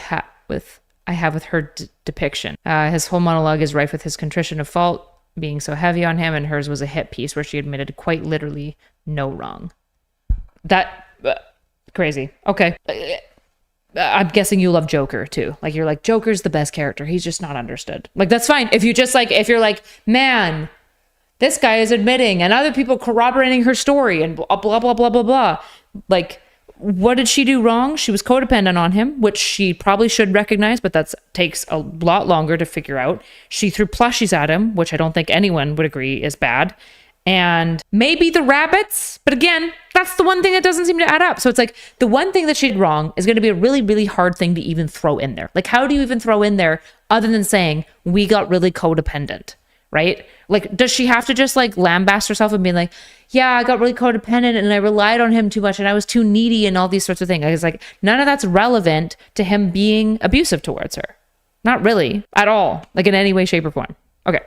I have with her depiction. His whole monologue is rife with his contrition of fault being so heavy on him, and hers was a hit piece where she admitted quite literally no wrong. That crazy. Okay. I'm guessing you love Joker too. Like, you're like, Joker's the best character. He's just not understood. Like, that's fine. If you just like, if you're like, man, this guy is admitting and other people corroborating her story and blah, blah, blah, blah, blah, blah. Like, what did she do wrong? She was codependent on him, which she probably should recognize, but that takes a lot longer to figure out. She threw plushies at him, which I don't think anyone would agree is bad. And maybe the rabbits, but again, that's the one thing that doesn't seem to add up. So it's like the one thing that she did wrong is going to be a really, really hard thing to even throw in there. Like, how do you even throw in there other than saying we got really codependent, right? Like, does she have to just like lambast herself and be like, yeah, I got really codependent and I relied on him too much and I was too needy and all these sorts of things? It's like, none of that's relevant to him being abusive towards her. Not really at all, like in any way, shape or form. Okay.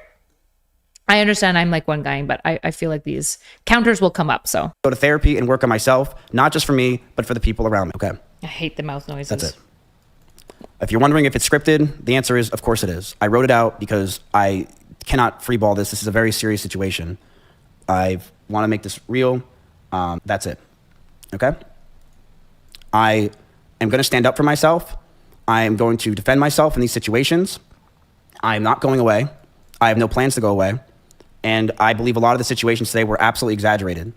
I understand I'm like one guy, but I feel like these counters will come up, so. Go to therapy and work on myself, not just for me, but for the people around me, okay? I hate the mouth noises. That's it. If you're wondering if it's scripted, the answer is, of course it is. I wrote it out because I cannot freeball this. This is a very serious situation. I want to make this real. That's it, okay? I am going to stand up for myself. I am going to defend myself in these situations. I am not going away. I have no plans to go away. And I believe a lot of the situations today were absolutely exaggerated.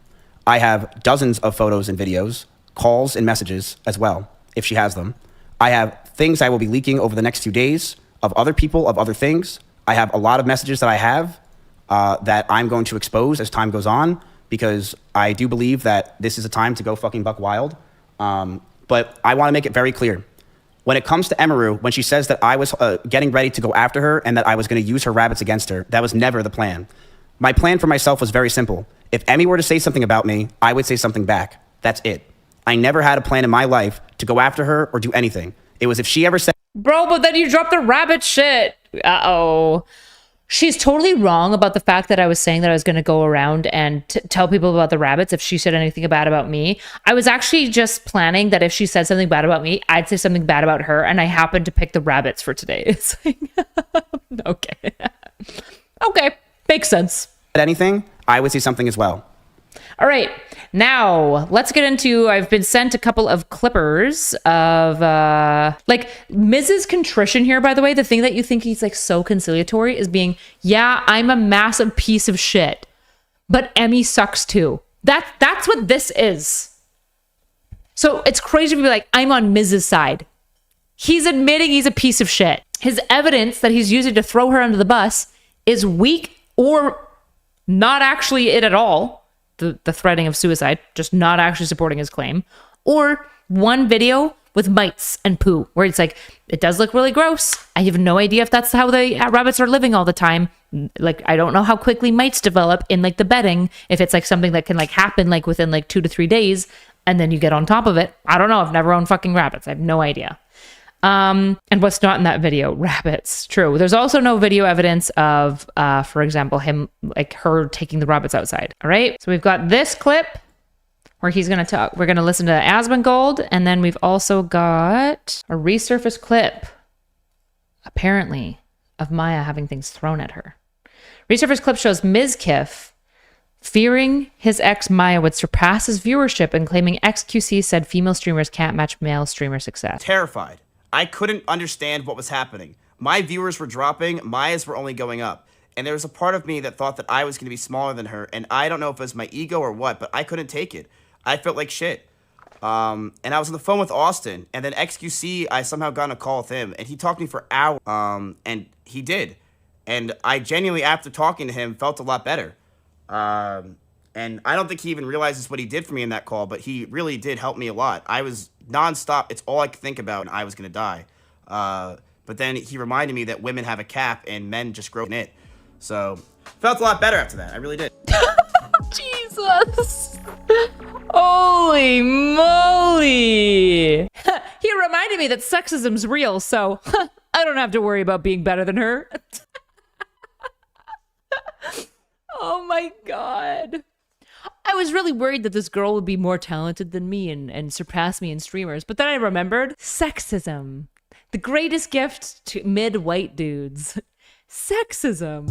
I have dozens of photos and videos, calls and messages as well, if she has them. I have things I will be leaking over the next 2 days of other people, of other things. I have a lot of messages that I have that I'm going to expose as time goes on, because I do believe that this is a time to go fucking buck wild. But I want to make it very clear. When it comes to Emeru, when she says that I was getting ready to go after her and that I was going to use her rabbits against her, that was never the plan. My plan for myself was very simple. If Emmy were to say something about me, I would say something back. That's it. I never had a plan in my life to go after her or do anything. It was if she ever said... Bro, but then you dropped the rabbit shit. Uh-oh. She's totally wrong about the fact that I was saying that I was going to go around and tell people about the rabbits if she said anything bad about me. I was actually just planning that if she said something bad about me, I'd say something bad about her, and I happened to pick the rabbits for today. It's like, okay. Okay, makes sense. Anything, I would say something as well. All right, now let's get into, I've been sent a couple of clippers of, like, Mrs. Contrition here, by the way. The thing that you think he's, like, so conciliatory is being, yeah, I'm a massive piece of shit, but Emmy sucks too. That's what this is. So it's crazy to be like, I'm on Mrs.'s side. He's admitting he's a piece of shit. His evidence that he's using to throw her under the bus is weak or not actually it at all. The threatening of suicide, just not actually supporting his claim, or one video with mites and poo, where it's like, it does look really gross. I have no idea if that's how the rabbits are living all the time. Like, I don't know how quickly mites develop in like the bedding, if it's like something that can like happen like within like 2 to 3 days, and then you get on top of it. I don't know. I've never owned fucking rabbits. I have no idea. And what's not in that video? Rabbits. True. There's also no video evidence of, for example, him, like her taking the rabbits outside. All right. So we've got this clip where he's going to talk. We're going to listen to Asmongold. And then we've also got a resurfaced clip, apparently, of Maya having things thrown at her. Resurfaced clip shows Ms. Kiff fearing his ex Maya would surpass his viewership and claiming XQC said female streamers can't match male streamer success. Terrified. I couldn't understand what was happening. My viewers were dropping, Maya's were only going up. And there was a part of me that thought that I was going to be smaller than her, and I don't know if it was my ego or what, but I couldn't take it. I felt like shit. And I was on the phone with Austin, and then XQC, I somehow got on a call with him, and he talked to me for hours, and he did. And I genuinely, after talking to him, felt a lot better. And I don't think he even realizes what he did for me in that call, but he really did help me a lot. I was nonstop. It's all I could think about, and I was going to die. But then he reminded me that women have a cap and men just grow in it. So felt a lot better after that. I really did. Jesus. Holy moly. He reminded reminded me that sexism's real, so I don't have to worry about being better than her. Oh my god. I was really worried that this girl would be more talented than me and surpass me in streamers, but then I remembered sexism. The greatest gift to mid-white dudes. Sexism.